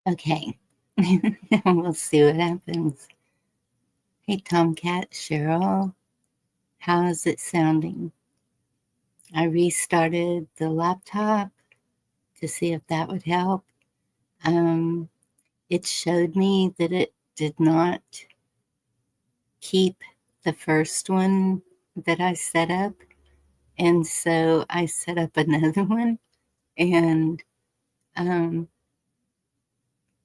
Okay. We'll see what happens. Hey, Tomcat, Cheryl, how is it sounding? I restarted the laptop to see if that would help. It showed me that it did not keep the first one that I set up. And so I set up another one. And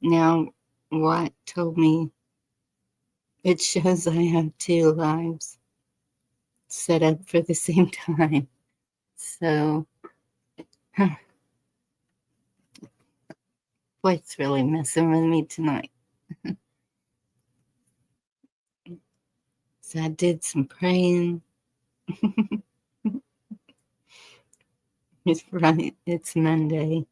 now Watt told me it shows I have two lives set up for the same time. So, boy, it's really messing with me tonight. So I did some praying. It's right, it's Monday.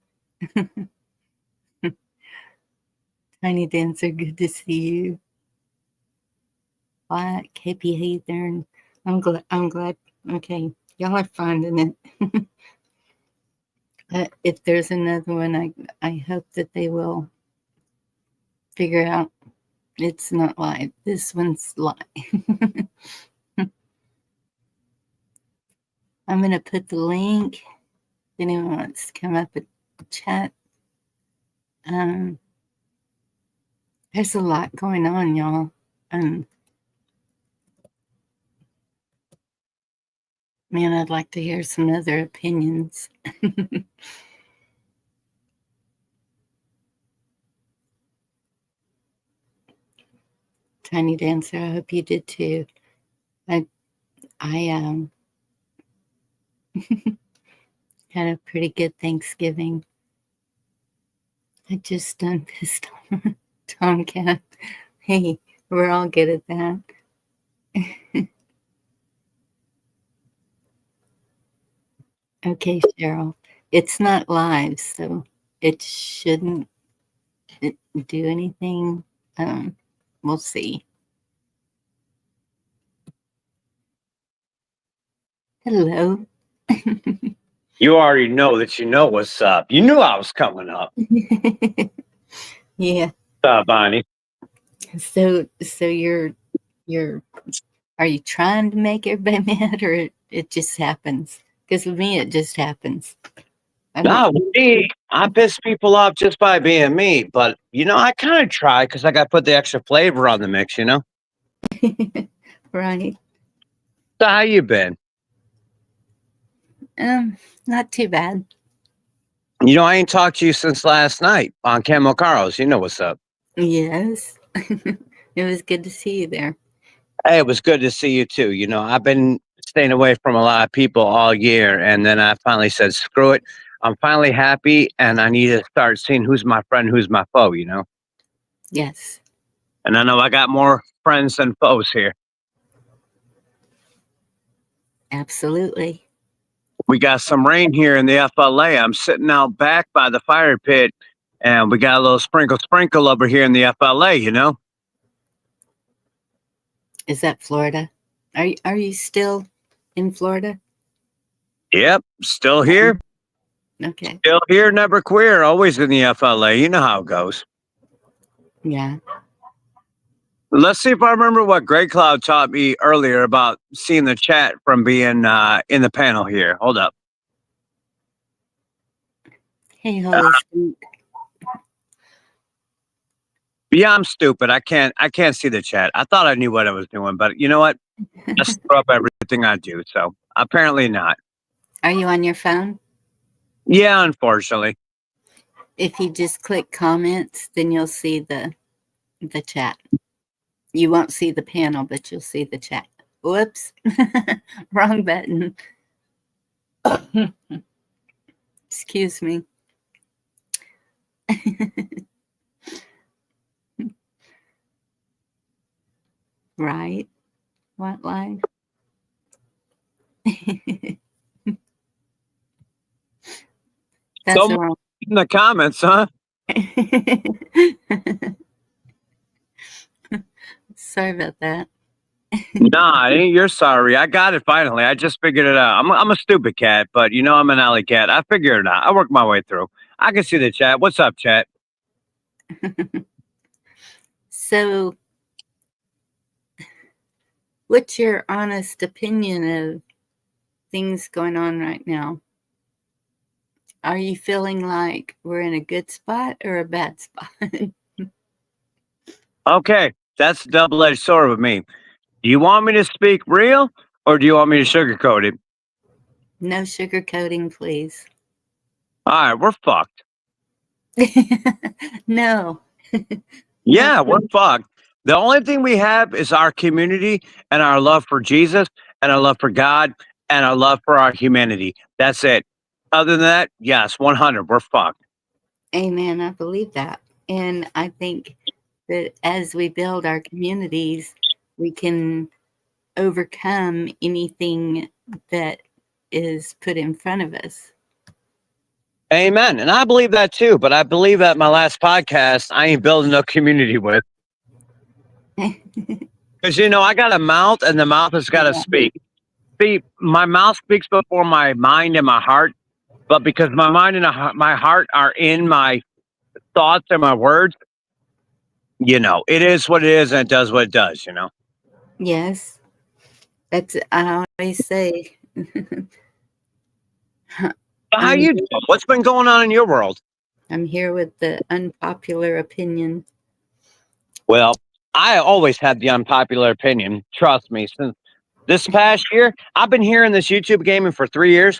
Tiny Dancer, good to see you. What? KP Heathen. I'm glad. Okay, y'all are finding it. If there's another one, I hope that they will figure out it's not live. This one's live. I'm going to put the link if anyone wants to come up and chat. There's a lot going on, y'all. Man, I'd like to hear some other opinions. Tiny Dancer, I hope you did too. I had a pretty good Thanksgiving. I just done pissed off Tomcat. Hey, we're all good at that. Okay, Cheryl. It's not live, so it shouldn't do anything. We'll see. Hello. You already know that you know what's up. You knew I was coming up. Yeah. What's up, Bonnie? So you're are you trying to make everybody mad, or it just happens? Because with me, it just happens. No, me, I piss people off just by being me. But, I kind of try because I got to put the extra flavor on the mix, Right. So how you been? Not too bad. I ain't talked to you since last night on Camo Carlos. You know what's up. Yes. It was good to see you there. Hey, it was good to see you too. I've been staying away from a lot of people all year, and then I finally said, screw it. I'm finally happy, and I need to start seeing who's my friend, who's my foe, Yes. And I know I got more friends than foes here. Absolutely. We got some rain here in the FLA. I'm sitting out back by the fire pit, and we got a little sprinkle over here in the FLA, Is that Florida? Are you still in Florida? Yep, still here. Okay. Still here, never queer, always in the FLA. You know how it goes. Yeah. Let's see if I remember what Grey Cloud taught me earlier about seeing the chat from being in the panel here. Hold up. Hey, Holy Spirit. Yeah, I'm stupid. I can't see the chat. I thought I knew what I was doing, but you know what? I screw up everything I do, so apparently not. Are you on your phone? Yeah, unfortunately. If you just click comments, then you'll see the chat. You won't see the panel, but you'll see the chat. Whoops. Wrong button. Excuse me. Right? What line? That's So wrong. in the comments, huh? Sorry about that. Nah, you're sorry. I got it finally. I just figured it out. I'm a stupid cat, but I'm an alley cat. I figured it out. I worked my way through. I can see the chat. What's up, chat? So, what's your honest opinion of things going on right now? Are you feeling like we're in a good spot or a bad spot? Okay, that's a double-edged sword with me. Do you want me to speak real or do you want me to sugarcoat it? No sugarcoating, please. All right, we're fucked. No. Yeah, we're fucked. The only thing we have is our community and our love for Jesus and our love for God and our love for our humanity. That's it. Other than that, yes, 100, we're fucked. Amen. I believe that. And I think that as we build our communities, we can overcome anything that is put in front of us. Amen. And I believe that too. But I believe at my last podcast, I ain't building no community with. Because, you know, I got a mouth and the mouth has got to speak. See, my mouth speaks before my mind and my heart. But because my mind and my heart are in my thoughts and my words, you know, it is what it is and it does what it does, you know. Yes. That's, I always say. How you doing? What's been going on in your world? I'm here with the unpopular opinion. Well, I always had the unpopular opinion. Trust me. Since this past year, I've been here in this YouTube gaming for 3 years.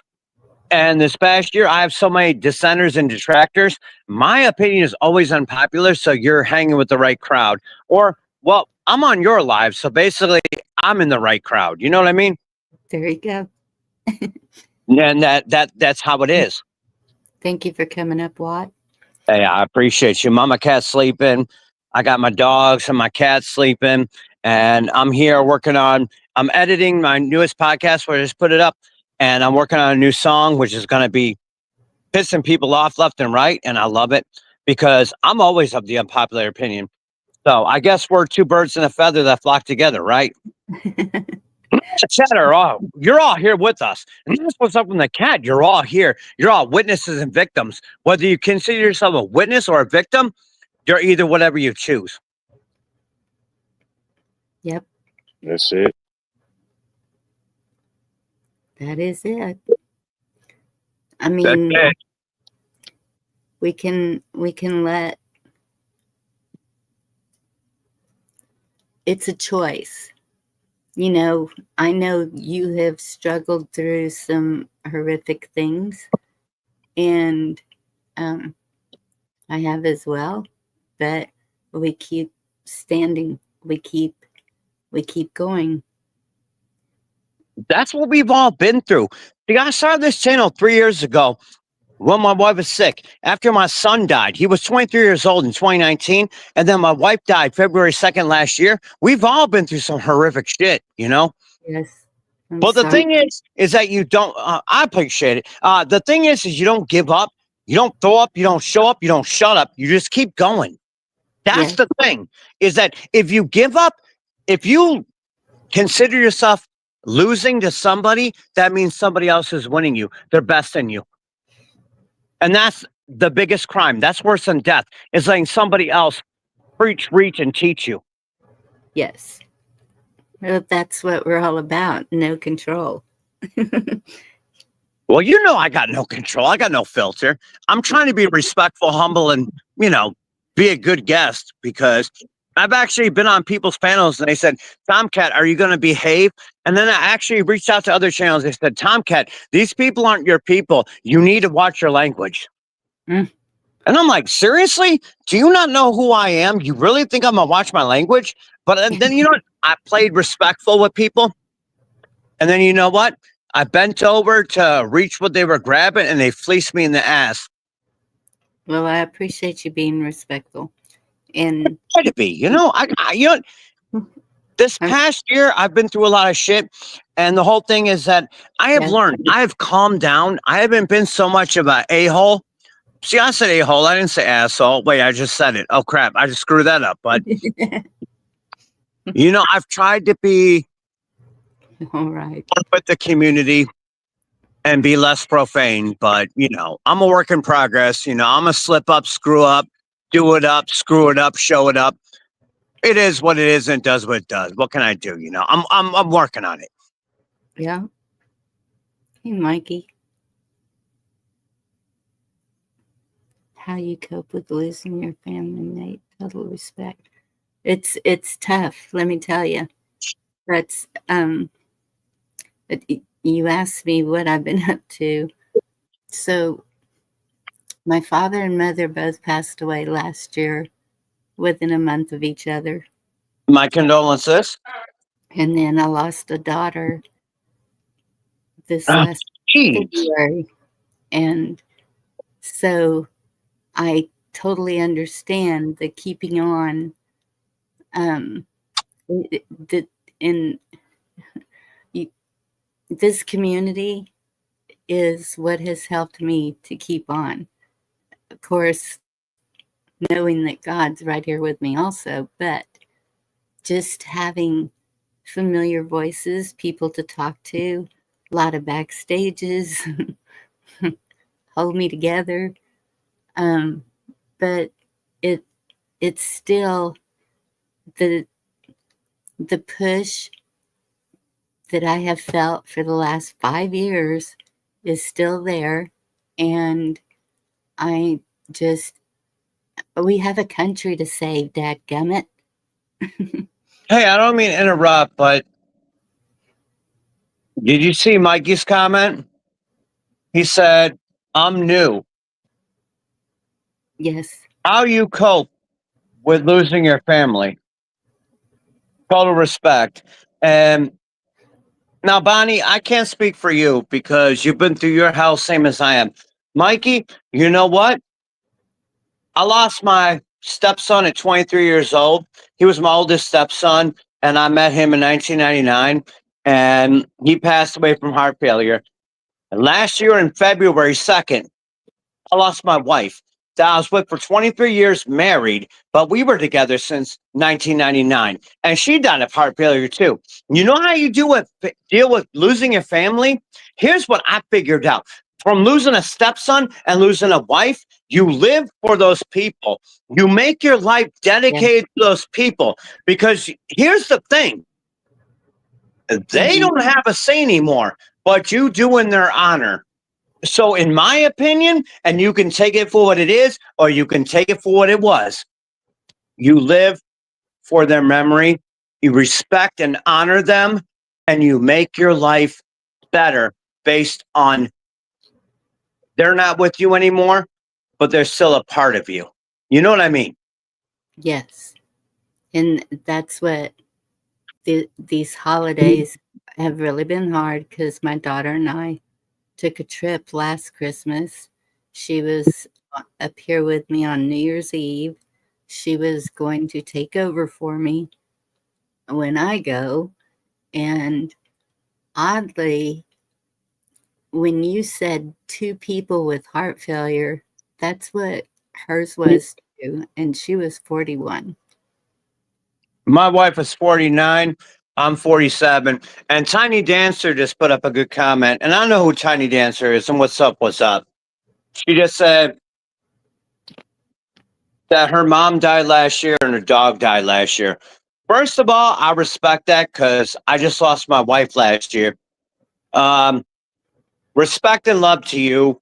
And this past year, I have so many dissenters and detractors. My opinion is always unpopular. So you're hanging with the right crowd. Or, well, I'm on your live. So basically, I'm in the right crowd. You know what I mean? There you go. And that's how it is. Thank you for coming up, Watt. Hey, I appreciate you. Mama cat's sleeping. I got my dogs and my cat sleeping. And I'm here I'm editing my newest podcast where I just put it up. And I'm working on a new song, which is going to be pissing people off left and right. And I love it because I'm always of the unpopular opinion. So I guess we're two birds in a feather that flock together, right? Chatter, you're all here with us. And that's what's up with the cat. You're all here. You're all witnesses and victims. Whether you consider yourself a witness or a victim, you're either whatever you choose. Yep. That's it. That is it. I mean, That's it. we can let, it's a choice. You know, I know you have struggled through some horrific things, and I have as well, but we keep standing. We keep going. That's what we've all been through. See, I started this channel 3 years ago when my wife was sick. After my son died, he was 23 years old in 2019. And then my wife died February 2nd last year. We've all been through some horrific shit, you know? Yes. But the thing is that you don't, I appreciate it. The thing is you don't give up. You don't throw up. You don't show up. You don't shut up. You just keep going. That's the thing, is that if you give up, if you consider yourself losing to somebody, that means somebody else is winning you. They're best in you. And that's the biggest crime. That's worse than death. Is letting somebody else preach, reach, and teach you. Yes. Well, that's what we're all about. No control. Well, you know, I got no control. I got no filter. I'm trying to be respectful, humble, and, you know, be a good guest, because I've actually been on people's panels and they said, Tomcat, are you going to behave? And then I actually reached out to other channels. They said, Tomcat, these people aren't your people. You need to watch your language. And I'm like, seriously? Do you not know who I am? You really think I'm going to watch my language? But then, you know what? I played respectful with people. And then, you know what? I bent over to reach what they were grabbing and they fleeced me in the ass. Well, I appreciate you being respectful. And Try to be, you know, you know, this past year, I've been through a lot of shit. And the whole thing is that I have learned, I have calmed down. I haven't been so much of an a-hole. See, I said a-hole. I didn't say asshole. Wait, I just said it. Oh, crap. I just screwed that up. But, you know, I've tried to be all right with the community and be less profane. But, you know, I'm a work in progress. You know, I'm a slip up, screw up. do it up, screw it up, show it up. It is what it is and it does what it does. What can I do? You know, I'm working on it. Yeah. Hey, Mikey. How you cope with losing your family, Nate? Total respect. It's tough, let me tell you. That's you asked me what I've been up to. So my father and mother both passed away last year within a month of each other. My condolences. And then I lost a daughter this Oh, last geez. February. And so I totally understand the keeping on. In this community is what has helped me to keep on. Of course, knowing that God's right here with me also, but just having familiar voices, people to talk to, a lot of backstages, hold me together. But it's still the push that I have felt for the last 5 years is still there. And we have a country to save, dadgummit. Hey, I don't mean to interrupt, but did you see Mikey's comment? He said, I'm new. Yes. How you cope with losing your family? Total respect. And now, Bonnie, I can't speak for you because you've been through your hell, same as I am. Mikey, you know what? I lost my stepson at 23 years old. He was my oldest stepson, and I met him in 1999, and he passed away from heart failure. And last year, in February 2nd, I lost my wife that I was with for 23 years, married, but we were together since 1999. And she died of heart failure too. You know how you deal with losing a family? Here's what I figured out. From losing a stepson and losing a wife, you live for those people. You make your life dedicated to those people. Because here's the thing. They don't have a say anymore, but you do in their honor. So, in my opinion, and you can take it for what it is, or you can take it for what it was, you live for their memory, you respect and honor them, and you make your life better based on they're not with you anymore, but they're still a part of you. You know what I mean? Yes. And that's what these holidays have really been hard because my daughter and I took a trip last Christmas. She was up here with me on New Year's Eve. She was going to take over for me when I go. And oddly, when you said 2 people with heart failure, that's what hers was too. And she was 41. My wife is 49. I'm 47. And Tiny Dancer just put up a good comment. And I know who Tiny Dancer is and what's up, what's up. She just said that her mom died last year and her dog died last year. First of all, I respect that because I just lost my wife last year. Respect and love to you.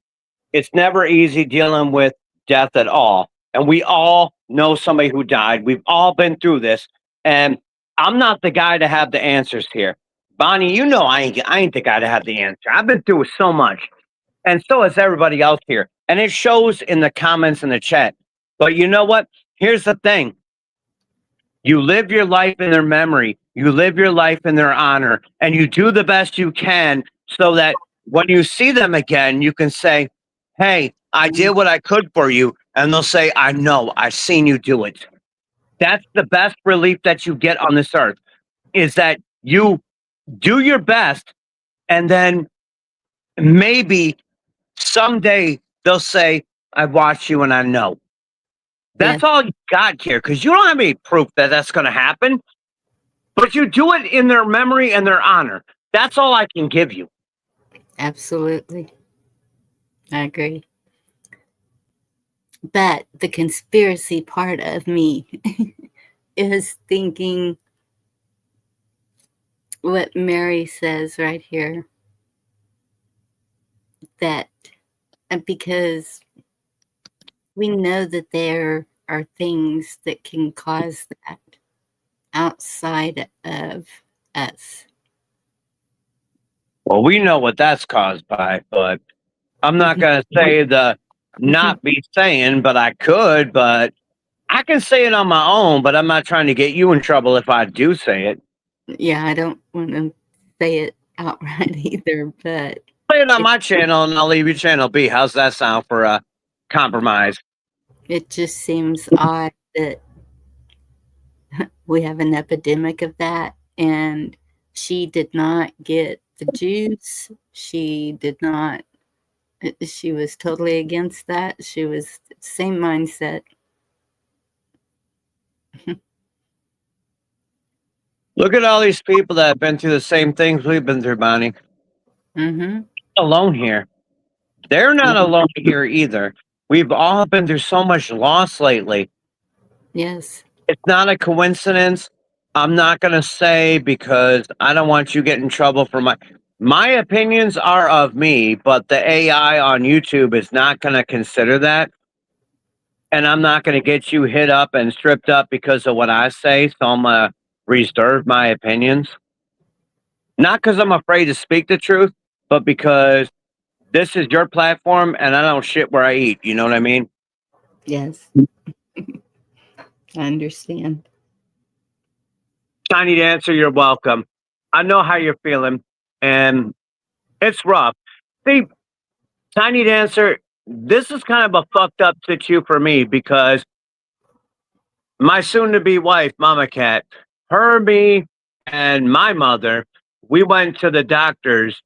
It's never easy dealing with death at all. And we all know somebody who died. We've all been through this. And I'm not the guy to have the answers here. Bonnie, you know I ain't the guy to have the answer. I've been through so much. And so has everybody else here. And it shows in the comments in the chat. But you know what? Here's the thing. You live your life in their memory. You live your life in their honor. And you do the best you can so that when you see them again, you can say, hey, I did what I could for you. And they'll say, I know, I've seen you do it. That's the best relief that you get on this earth, is that you do your best. And then maybe someday they'll say, I watched you and I know. That's all you got here, because you don't have any proof that that's going to happen. But you do it in their memory and their honor. That's all I can give you. Absolutely. I agree. But the conspiracy part of me is thinking what Mary says right here, that because we know that there are things that can cause that outside of us. Well, we know what that's caused by, but I'm not going to say the not be saying, but I could, but I can say it on my own, but I'm not trying to get you in trouble if I do say it. Yeah, I don't want to say it outright either, but Play it on it, my channel and I'll leave your channel be. How's that sound for a compromise? it just seems odd that we have an epidemic of that, and she did not get the juice. She did not, she was totally against that. She was same mindset. Look at all these people that have been through the same things we've been through, Bonnie. Mm-hmm. Alone here. They're not alone here either. We've all been through so much loss lately. Yes. It's not a coincidence. I'm not going to say because I don't want you getting in trouble for my opinions are of me, but the AI on YouTube is not going to consider that. And I'm not going to get you hit up and stripped up because of what I say. So I'm going to reserve my opinions. Not because I'm afraid to speak the truth, but because this is your platform and I don't shit where I eat. You know what I mean? Yes. I understand. Tiny Dancer, you're welcome. I know how you're feeling, and it's rough. See, Tiny Dancer, this is kind of a fucked up situ for me because my soon-to-be wife, Mama Cat, her, me, and my mother, we went to the doctors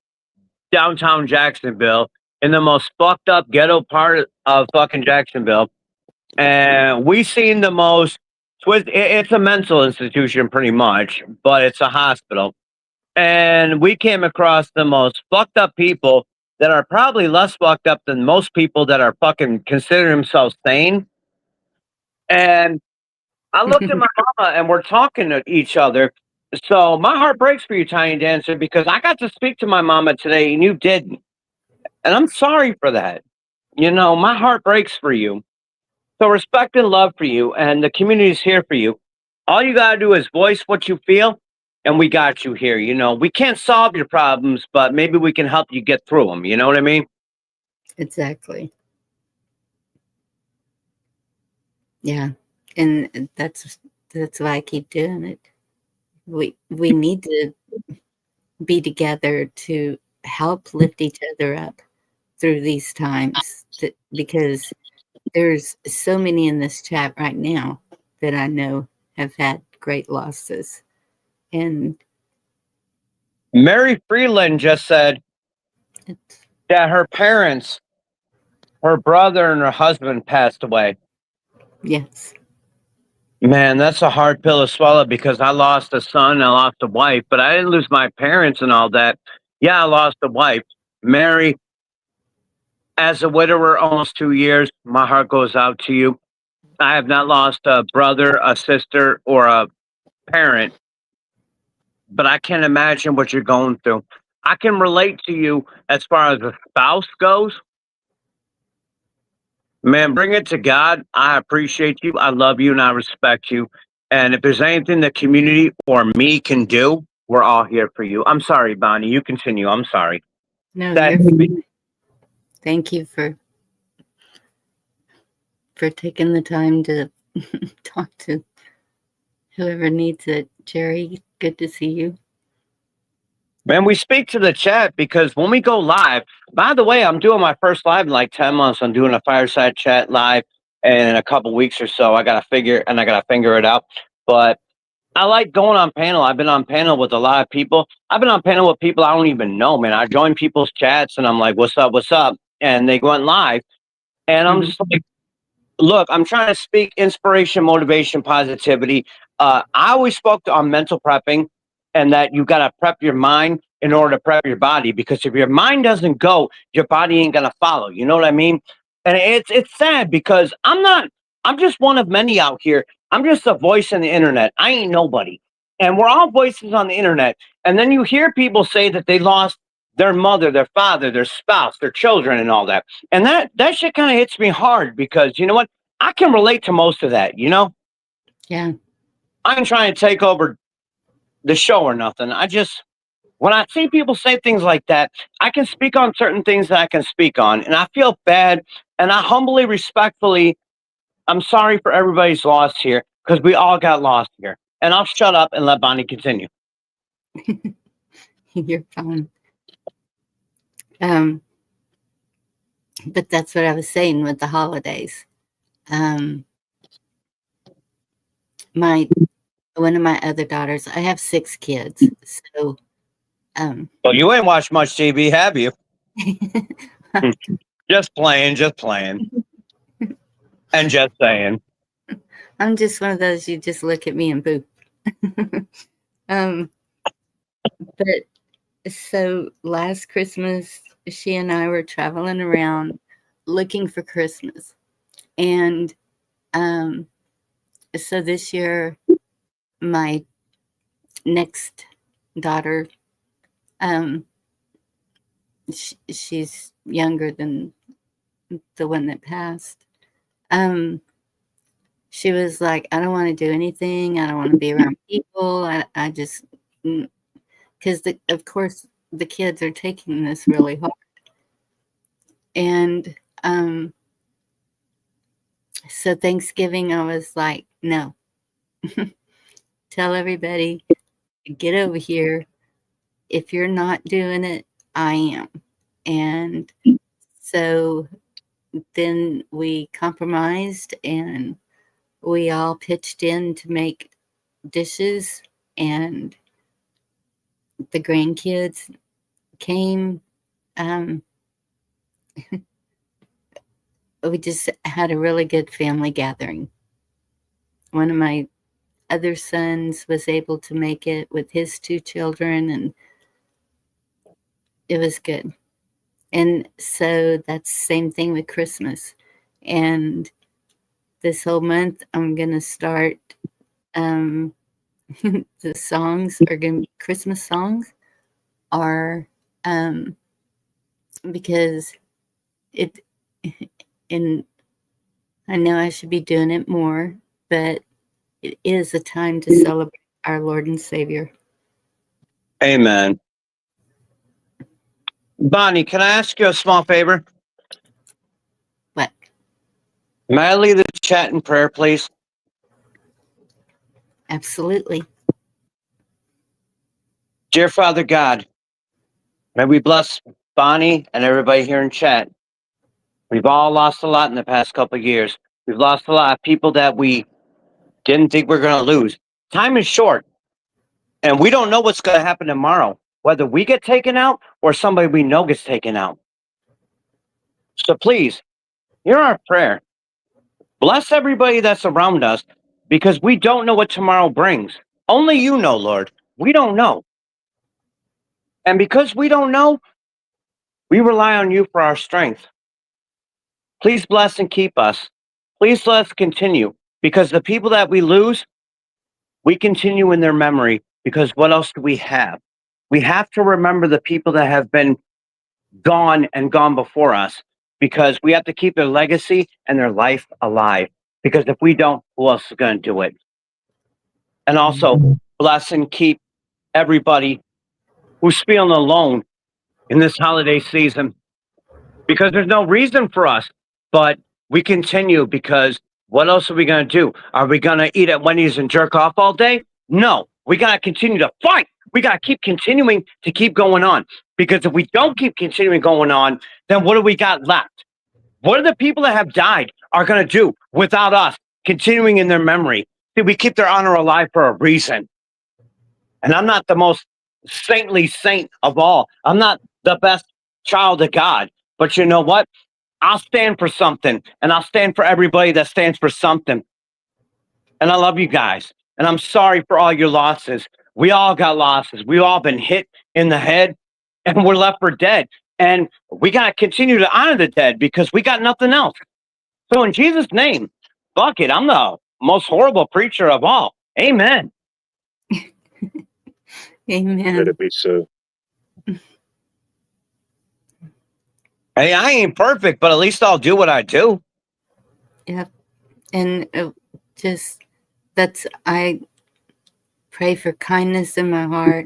downtown Jacksonville in the most fucked up ghetto part of fucking Jacksonville, and we seen the most twist. It's a mental institution, pretty much, but it's a hospital. And we came across the most fucked up people that are probably less fucked up than most people that are fucking consider themselves sane. And I looked at my mama and we're talking to each other. So my heart breaks for you, Tiny Dancer, because I got to speak to my mama today and you didn't. And I'm sorry for that. You know, my heart breaks for you. So respect and love for you, and the community is here for you. All you gotta do is voice what you feel, and we got you here. You know, we can't solve your problems, but maybe we can help you get through them. You know what I mean? Exactly. Yeah. And that's why I keep doing it. We need to be together to help lift each other up through these times, because there's so many in this chat right now that I know have had great losses. And Mary Freeland just said it's, that her parents, her brother, and her husband passed away. yes. Man, that's a hard pill to swallow because I lost a son, I lost a wife, but I didn't lose my parents and all that. Yeah, I lost a wife. Mary, as a widower, almost 2 years, my heart goes out to you. I have not lost a brother, a sister, or a parent, but I can't imagine what you're going through. I can relate to you as far as a spouse goes. Man, bring it to God. I appreciate you. I love you and I respect you. And if there's anything the community or me can do, we're all here for you. I'm sorry, Bonnie. You continue. I'm sorry. No, That you're fine. Thank you for taking the time to talk to whoever needs it. Jerry, good to see you. Man, we speak to the chat because when we go live, by the way, I'm doing my first live in like 10 months. I'm doing a fireside chat live in a couple weeks or so. I gotta figure it out. But I like going on panel. I've been on panel with a lot of people. I've been on panel with people I don't even know, man. I join people's chats and I'm like, what's up, what's up? And they went live. And I'm just like, look, I'm trying to speak inspiration, motivation, positivity. I always spoke on mental prepping and that you got to prep your mind in order to prep your body, because if your mind doesn't go, your body ain't going to follow. You know what I mean? And it's sad because I'm just one of many out here. I'm just a voice in the internet. I ain't nobody. And we're all voices on the internet. And then you hear people say that they lost their mother, their father, their spouse, their children, and all that. And that shit kind of hits me hard because you know what? I can relate to most of that, you know? Yeah. I ain't trying to take over the show or nothing. When I see people say things like that, I can speak on certain things that I can speak on, and I feel bad. And I humbly, respectfully, I'm sorry for everybody's loss here because we all got lost here. And I'll shut up and let Bonnie continue. You're fine. But that's what I was saying with the holidays. One of my other daughters, I have 6 kids, so Well, you ain't watched much TV, have you? Just playing, and just saying. I'm just one of those, you just look at me and boop. But so last Christmas, she and I were traveling around looking for Christmas. And so this year, my next daughter, she's younger than the one that passed. She was like, I don't want to do anything. I don't want to be around people. I just, because of course the kids are taking this really hard. And so Thanksgiving, I was like, no, tell everybody, get over here. If you're not doing it, I am. And so then we compromised and we all pitched in to make dishes, and the grandkids came. We just had a really good family gathering. One of my other sons was able to make it with his 2 children, and it was good. And so that's the same thing with Christmas. And this whole month, I'm going to start, the songs are going to be Christmas songs, are, because and I know I should be doing it more, but it is a time to celebrate our Lord and Savior. Amen. Bonnie, can I ask you a small favor? What? May I lead the chat in prayer, please? Absolutely. Dear Father God, may we bless Bonnie and everybody here in chat. We've all lost a lot in the past couple of years. We've lost a lot of people that we didn't think we were going to lose. Time is short, and we don't know what's going to happen tomorrow, whether we get taken out or somebody we know gets taken out. So please, hear our prayer. Bless everybody that's around us, because we don't know what tomorrow brings. Only you know, Lord. We don't know. And because we don't know, we rely on you for our strength. Please bless and keep us. Please let us continue, because the people that we lose, we continue in their memory, because what else do we have? We have to remember the people that have been gone and gone before us, because we have to keep their legacy and their life alive. Because if we don't, who else is going to do it? And also, bless and keep everybody who's feeling alone in this holiday season, because there's no reason for us, but we continue, because what else are we going to do? Are we going to eat at Wendy's and jerk off all day? No, we got to continue to fight. We got to keep continuing to keep going on, because if we don't keep continuing going on, then what do we got left? What are the people that have died are going to do without us continuing in their memory? See, we keep their honor alive for a reason. And I'm not the most saintly saint of all. I'm not the best child of God. But you know what? I'll stand for something, and I'll stand for everybody that stands for something. And I love you guys. And I'm sorry for all your losses. We all got losses. We've all been hit in the head, and we're left for dead. And we got to continue to honor the dead because we got nothing else. So in Jesus' name, fuck it. I'm the most horrible preacher of all. Amen. Let Amen. it be so. Hey, I ain't perfect, but at least I'll do what I do. Yep. And just I pray for kindness in my heart,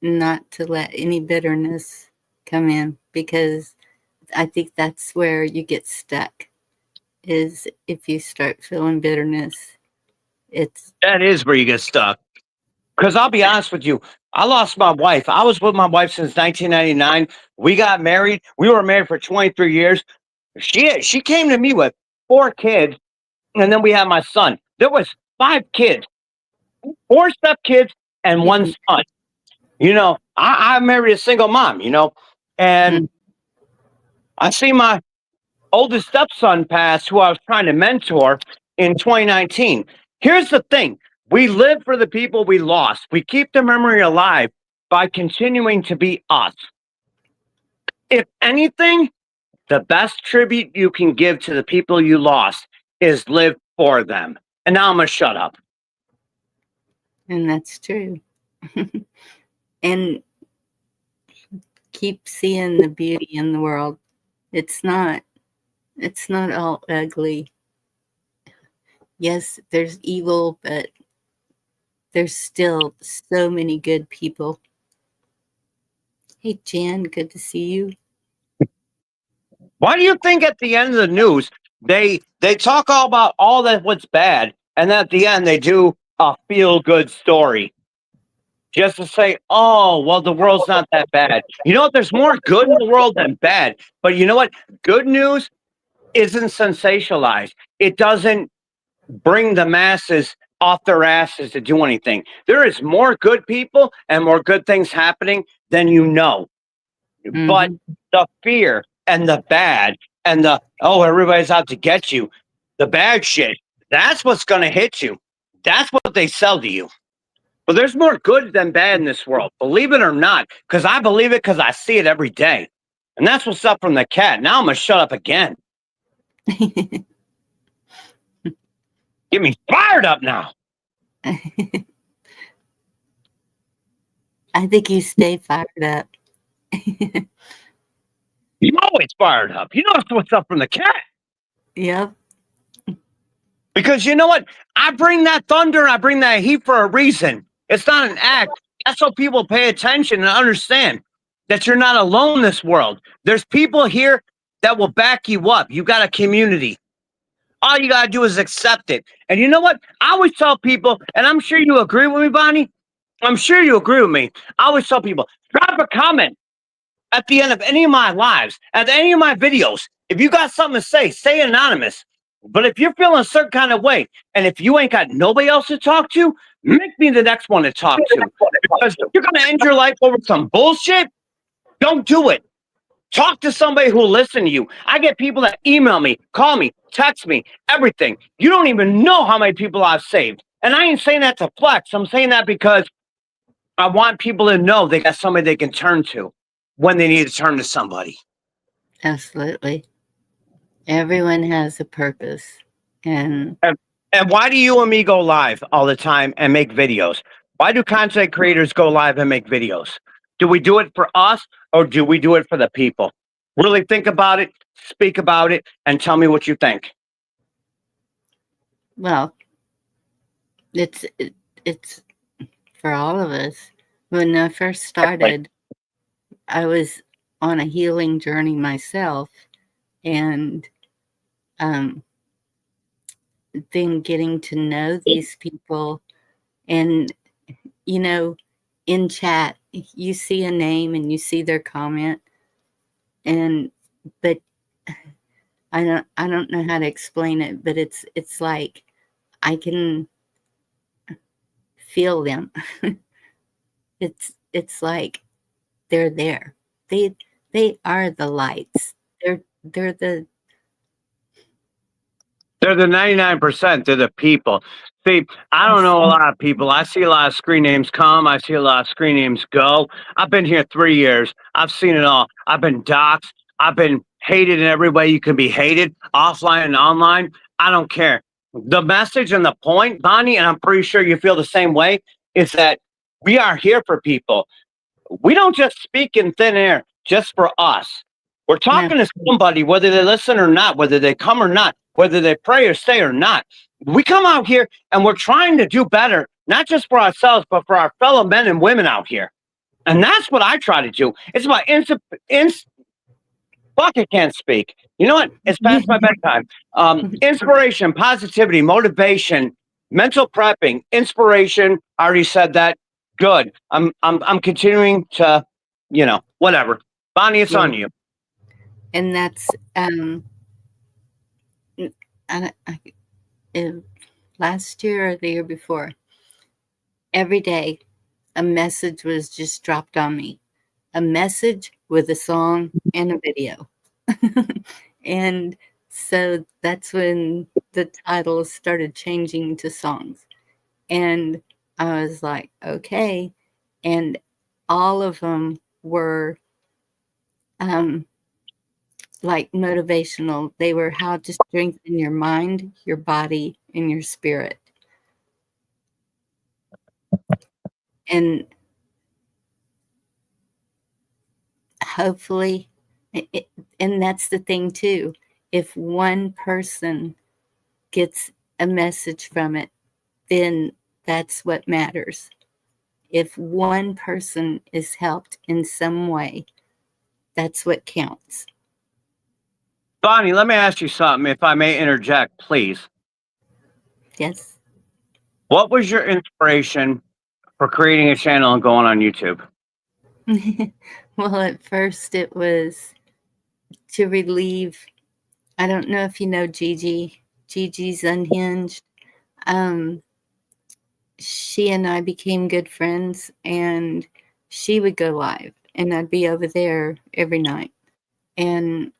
not to let any bitterness come in, because I think that's where you get stuck, is if you start feeling bitterness. That is where you get stuck. Because I'll be honest with you, I lost my wife. I was with my wife since 1999. We got married. We were married for 23 years. She came to me with 4 kids, and then we had my son. There was 5 kids, 4 stepkids, and 1 son. You know, I married a single mom, you know, and I see my oldest stepson pass, who I was trying to mentor in 2019. Here's the thing. We live for the people we lost. We keep the memory alive by continuing to be us. If anything, the best tribute you can give to the people you lost is live for them. And now I'm going to shut up. And that's true. And keep seeing the beauty in the world. It's not all ugly. Yes, there's evil, but there's still so many good people. Hey, Jan, good to see you. Why do you think at the end of the news they talk all about all that what's bad, and at the end they do a feel good story just to say, oh, well, the world's not that bad. You know what? There's more good in the world than bad. But you know what? Good news isn't sensationalized. It doesn't bring the masses off their asses to do anything. There is more good people and more good things happening than you know. But the fear and the bad and the, oh, everybody's out to get you, the bad shit, that's what's going to hit you. That's what they sell to you. But there's more good than bad in this world, believe it or not, because I believe it because I see it every day. And that's what's up from the cat. Now I'm going to shut up again. Get me fired up now. I think you stay fired up. You're always fired up. You know what's up from the cat. Yep. Because you know what? I bring that thunder, I bring that heat for a reason. It's not an act. That's so people pay attention and understand that you're not alone in this world. There's people here that will back you up. You got a community. All you got to do is accept it. And you know what? I always tell people, and I'm sure you agree with me, Bonnie. I'm sure you agree with me. I always tell people, drop a comment at the end of any of my lives, at any of my videos. If you got something to say, stay anonymous. But if you're feeling a certain kind of way, and if you ain't got nobody else to talk to, make me the next one to talk to. Because if you're going to end your life over some bullshit, don't do it. Talk to somebody who will listen to you. I get people that email me, call me, text me, everything. You don't even know how many people I've saved. And I ain't saying that to flex. I'm saying that because I want people to know they got somebody they can turn to when they need to turn to somebody. Absolutely. Everyone has a purpose. And why do you and me go live all the time and make videos? Why do content creators go live and make videos? Do we do it for us or do we do it for the people? Really think about it, speak about it, and tell me what you think. Well, it's for all of us. When I first started, I was on a healing journey myself, and then getting to know these people, and you know, in chat you see a name and you see their comment, but I don't know how to explain it, but it's like I can feel them. It's like they're there. They are the lights. They're the 99%. They're the people. See, I don't know a lot of people. I see a lot of screen names come. I see a lot of screen names go. I've been here 3 years. I've seen it all. I've been doxxed. I've been hated in every way you can be hated, offline and online. I don't care. The message and the point, Bonnie, and I'm pretty sure you feel the same way, is that we are here for people. We don't just speak in thin air just for us. We're talking to somebody, whether they listen or not, whether they come or not, whether they pray or stay or not. We come out here and we're trying to do better, not just for ourselves, but for our fellow men and women out here. And that's what I try to do. It's about fuck, I can't speak. You know what? It's past my bedtime. Inspiration, positivity, motivation, mental prepping, inspiration. I already said that. Good. I'm continuing to, whatever. Bonnie, it's on you. And that's last year or the year before, every day a message was just dropped on me, a message with a song and a video. And so that's when the title started changing to songs, and I was like, okay. And all of them were like motivational. They were how to strengthen your mind, your body, and your spirit. And hopefully, and that's the thing too, if one person gets a message from it, then that's what matters. If one person is helped in some way, that's what counts. Bonnie, let me ask you something, if I may interject, please. Yes. What was your inspiration for creating a channel and going on YouTube? Well, at first it was to relieve, I don't know if you know Gigi. Gigi's Unhinged. She and I became good friends, and she would go live, and I'd be over there every night. And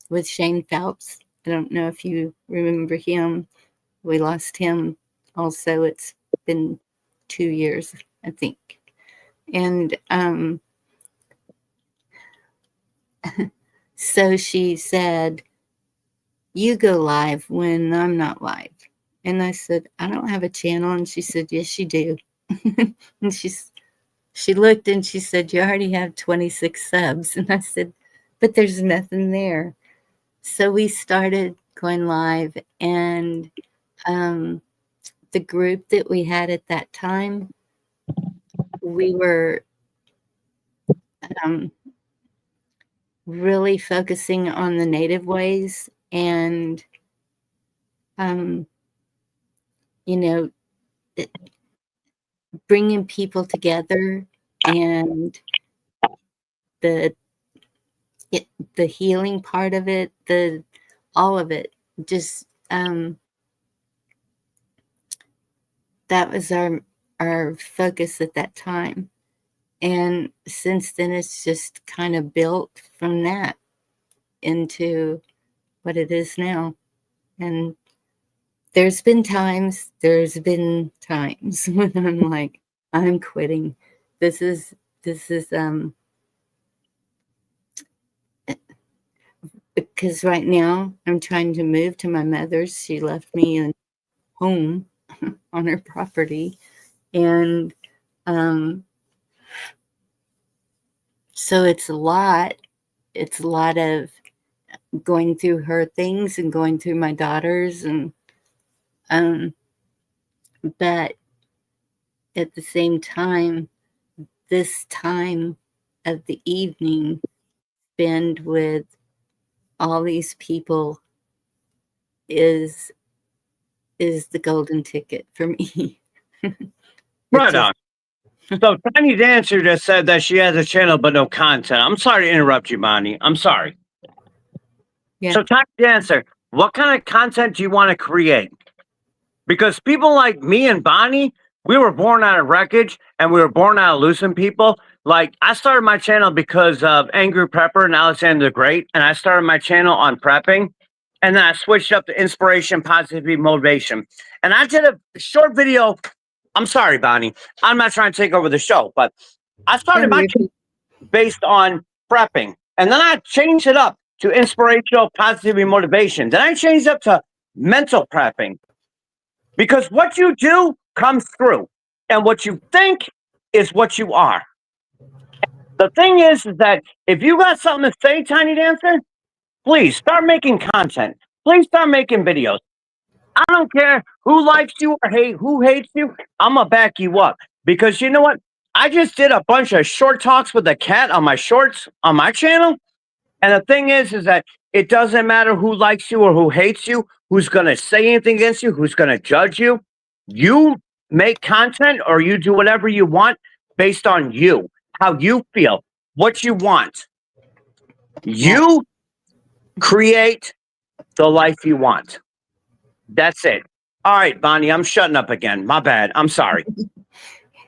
with Shane Phelps, I don't know if you remember him. We lost him also. It's been 2 years, I think. And so she said, you go live when I'm not live. And I said, I don't have a channel. And she said, yes, you do. And she looked and she said, you already have 26 subs. And I said, but there's nothing there. So we started going live, and the group that we had at that time, we were really focusing on the native ways and, bringing people together, and the healing part of it, all of it, just that was our focus at that time. And since then, it's just kind of built from that into what it is now. And there's been times when I'm like, I'm quitting. This is because right now I'm trying to move to my mother's. She left me a home on her property. And so it's a lot of going through her things and going through my daughters, and but at the same time, this time of the evening spent with all these people is the golden ticket for me. Right on. So Tiny Dancer just said that she has a channel but no content. I'm sorry to interrupt you, Bonnie. I'm sorry. Yeah. So Tiny Dancer, what kind of content do you want to create? Because people like me and Bonnie, we were born out of wreckage, and we were born out of losing people. Like, I started my channel because of Angry Prepper and Alexander the Great, and I started my channel on prepping. and then I switched up to inspiration, positivity, motivation. And I did a short video. I'm sorry, Bonnie. I'm not trying to take over the show, but I started my based on prepping. And then I changed it up to inspirational, positivity, motivation. Then I changed up to mental prepping. Because what you do comes through. And what you think is what you are. The thing is that if you got something to say, Tiny Dancer, please start making content. Please start making videos. I don't care who likes you or who hates you. I'm going to back you up. Because you know what? I just did a bunch of short talks with the cat on my shorts on my channel. And the thing is that it doesn't matter who likes you or who hates you, who's going to say anything against you, who's going to judge you. You make content or you do whatever you want based on you, how you feel, what you want. You create the life you want. That's it. All right, Bonnie, I'm shutting up again. My bad. I'm sorry.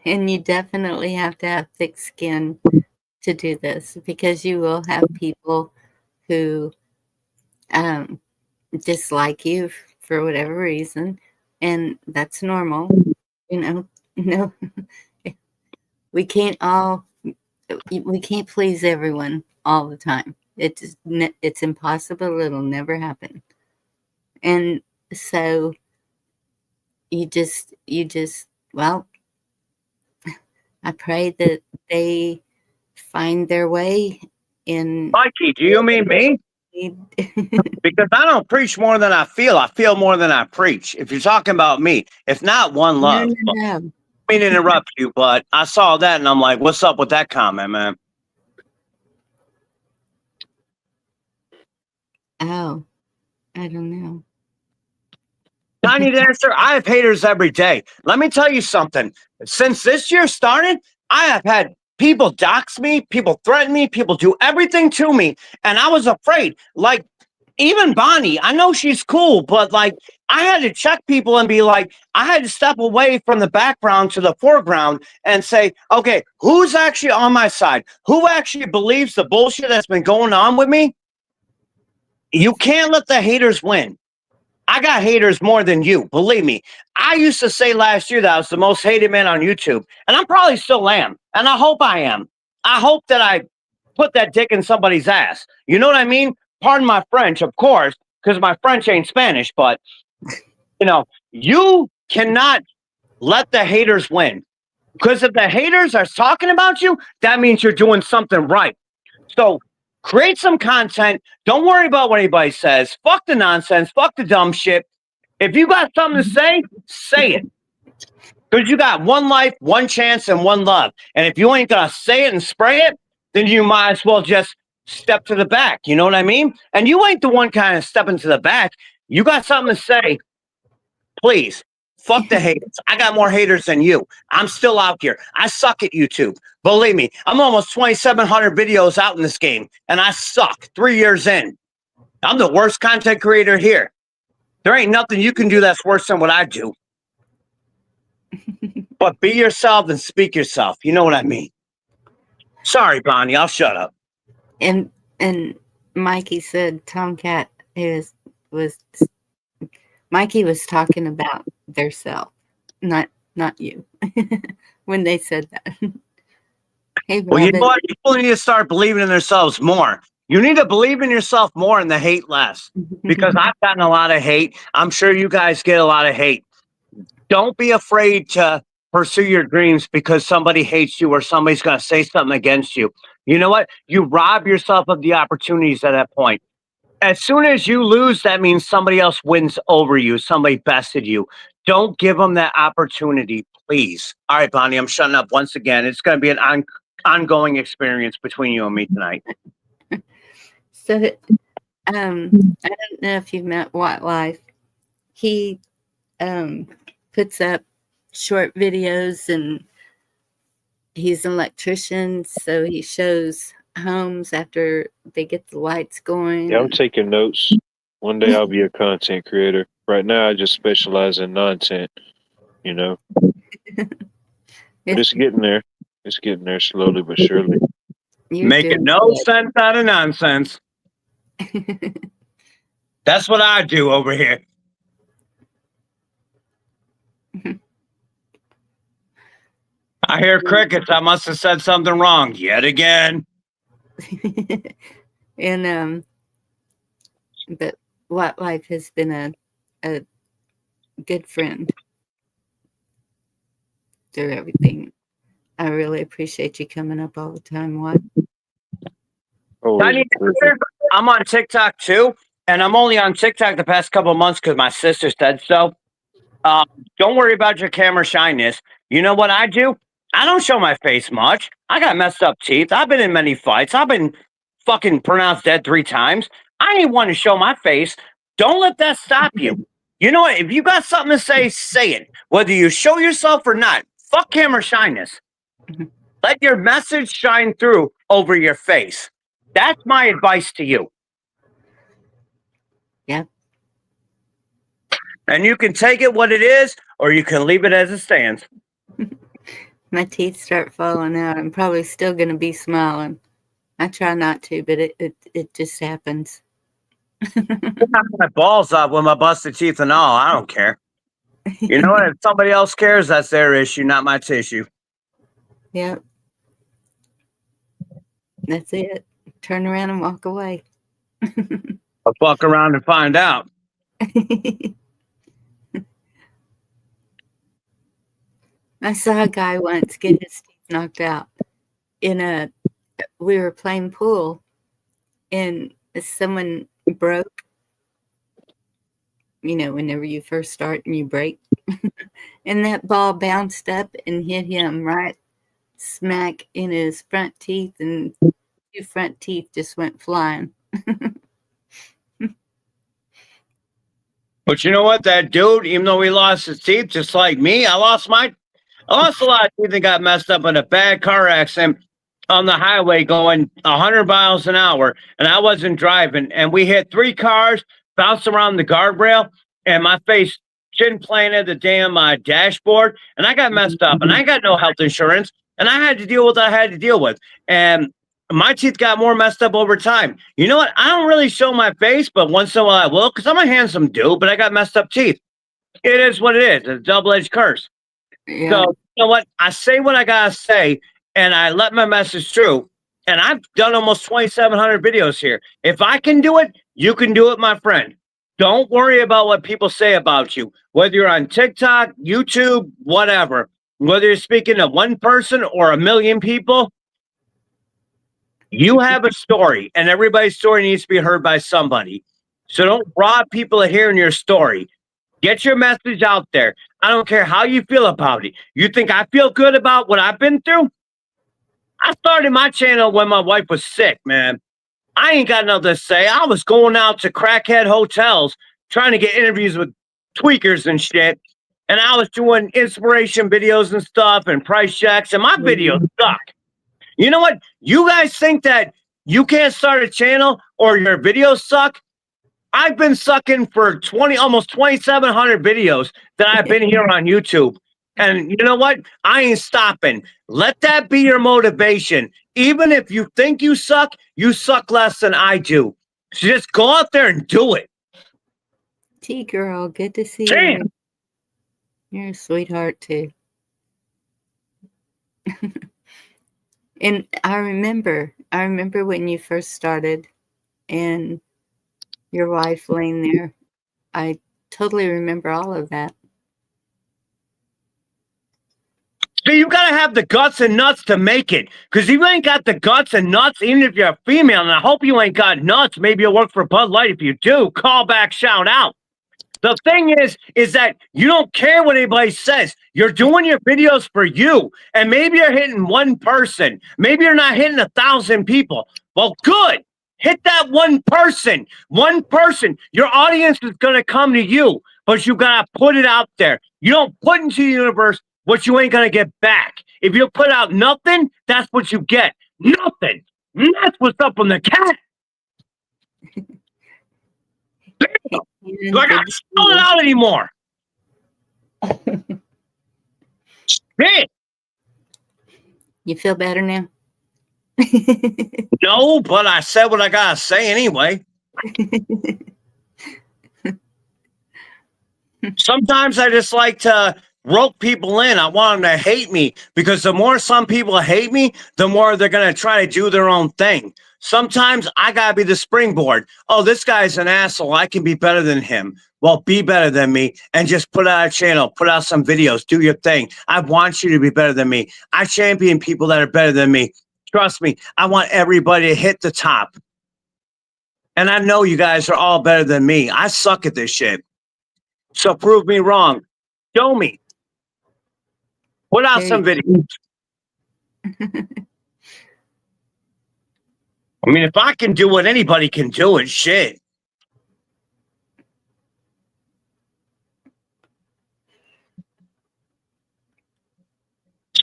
And you definitely have to have thick skin to do this, because you will have people who dislike you for whatever reason, and that's normal. No, we can't please everyone all the time. It's impossible. It'll never happen. And so you just well, I pray that they find their way in. Mikey, do you mean me? Because I don't preach more than I feel more than I preach. If you're talking about me, if not, one love. No. I mean to interrupt you, but I saw that and I'm like, what's up with that comment, man? Oh, I don't know. Tiny Dancer, I have haters every day. Let me tell you something. Since this year started, I have had people dox me, people threaten me, people do everything to me. And I was afraid. Like, even Bonnie, I know she's cool, but like, I had to check people and be like, I had to step away from the background to the foreground and say, okay, who's actually on my side? Who actually believes the bullshit that's been going on with me? You can't let the haters win. I got haters more than you. Believe me. I used to say last year that I was the most hated man on YouTube, and I probably still am. And I hope I am. I hope that I put that dick in somebody's ass. You know what I mean? Pardon my French, of course, because my French ain't Spanish, but you know, you cannot let the haters win. Because if the haters are talking about you, that means you're doing something right. So create some content. Don't worry about what anybody says. Fuck the nonsense. Fuck the dumb shit. If you got something to say it. Because you got one life, one chance, and one love. And if you ain't going to say it and spray it, then you might as well just step to the back. You know what I mean? And you ain't the one kind of stepping to the back. You got something to say. Please. Fuck the haters. I got more haters than you. I'm still out here. I suck at YouTube. Believe me, I'm almost 2,700 videos out in this game, and I suck 3 years in. I'm the worst content creator here. There ain't nothing you can do that's worse than what I do. But be yourself and speak yourself. You know what I mean? Sorry, Bonnie. I'll shut up. And Mikey said Tomcat Mikey was talking about their self, not you, when they said that. Hey, well, you know what? People need to start believing in themselves more. You need to believe in yourself more and the hate less. Because I've gotten a lot of hate. I'm sure you guys get a lot of hate. Don't be afraid to pursue your dreams because somebody hates you or somebody's going to say something against you. You know what? You rob yourself of the opportunities at that point. As soon as you lose, that means somebody else wins over you. Somebody bested you. Don't give them that opportunity, please. All right, Bonnie, I'm shutting up once again. It's going to be an ongoing experience between you and me tonight. So, I don't know if you've met White Life. He puts up short videos, and he's an electrician, so he shows homes after they get the lights going. Yeah, I'm taking notes. One day I'll be a content creator. Right now I just specialize in nonsense, you know. But it's getting there. It's getting there slowly but surely. Making no sense out of nonsense. That's what I do over here. I hear crickets. I must have said something wrong yet again. And but What Life has been a good friend through everything. I really appreciate you coming up all the time, Watt. Always a pleasure. I'm on TikTok too, and I'm only on TikTok the past couple of months because my sister said so. Don't worry about your camera shyness. You know what I do? I don't show my face much. I got messed up teeth. I've been in many fights. I've been fucking pronounced dead 3 times. I ain't want to show my face. Don't let that stop you. You know what? If you got something to say, say it. Whether you show yourself or not. Fuck camera shyness. Let your message shine through over your face. That's my advice to you. Yeah. And you can take it what it is, or you can leave it as it stands. My teeth start falling out. I'm probably still going to be smiling. I try not to, but it just happens. My balls up with my busted teeth and all. I don't care. You know what? If somebody else cares, that's their issue, not my tissue. Yep. That's it. Turn around and walk away. I'll fuck around and find out. I saw a guy once get his teeth knocked out we were playing pool and someone broke, whenever you first start and you break, and that ball bounced up and hit him right smack in his front teeth, and 2 front teeth just went flying. But you know what? That dude, even though he lost his teeth, just like me, I lost a lot of teeth and got messed up in a bad car accident on the highway going 100 miles an hour, and I wasn't driving, and we hit 3 cars, bounced around the guardrail, and my face chin planted the damn dashboard, and I got messed up, and I got no health insurance, and I had to deal with what I had to deal with, and my teeth got more messed up over time. You know what? I don't really show my face, but once in a while I will, because I'm a handsome dude, but I got messed up teeth. It is what it is. It's a double-edged curse. Yeah. So, you know what? I say what I gotta say, and I let my message through. And I've done almost 2,700 videos here. If I can do it, you can do it, my friend. Don't worry about what people say about you, whether you're on TikTok, YouTube, whatever. Whether you're speaking to one person or 1 million people, you have a story, and everybody's story needs to be heard by somebody. So don't rob people of hearing your story. Get your message out there. I don't care how you feel about it. You think I feel good about what I've been through? I started my channel when my wife was sick, man. I ain't got nothing to say. I was going out to crackhead hotels trying to get interviews with tweakers and shit. And I was doing inspiration videos and stuff and price checks, and my videos suck. You know what? You guys think that you can't start a channel or your videos suck? I've been sucking for almost 2,700 videos that I've been here on YouTube. And you know what? I ain't stopping. Let that be your motivation. Even if you think you suck less than I do. So just go out there and do it. T-girl, good to see Damn. you. You're a sweetheart too. And I remember when you first started and your wife laying there. I totally remember all of that. So you gotta have the guts and nuts to make it. Because if you ain't got the guts and nuts, even if you're a female, and I hope you ain't got nuts, maybe you'll work for Bud Light. If you do, call back, shout out. The thing is that you don't care what anybody says. You're doing your videos for you. And maybe you're hitting one person. Maybe you're not hitting 1,000 people. Well, good. Hit that one person. One person. Your audience is going to come to you. But you got to put it out there. You don't put into the universe what you ain't going to get back. If you put out nothing, that's what you get. Nothing. And that's what's up on the cat. Do I got to spell it out anymore? Shit. You feel better now? No, but I said what I got to say anyway. Sometimes I just like to rope people in. I want them to hate me because the more some people hate me, the more they're going to try to do their own thing. Sometimes I got to be the springboard. Oh, this guy's an asshole. I can be better than him. Well, be better than me and just put out a channel, put out some videos, do your thing. I want you to be better than me. I champion people that are better than me. Trust me, I want everybody to hit the top. And I know you guys are all better than me. I suck at this shit. So prove me wrong. Show me. Put out some videos. I mean, if I can do it, anybody can do it. Shit.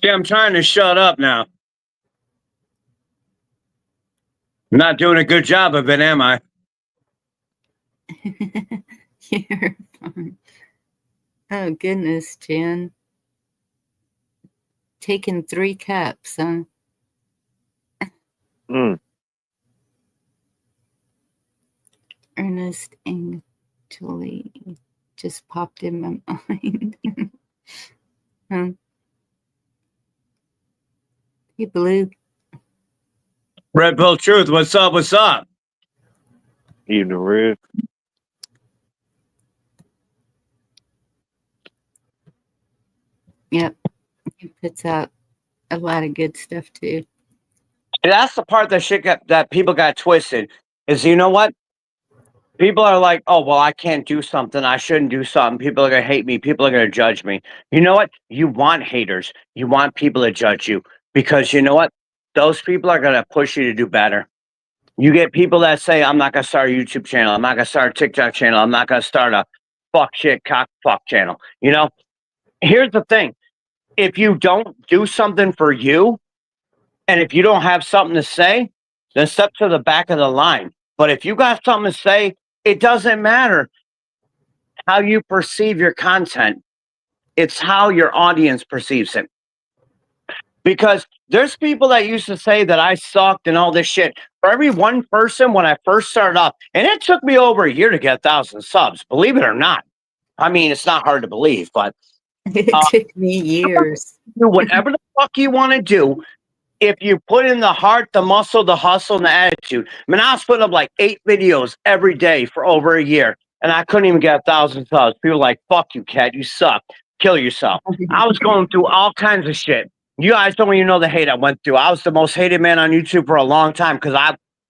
See, I'm trying to shut up now. I'm not doing a good job of it, am I? You're fine. Oh, goodness, Jen. Taking 3 cups, huh? Ernest actually just popped in my mind. Huh? Hey, Blue. Red Pill Truth, what's up? What's up? Evening, Red. Yep. He puts out a lot of good stuff, too. That's the part that people got twisted. Is you know what? People are like, oh, well, I can't do something. I shouldn't do something. People are going to hate me. People are going to judge me. You know what? You want haters. You want people to judge you because you know what? Those people are going to push you to do better. You get people that say, I'm not going to start a YouTube channel. I'm not going to start a TikTok channel. I'm not going to start a fuck shit cock fuck channel. You know, here's the thing. If you don't do something for you, and if you don't have something to say, then step to the back of the line. But if you got something to say, it doesn't matter how you perceive your content. It's how your audience perceives it. Because there's people that used to say that I sucked and all this shit. For every one person when I first started up, and it took me over a year to get 1,000 subs, believe it or not. I mean, it's not hard to believe, but it took me years. Do whatever the fuck you want to do. If you put in the heart, the muscle, the hustle, and the attitude. I mean, I was putting up like 8 videos every day for over a year, and I couldn't even get 1,000 subs. People were like, fuck you, Cat, you suck. Kill yourself. I was going through all kinds of shit. You guys don't even know the hate I went through. I was the most hated man on YouTube for a long time because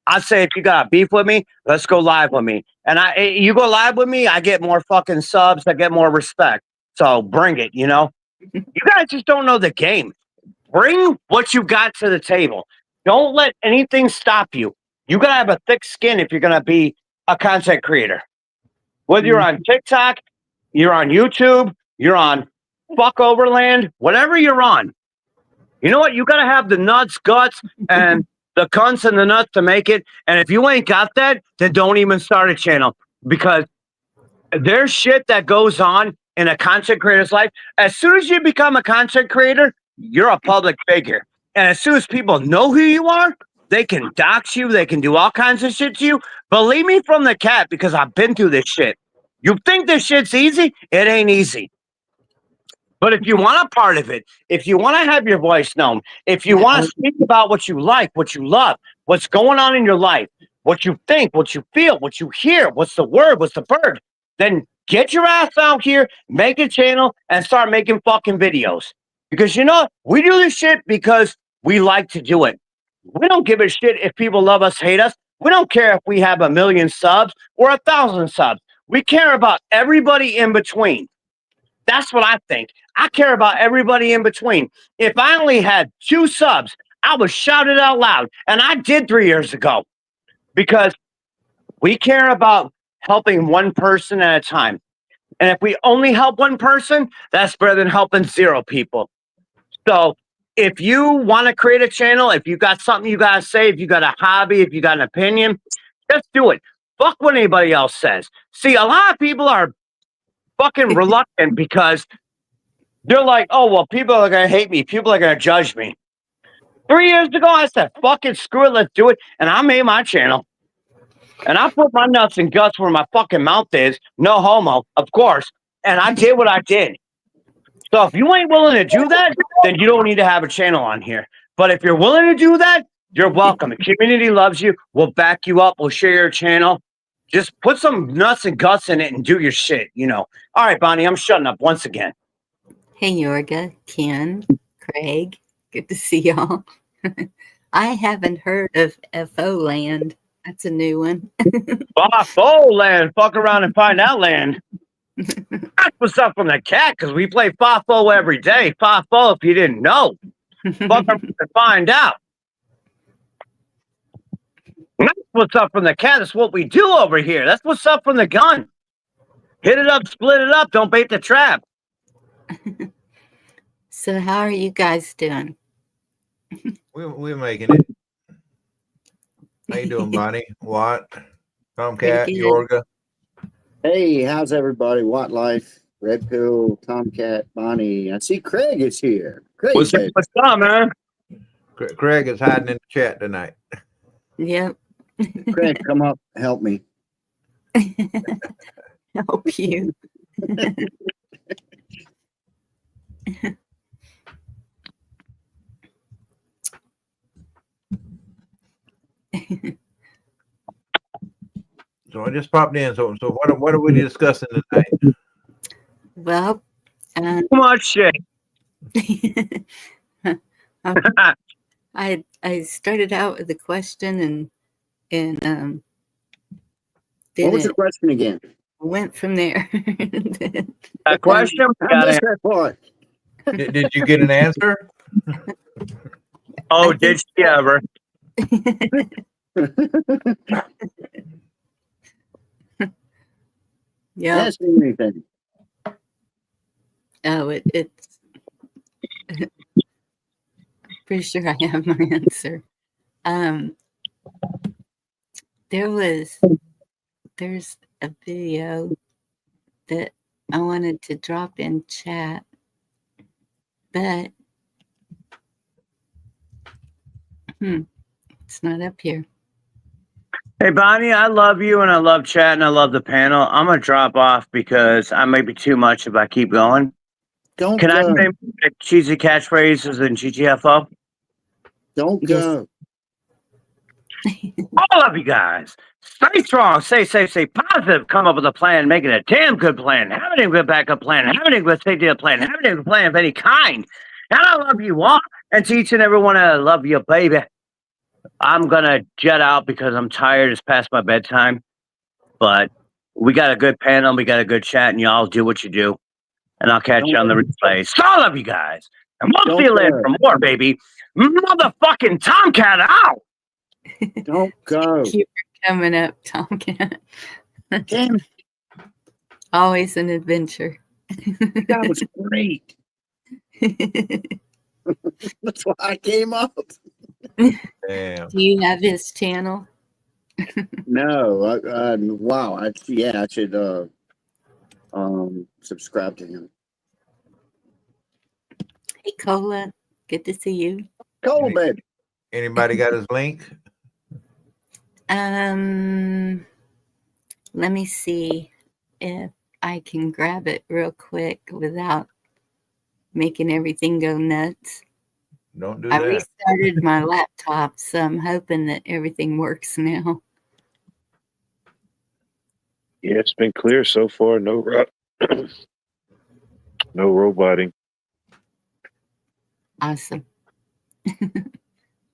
I say if you got beef with me, let's go live with me. And you go live with me, I get more fucking subs, I get more respect. So bring it, you know? You guys just don't know the game. Bring what you got to the table. Don't let anything stop you. You got to have a thick skin if you're going to be a content creator. Whether you're on TikTok, you're on YouTube, you're on Fuck Overland, whatever you're on. You know what? You got to have the nuts, guts, and the cunts and the nuts to make it. And if you ain't got that, then don't even start a channel because there's shit that goes on in a content creator's life. As soon as you become a content creator, you're a public figure. And as soon as people know who you are, they can dox you. They can do all kinds of shit to you. Believe me from the cat, because I've been through this shit. You think this shit's easy? It ain't easy. But if you want a part of it, if you want to have your voice known, if you want to speak about what you like, what you love, what's going on in your life, what you think, what you feel, what you hear, what's the word, what's the bird, then get your ass out here, make a channel, and start making fucking videos. Because you know, we do this shit because we like to do it. We don't give a shit if people love us, hate us. We don't care if we have 1 million subs or 1,000 subs. We care about everybody in between. That's what I think. I care about everybody in between. If I only had 2 subs, I would shout it out loud. And I did 3 years ago. Because we care about helping one person at a time. And if we only help one person, that's better than helping 0 people. So if you want to create a channel, if you got something you got to say, if you got a hobby, if you got an opinion, just do it. Fuck what anybody else says. See, a lot of people are fucking reluctant because they're like, oh, well, people are going to hate me. People are going to judge me. 3 years ago, I said, fucking screw it, let's do it. And I made my channel. And I put my nuts and guts where my fucking mouth is. No homo, of course. And I did what I did. So if you ain't willing to do that, then you don't need to have a channel on here. But if you're willing to do that, you're welcome. The community loves you. We'll back you up. We'll share your channel. Just put some nuts and guts in it and do your shit, you know. All right, Bonnie, I'm shutting up once again. Hey, Yorga, Ken, Craig, good to see y'all. I haven't heard of FO Land. That's a new one. Fafo land. Fuck around and find out land. That's what's up from the cat, because we play Fafo every day. Fafo, if you didn't know. Fuck around and find out. That's what's up from the cat. That's what we do over here. That's what's up from the gun. Hit it up, split it up. Don't bait the trap. So how are you guys doing? We're making it. How you doing, Bonnie? Watt, Tomcat, Pretty good. Yorga? Hey, how's everybody? Watt Life, Red Pill, Tomcat, Bonnie. I see Craig is here. Craig, What's up, man? Craig is hiding in the chat tonight. Yep. Craig, come up, help me. Help you. So I just popped in. So what are we discussing tonight? Well, Too much shit. I started out with a question and What then was it the question again? went from there. A question? I missed that part. Did you get an answer? Oh, I did think she ever? Yeah. Ask me anything. Oh, it's pretty sure I have my answer. There's a video that I wanted to drop in chat, but it's not up here. Hey, Bonnie, I love you and I love chat and I love the panel. I'm going to drop off because I may be too much if I keep going. Don't Can I go. say my cheesy catchphrases in GTFO? Don't Yes. go. All of you guys, stay strong, stay safe, stay positive, come up with a plan, make it a damn good plan, have a damn good backup plan, have a damn good safety plan, have a damn good plan of any kind. And I love you all, and to each and every one, I love you, baby. I'm going to jet out because I'm tired. It's past my bedtime. But we got a good panel. We got a good chat. And y'all do what you do. And I'll catch you on the replay. So I love you guys. And we'll see you later for more, baby. Motherfucking Tomcat out. Don't go. Keep it coming up, Tomcat. Damn, Always an adventure. that was great. That's why I came up. Damn. Do you have his channel? No, wow. I should subscribe to him. Hey, Cola. Good to see you. Cool, baby. Anybody got his link? Let me see if I can grab it real quick without making everything go nuts. Don't do I that. restarted my laptop, so I'm hoping that everything works now. Yeah, it's been clear so far. No no roboting. Awesome.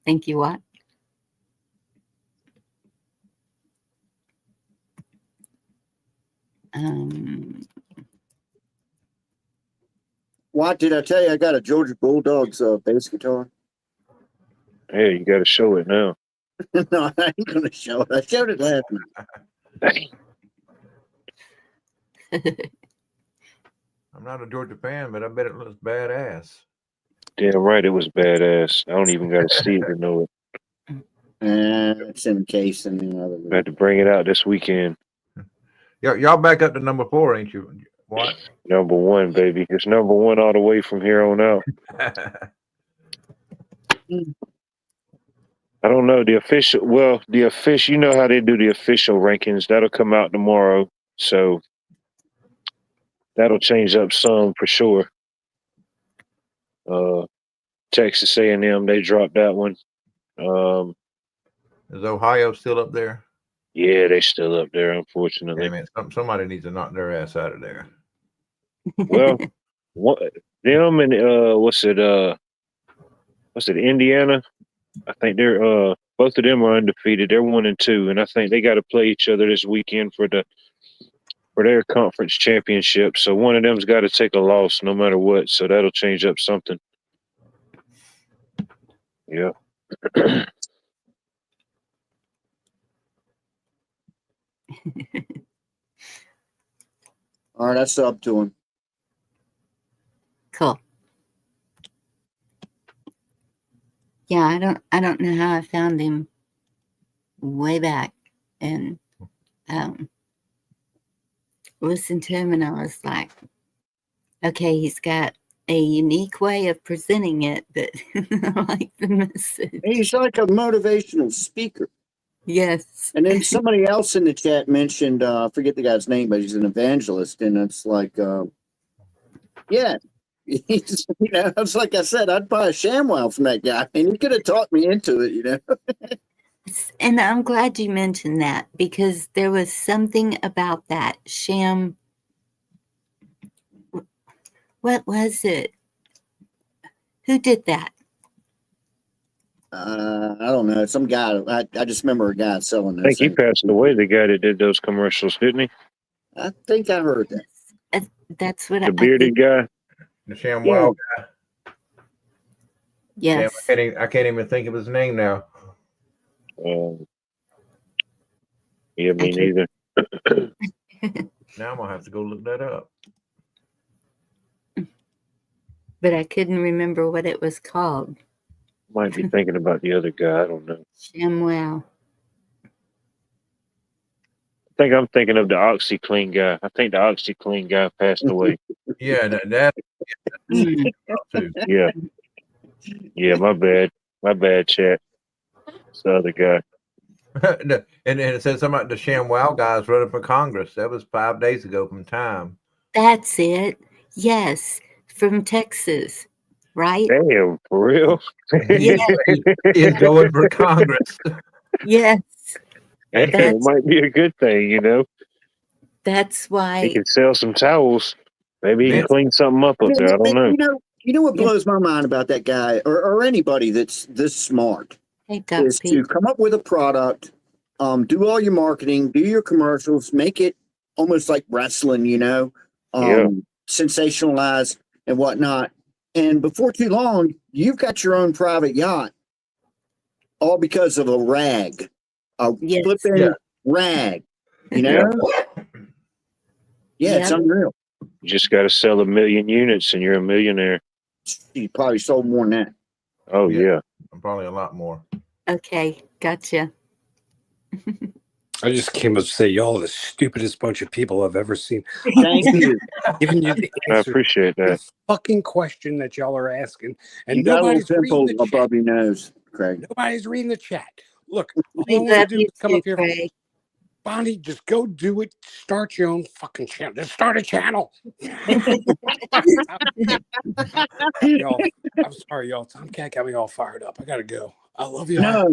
Thank you, Watt. What did I tell you? I got a Georgia Bulldogs bass guitar. Hey, you got to show it now. No, I ain't gonna show it. I showed it last night. I'm not a Georgia fan, but I bet it looks badass. Damn right, it was badass. I don't even got to see it to know it. It's in the case in the other room. I had to bring it out this weekend. Y'all back up to number 4, ain't you? What? Number 1, baby. It's number 1 all the way from here on out. I don't know the official. Well, the official. You know how they do the official rankings. That'll come out tomorrow, so that'll change up some for sure. Texas A&M, they dropped that one. Is Ohio still up there? Yeah, they still up there, unfortunately. I mean, somebody needs to knock their ass out of there. Well, them and what's it, Indiana? I think they're both of them are undefeated. They're 1-2, and I think they got to play each other this weekend for their conference championship. So one of them's got to take a loss no matter what. So that'll change up something. Yeah. All right, that's up to him. Cool. Yeah, I don't know how I found him way back and listened to him, and I was like, okay, he's got a unique way of presenting it, but I like the message. He's like a motivational speaker. Yes. And then somebody else in the chat mentioned, I forget the guy's name, but he's an evangelist. And it's like, yeah, he's, it's like I said, I'd buy a ShamWow from that guy. And he could have talked me into it, And I'm glad you mentioned that, because there was something about that sham. What was it? Who did that? I don't know. Some guy, I just remember a guy selling I think this. he passed away, the guy that did those commercials, didn't he? I think I heard that. That's what The I bearded think. guy. The ShamWow guy. Yes. Damn, I can't even think of his name now. Yeah, me neither. Now I'm gonna have to go look that up. But I couldn't remember what it was called. Might be thinking about the other guy. I don't know. ShamWow. I think I'm thinking of the OxyClean guy. I think the OxyClean guy passed away. Yeah, that Mm. too. Yeah. Yeah, my bad, chat. It's the other guy. And it said something about the ShamWow guys running for Congress. That was 5 days ago from Time. That's it. Yes. From Texas, right? Damn, for real? Yeah. He's going for Congress. Yes. Hey, it might be a good thing, That's He why. can sell some towels. Maybe he can Yeah. clean something up there. I don't know. You know what blows my mind about that guy or anybody that's this smart Hey, Doc is to Pete. come up with a product, do all your marketing, do your commercials, make it almost like wrestling, sensationalize and whatnot. And before too long, you've got your own private yacht, all because of a rag, Yes. flipping rag, Yeah, it's unreal. You just got to sell 1 million units and you're a millionaire. You probably sold more than that. Oh, yeah. Probably a lot more. Okay. Gotcha. I just came up to say y'all are the stupidest bunch of people I've ever seen. Thank you. Giving you the I answer appreciate to that. the fucking question that y'all are asking, and You got a little nobody's pimple reading the chat. above your nose, Craig. Nobody's reading the chat. Look, all We I want love to do you is come too, up here. Craig. Bonnie, just go do it. Start your own fucking channel. Just start a channel. Y'all, I'm sorry, y'all. Tomcat got me all fired up. I gotta go. I love y'all.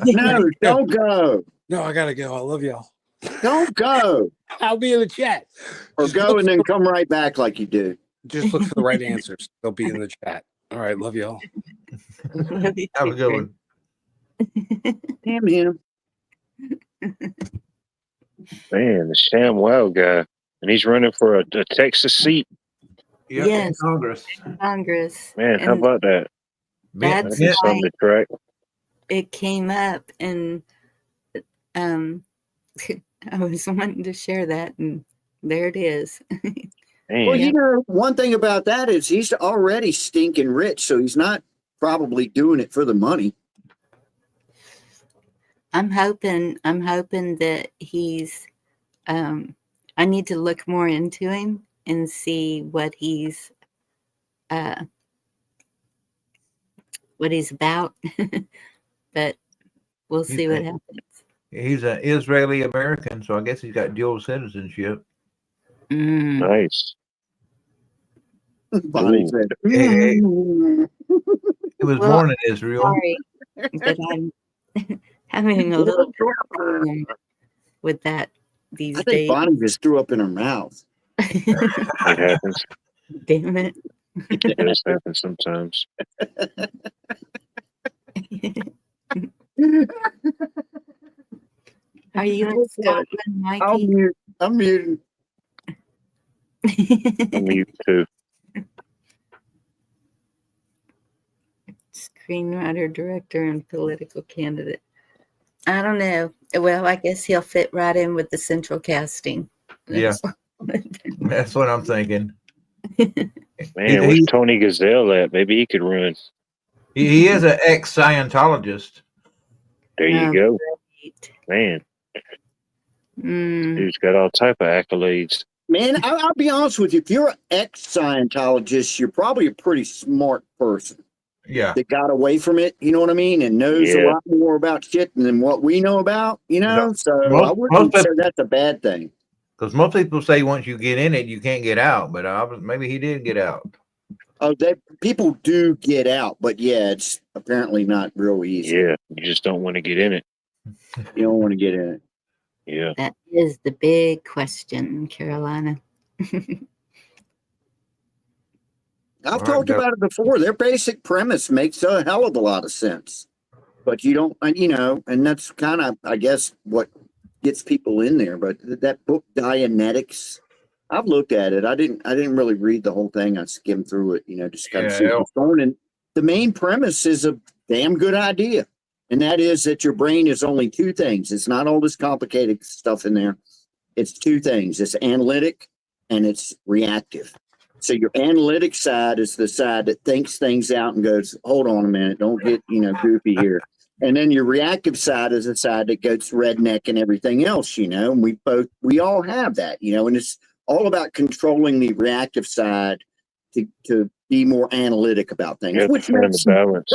No, don't go. No, I gotta go. I love y'all. Don't go. I'll be in the chat. Or Just go look and for then come right back like you do. Just look for the right answers. They'll be in the chat. All right, love y'all. Love you Have a too, good Craig. one. Damn him. Man, the ShamWow guy. And he's running for a Texas seat. Yep, Yes. Congress. Congress. Man, how And about that? That's That'd be something to track. it came up, and I was wanting to share that, and there it is. Well, Man, one thing about that is he's already stinking rich, so he's not probably doing it for the money. I'm hoping that he's I need to look more into him and see what he's about. but we'll He's see what a- happens. He's an Israeli American, so I guess he's got dual citizenship. Mm, Nice. Bonnie Ooh. said, Hey, "Mm." he was Well, born in Israel. sorry, but I'm having a little problem with that I these think days. Bonnie just threw up in her mouth. It happens. Damn it. It does happen sometimes. Are you in Scotland, I'll Mikey? mute. I'm muting. I'm mute too. Screenwriter, director, and political candidate. I don't know. Well, I guess he'll fit right in with the central casting. Yeah. That's what I'm thinking. Man, where's Tony Gazelle at? Maybe he could run. He is an ex-Scientologist. There you Oh, go. great. Man, Mm, dude's got all type of accolades. Man, I'll be honest with you. If you're an ex-Scientologist, you're probably a pretty smart person Yeah. that got away from it. You know what I mean? And knows a Yeah. lot more about shit than what we know about. You know, so most- I wouldn't most say of- that's a bad thing. Because most people say once you get in it, you can't get out. But maybe he did get out. Oh, people do get out, but yeah, it's apparently not real easy. Yeah. You just don't want to get in it. You don't want to get in it. Yeah. that is the big question, Carolina. I've All talked right, about it before. Their basic premise makes a hell of a lot of sense, but you don't, and that's kind of, I guess, what gets people in there. But that book, Dianetics, I've looked at it. I didn't really read the whole thing. I skimmed through it, just kind of see Yeah. what's going. And the main premise is a damn good idea, and that is that your brain is only two things. It's not all this complicated stuff in there. It's two things. It's analytic and it's reactive. So your analytic side is the side that thinks things out and goes, hold on a minute, don't get, goofy here. And then your reactive side is the side that goes redneck and everything else, and we all have that, and it's all about controlling the reactive side to be more analytic about things, You have to which find the balance.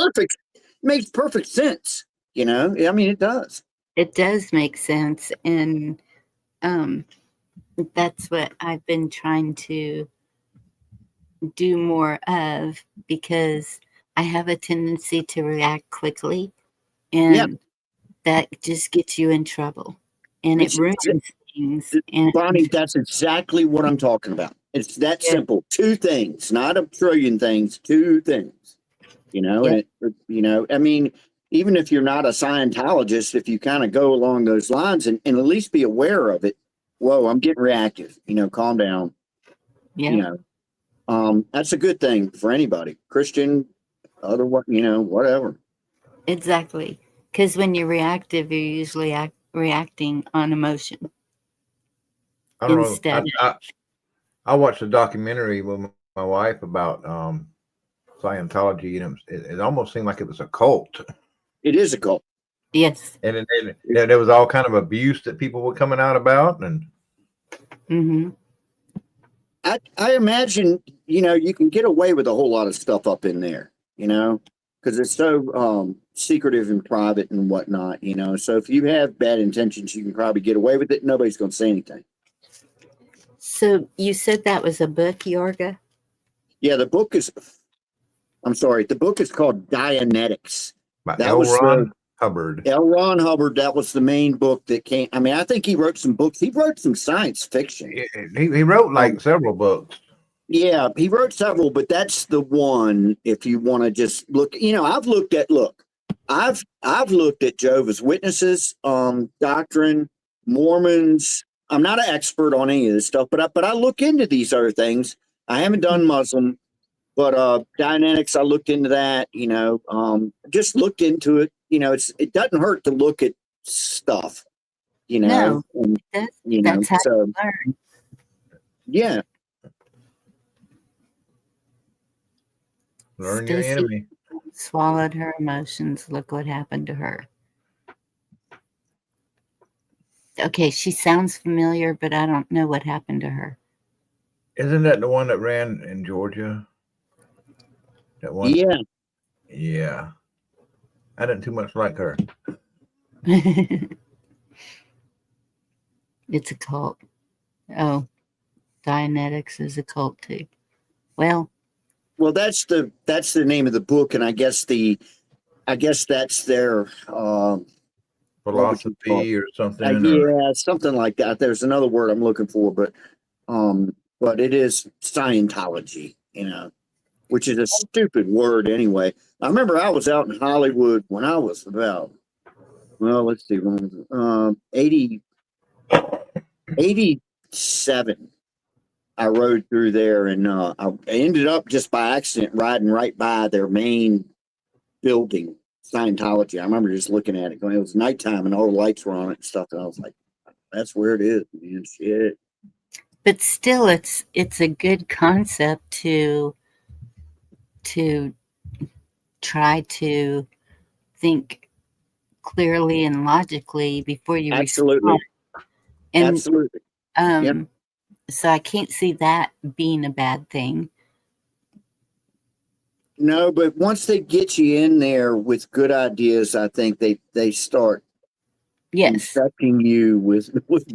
makes perfect sense. I mean, it does. It does make sense. And that's what I've been trying to do more of, because I have a tendency to react quickly, and Yep. that just gets you in trouble, and it It's- ruins things. And Bonnie, that's exactly what I'm talking about. It's that Yeah. simple. Two things, not a trillion things, two things. Yeah. I mean, even if you're not a Scientologist, if you kind of go along those lines and at least be aware of it, whoa, I'm getting reactive, calm down. yeah, That's a good thing for anybody, Christian, whatever. exactly. Because when you're reactive, you're usually reacting on emotion. I don't Instead. know. I watched a documentary with my wife about Scientology, and it almost seemed like it was a cult. It is a cult. Yes. And there was all kind of abuse that people were coming out about, and Mm-hmm. I imagine, you can get away with a whole lot of stuff up in there, because it's so secretive and private and whatnot, So if you have bad intentions, you can probably get away with it. Nobody's going to say anything. So you said that was a book, Yorga? Yeah, the book is called Dianetics. by That L. was Ron Hubbard. L. Ron Hubbard. That was the main book that came. I mean, I think he wrote some books. He wrote some science fiction. He wrote like several books. Yeah, he wrote several, but that's the one. If you want to just look, I've looked at Jehovah's Witnesses, doctrine, Mormons. I'm not an expert on any of this stuff, but I look into these other things. I haven't done Muslim, but Dianetics, I looked into that. Just looked into it. It doesn't hurt to look at stuff. No, and, that's how so you learn. yeah. Learn your Stacy enemy. swallowed her emotions. Look what happened to her. Okay, she sounds familiar, but I don't know what happened to her. Isn't that the one that ran in Georgia? That one? Yeah. Yeah. I didn't too much like her. It's a cult. Oh, Dianetics is a cult too. Well, that's the name of the book, and I guess that's their Philosophy or something. or, yeah, something like that. There's another word I'm looking for, but it is Scientology, which is a stupid word anyway. I remember I was out in Hollywood when I was about, well, let's see, 87. I rode through there, and I ended up just by accident riding right by their main building, Scientology. I remember just looking at it, going, it was nighttime and all the lights were on it and stuff, and I was like, that's where it is, man. Shit. but still, it's a good concept to try to think clearly and logically before you Absolutely. respond. And Absolutely. Yep. so I can't see that being a bad thing. No, but once they get you in there with good ideas, I think they start Yes. infecting you with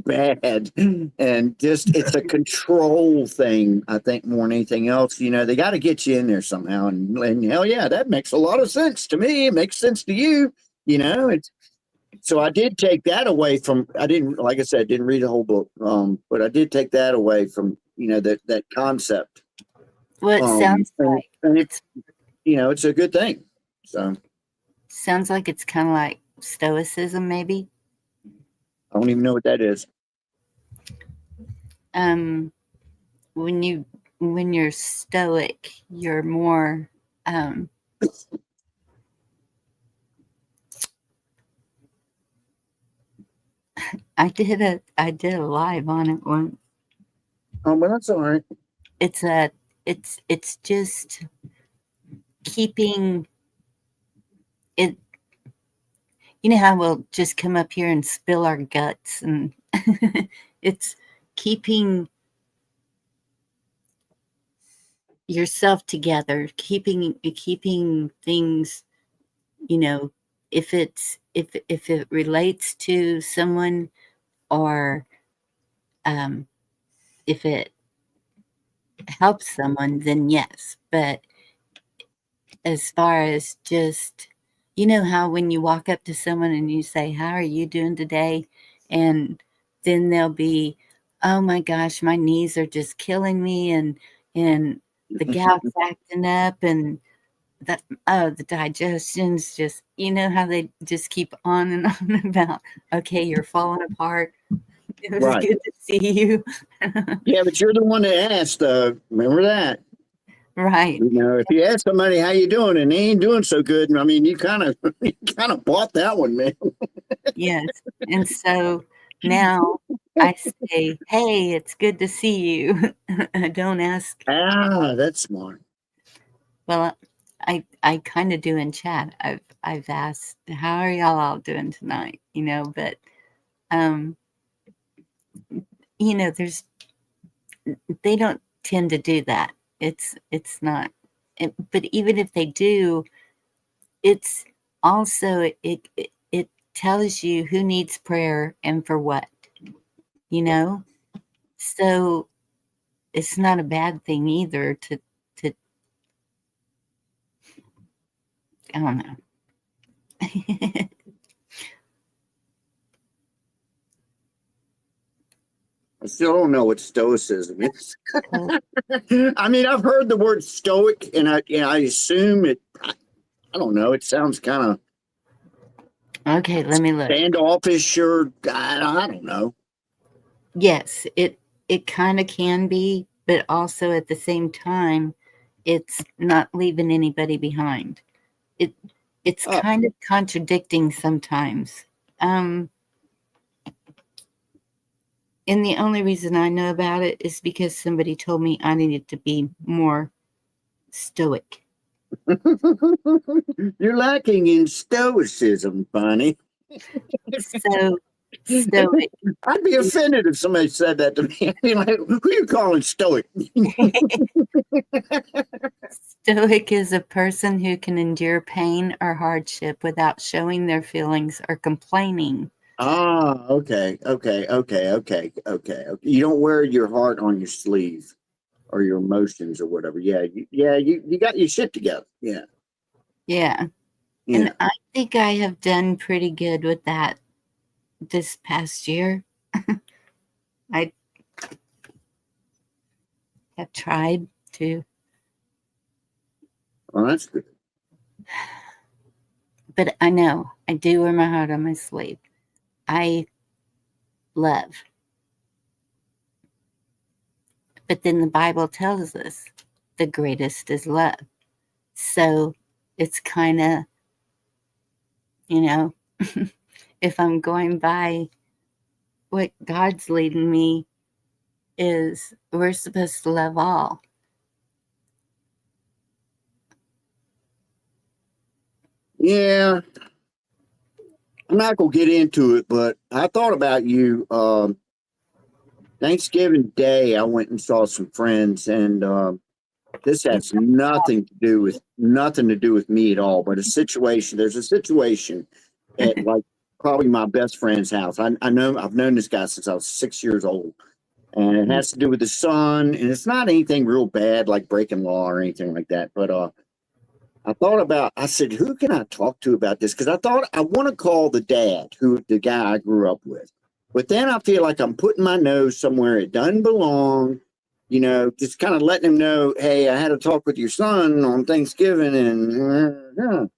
bad, and just it's a control thing. I think more than anything else, they got to get you in there somehow, and hell yeah, that makes a lot of sense to me. It makes sense to you, It's so I did take that away from. I didn't, like I said, didn't read the whole book, but I did take that away from that concept. Well, it sounds like and it's it's a good thing. So sounds like it's kind of like Stoicism, maybe. I don't even know what that is. When you're stoic, you're more I did a live on it once. Oh, well, that's all right. It's just keeping it. You know how we'll just come up here and spill our guts, and it's keeping yourself together, keeping things, if it relates to someone, or if it helps someone, then yes. But as far as just, how when you walk up to someone and you say, how are you doing today? And then they'll be, oh my gosh, my knees are just killing me, and the gout's acting up, and the digestion's just, how they just keep on and on about, okay, you're falling apart. It was Right. good to see you. Yeah, but you're the one that asked. Remember that. Right. If you ask somebody how you doing and they ain't doing so good, I mean, you kind of bought that one, man. Yes. And so now I say, hey, it's good to see you. I don't ask. Ah, that's smart. Well, I kind of do in chat. I've asked, how are y'all all doing tonight? But there's, they don't tend to do that. It's not. But even if they do, it's also it tells you who needs prayer and for what. So it's not a bad thing either to I don't know. I still don't know what stoicism is. I mean, I've heard the word stoic, and I assume it. I don't know. It sounds kind of Okay, let me look. standoffish, or I don't know. Yes, it kind of can be, but also at the same time, it's not leaving anybody behind. It's kind of contradicting sometimes. And the only reason I know about it is because somebody told me I needed to be more stoic. You're lacking in stoicism, Bonnie. So Stoic. I'd be offended if somebody said that to me. I'd be like, who are you calling stoic? Stoic is a person who can endure pain or hardship without showing their feelings or complaining. Ah, okay. You don't wear your heart on your sleeve or your emotions or whatever. Yeah, you got your shit together. Yeah. Yeah. Yeah. And I think I have done pretty good with that this past year. I have tried to, Well, that's good. but I know I do wear my heart on my sleeve. I love. But then the Bible tells us the greatest is love. So it's kind of, if I'm going by what God's leading me, is we're supposed to love all. Yeah. I'm not gonna get into it, but I thought about you. Thanksgiving Day, I went and saw some friends, and this has nothing to do with me at all. But there's a situation at like probably my best friend's house. I know I've known this guy since I was 6 years old, and it has to do with the son. And it's not anything real bad like breaking law or anything like that. But I said, who can I talk to about this? Because I thought I want to call the guy I grew up with. But then I feel like I'm putting my nose somewhere it doesn't belong, just kind of letting him know, hey, I had a talk with your son on Thanksgiving and,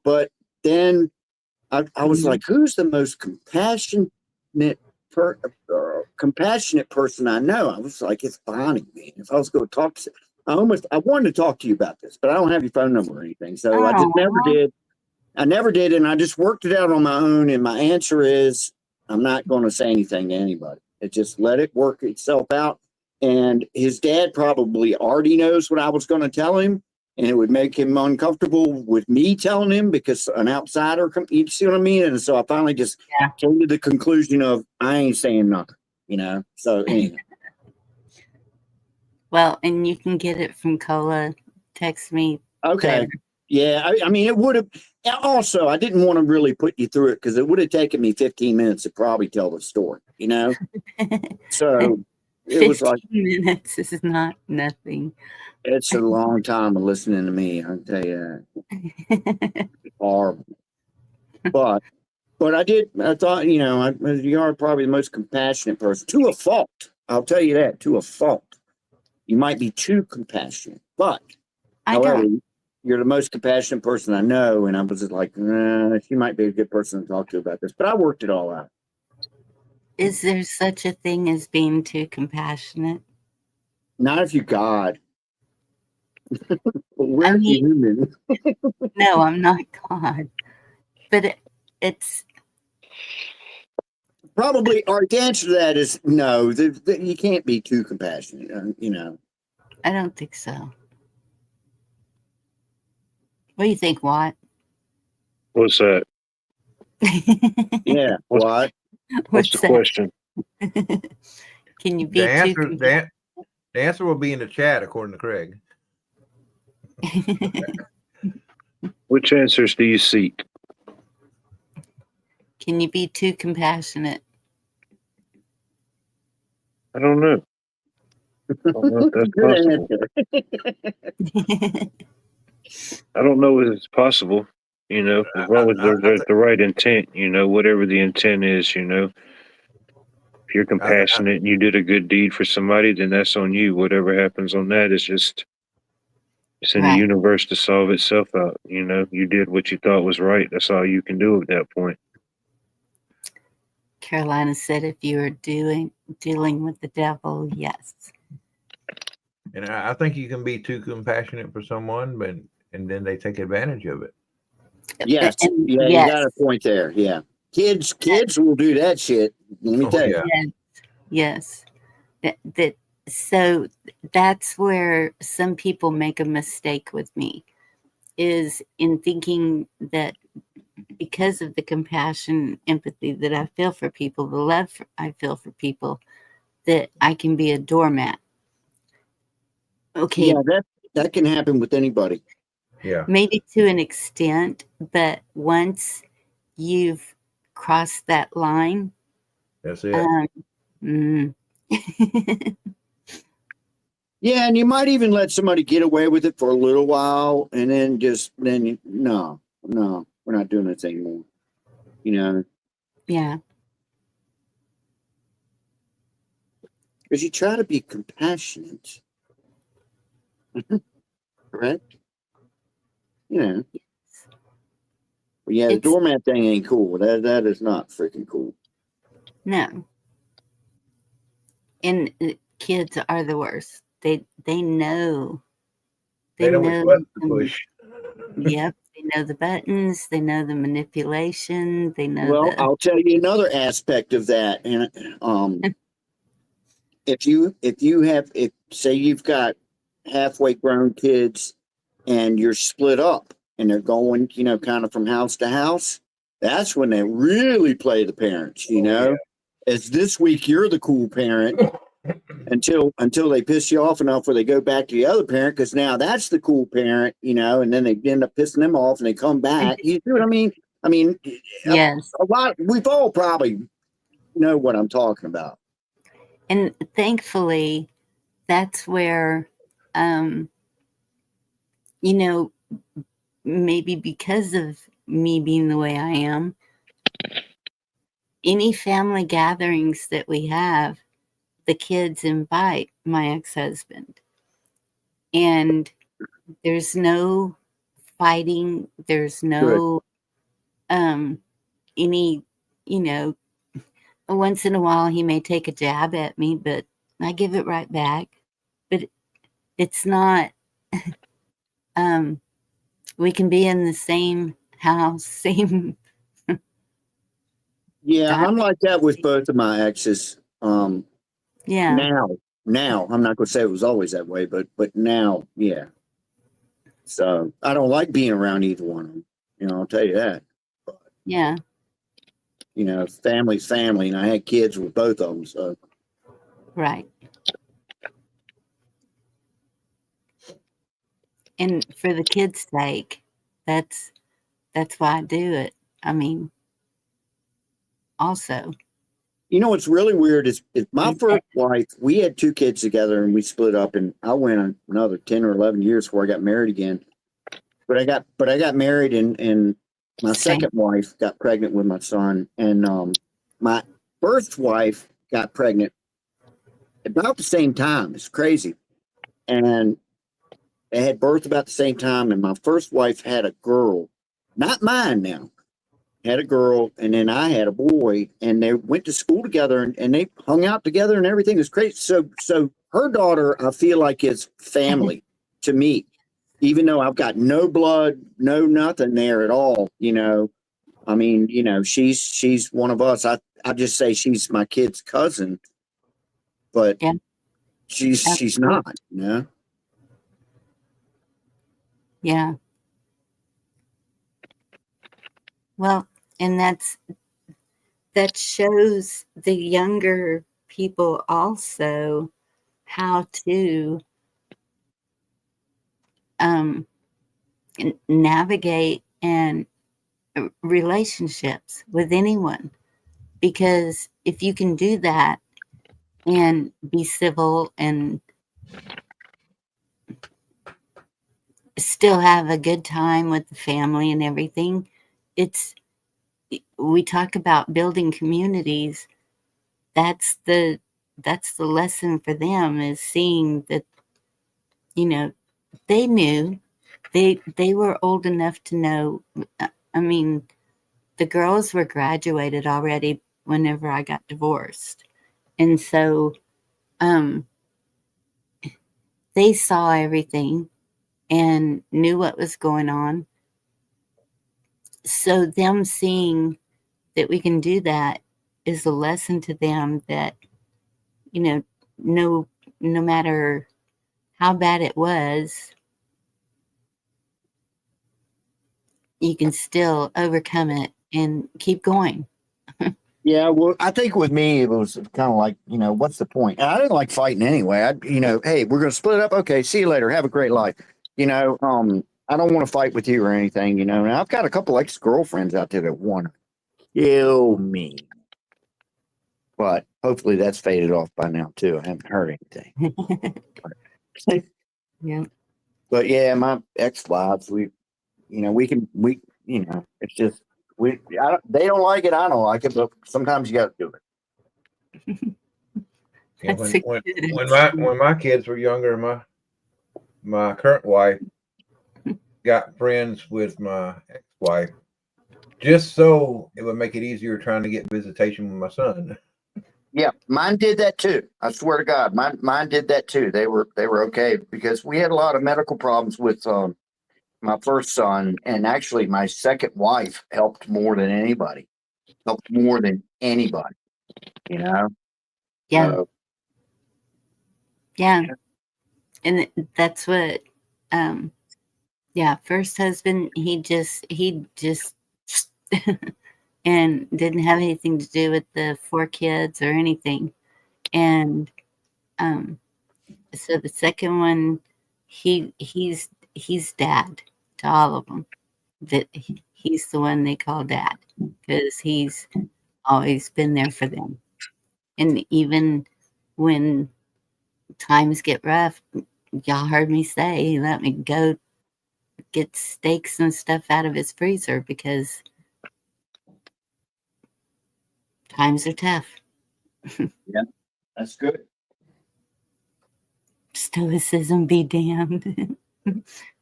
but then I was like, who's the most compassionate person I know? I was like, it's Bonnie, man. If I was going to talk to I wanted to talk to you about this, but I don't have your phone number or anything. So I just never did. I never did. And I just worked it out on my own. And my answer is I'm not going to say anything to anybody. Just let it work itself out. And his dad probably already knows what I was going to tell him. And it would make him uncomfortable with me telling him because an outsider, you see what I mean? And so I finally just came to the conclusion of I ain't saying nothing, So anyway. Well, and you can get it from Cola. Text me. Okay. Later. Yeah. I mean, it would have. Also, I didn't want to really put you through it because it would have taken me 15 minutes to probably tell the story, So it was like 15 minutes is not nothing. It's a long time of listening to me. I'll tell you that. Horrible. But I thought, you are probably the most compassionate person to a fault. I'll tell you that, to a fault. You might be too compassionate, but however, you're the most compassionate person I know. And I was just like, she might be a good person to talk to about this, but I worked it all out. Is there such a thing as being too compassionate? Not if you're God. We're human. No, I'm not God. But it's probably our answer to that is no. You can't be too compassionate. I don't think so. What do you think, Watt? What's that? Yeah, what? What's the question? Can you be the answer will be in the chat according to Craig. Which answers do you seek? Can you be too compassionate? I don't know. I don't know if that's possible. I don't know if it's possible. As long as there's the right intent, whatever the intent is, if you're compassionate and you did a good deed for somebody, then that's on you. Whatever happens on that is it's in the universe to solve itself out. You did what you thought was right. That's all you can do at that point. Carolina said if you were dealing with the devil, yes. And I think you can be too compassionate for someone, and then they take advantage of it. Yes. You got a point there. Yeah. Kids will do that shit. Let me tell you. Yes. So that's where some people make a mistake with me, is in thinking that because of the compassion, empathy that I feel for people, the love I feel for people, that I can be a doormat. Okay, Yeah, that can happen with anybody. Yeah. maybe to an extent, but once you've crossed that line, That's it. mm, Yeah, and you might even let somebody get away with it for a little while, and then no, we're not doing this anymore. You know, yeah, because you try to be compassionate, correct? You know, but yeah, the it's doormat thing ain't cool. That is not freaking cool. no. And kids are the worst. They know. They know which button to push. Yep, they know the buttons. They know the manipulation. They know Well, the. I'll tell you another aspect of that, and if say you've got halfway grown kids and you're split up and they're going, kind of from house to house, that's when they really play the parents, as this week you're the cool parent until they piss you off enough where they go back to the other parent, because now that's the cool parent, and then they end up pissing them off and they come back. You see what I mean? Yes. A lot, we've all probably know what I'm talking about. And thankfully, that's where, maybe because of me being the way I am, any family gatherings that we have, the kids invite my ex-husband. And there's no fighting. There's no, any, once in a while he may take a jab at me, but I give it right back. But it's not, we can be in the same house, same. Yeah, I'm like that with both of my exes. Yeah. Now, I'm not going to say it was always that way, but now, yeah. So I don't like being around either one of them. I'll tell you that. Yeah. Family's family, and I had kids with both of them. So Right. And for the kids' sake, that's why I do it. I mean, also. What's really weird is my first wife, we had 2 kids together and we split up, and I went another 10 or 11 years before I got married again. But I got married, and my second wife got pregnant with my son, and my first wife got pregnant about the same time. It's crazy. And they had birth about the same time, and my first wife had a girl, not mine now. Had a girl, and then I had a boy, and they went to school together, and they hung out together, and everything was great. So her daughter, I feel like, is family to me, even though I've got no blood, no nothing there at all. She's one of us. I just say she's my kid's cousin, but Yeah. she's not. Yeah. Well, and that shows the younger people also how to navigate and relationships with anyone, because if you can do that and be civil and still have a good time with the family and everything, we talk about building communities. That's the lesson for them, is seeing that, they knew, they were old enough to know. I mean, the girls were graduated already whenever I got divorced. And so they saw everything and knew what was going on. So them seeing that we can do that is a lesson to them that, no matter how bad it was, you can still overcome it and keep going. Yeah, well, I think with me it was kind of like, what's the point? And I didn't like fighting anyway. Hey, we're gonna split up. Okay, see you later. Have a great life. I don't want to fight with you or anything. And I've got a couple ex-girlfriends out there that want to kill me, but hopefully that's faded off by now too. I haven't heard anything. Yeah. But yeah, my ex-wives, it's just they don't like it. I don't like it, but sometimes you got to do it. Yeah, That's a good when my kids were younger, my current wife got friends with my ex-wife just so it would make it easier trying to get visitation with my son. Yeah, mine did that too. I swear to God, mine did that too. They were okay because we had a lot of medical problems with my first son, and actually my second wife helped more than anybody. Helped more than anybody. Yeah. Yeah. And that's what first husband, he just and didn't have anything to do with the 4 kids or anything. And so the second one, he's dad to all of them. That he's the one they call dad because he's always been there for them. And even when times get rough, y'all heard me say he let me go get steaks and stuff out of his freezer because times are tough. Yeah, that's good. Stoicism be damned.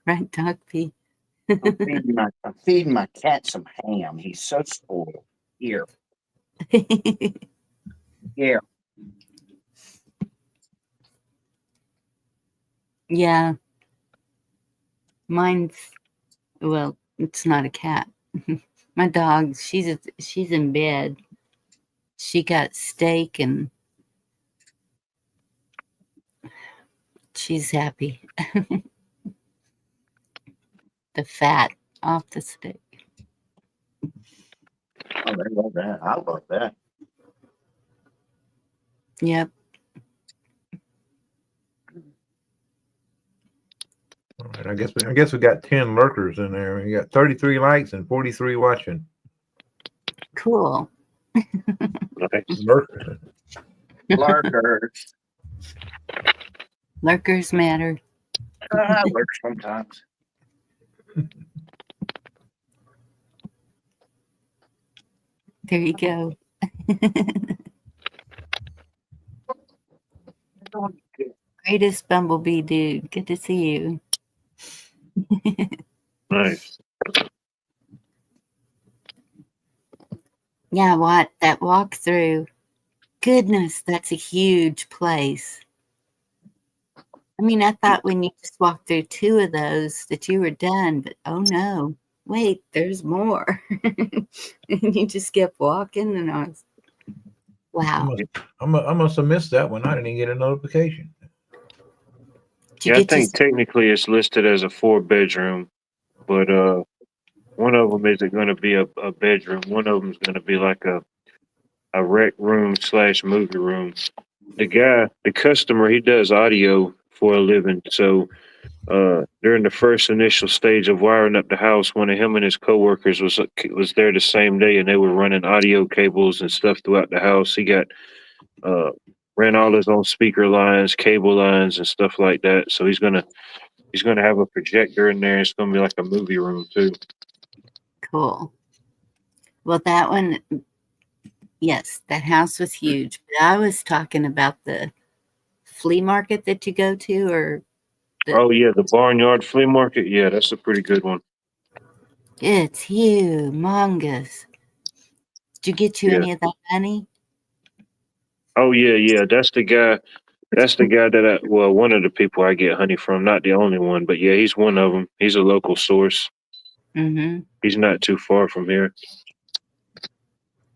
Right, Doc P? I'm feeding my cat some ham. He's so spoiled. Here. Here. Yeah. Mine's, well, it's not a cat. My dog, she's in bed. She got steak and she's happy. The fat off the steak. Oh, they love that. I love that. Yep. All right, I guess we got 10 lurkers in there. We got 33 likes and 43 watching. Cool. Lurkers. Lurkers. Lurkers matter. I lurk sometimes. There you go. Greatest bumblebee dude. Good to see you. Nice. Yeah, what? That walkthrough. Goodness, that's a huge place. I mean, I thought when you just walked through 2 of those that you were done, but oh no, wait, there's more. And you just kept walking, and I was, wow. I must have missed that one. I didn't even get a notification. Yeah, I think technically it's listed as a 4-bedroom, but one of them isn't going to be a bedroom. One of them is going to be like a rec room / movie room. The customer, he does audio for a living. So during the first initial stage of wiring up the house, one of him and his coworkers was there the same day, and they were running audio cables and stuff throughout the house. He got ran all his own speaker lines, cable lines, and stuff like that. So he's gonna have a projector in there. It's gonna be like a movie room too. Cool. Well, that one, yes, that house was huge. But I was talking about the flea market that you go to, or Oh yeah, the Barnyard Flea Market. Yeah, that's a pretty good one. it's humongous. Did you get you any of that money? Oh yeah. That's the guy. That's the guy that one of the people I get honey from. Not the only one, but yeah, he's one of them. He's a local source. Mm-hmm. He's not too far from here.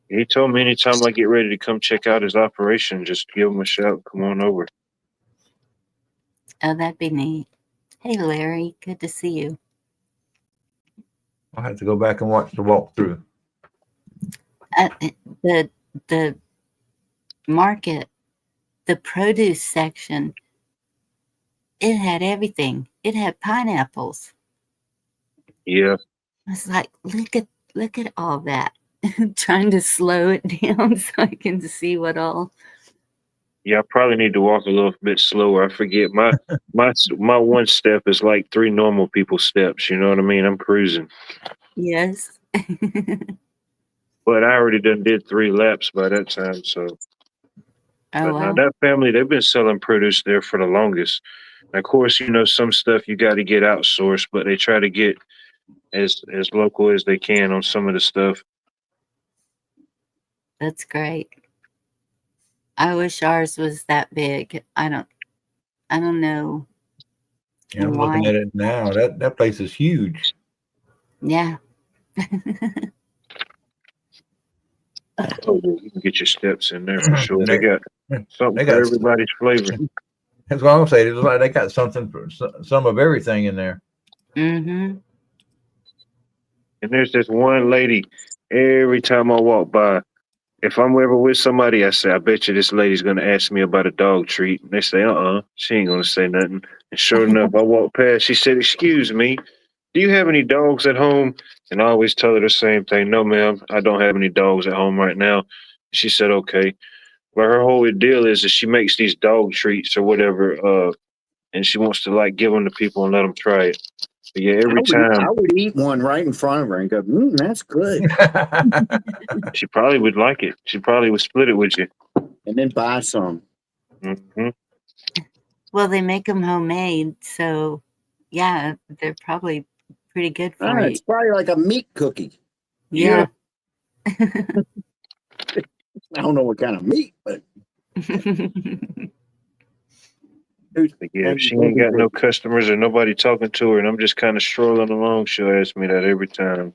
He told me anytime I get ready to come check out his operation, just give him a shout. Come on over. Oh, that'd be neat. Hey, Larry, good to see you. I'll have to go back and watch the walkthrough. The market, the produce section, it had everything. It had pineapples. Yeah. I was like, look at all that. Trying to slow it down so I can see what all. Yeah, I probably need to walk a little bit slower. I forget my one step is like 3 normal people steps. You know what I mean? I'm cruising, Yes. but I already did 3 laps by that time. So, Oh but now wow. that family, they've been selling produce there for the longest. And of course, some stuff you got to get outsourced, but they try to get as local as they can on some of the stuff. That's great. I wish ours was that big. I don't know Yeah, I'm why. looking at it now. That place is huge. Yeah. Oh, yeah, you can get your steps in there for sure. They got something They for got everybody's flavor. That's what I'm saying. It's like they got something for some of everything in there. Mm-hmm. And there's this one lady, every time I walk by, if I'm ever with somebody, I say, I bet you this lady's going to ask me about a dog treat. And they say, she ain't going to say nothing. And sure enough, I walk past, she said, excuse me, do you have any dogs at home? And I always tell her the same thing. No, ma'am, I don't have any dogs at home right now. She said, okay. But her whole deal is that she makes these dog treats or whatever, and she wants to like give them to people and let them try it. But yeah, every time I would eat one right in front of her and go, that's good. she probably would like it. She probably would split it with you. And then buy some. Hmm. Well, they make them homemade, so yeah, they're probably pretty good for you. It's probably like a meat cookie. Yeah. I don't know what kind of meat, but But yeah, if she ain't got no customers or nobody talking to her, and I'm just kind of strolling along, she'll ask me that every time.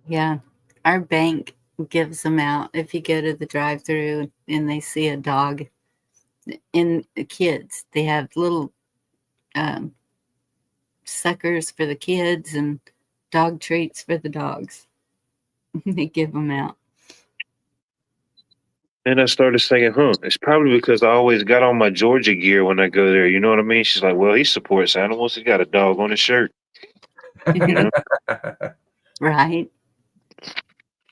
Yeah. Our bank gives them out if you go to the drive-through and they see a dog. In the kids, they have little suckers for the kids and dog treats for the dogs. They give them out. And I started saying, it's probably because I always got on my Georgia gear when I go there. You know what I mean? She's like, well, he supports animals. He got a dog on his shirt. You know? Right.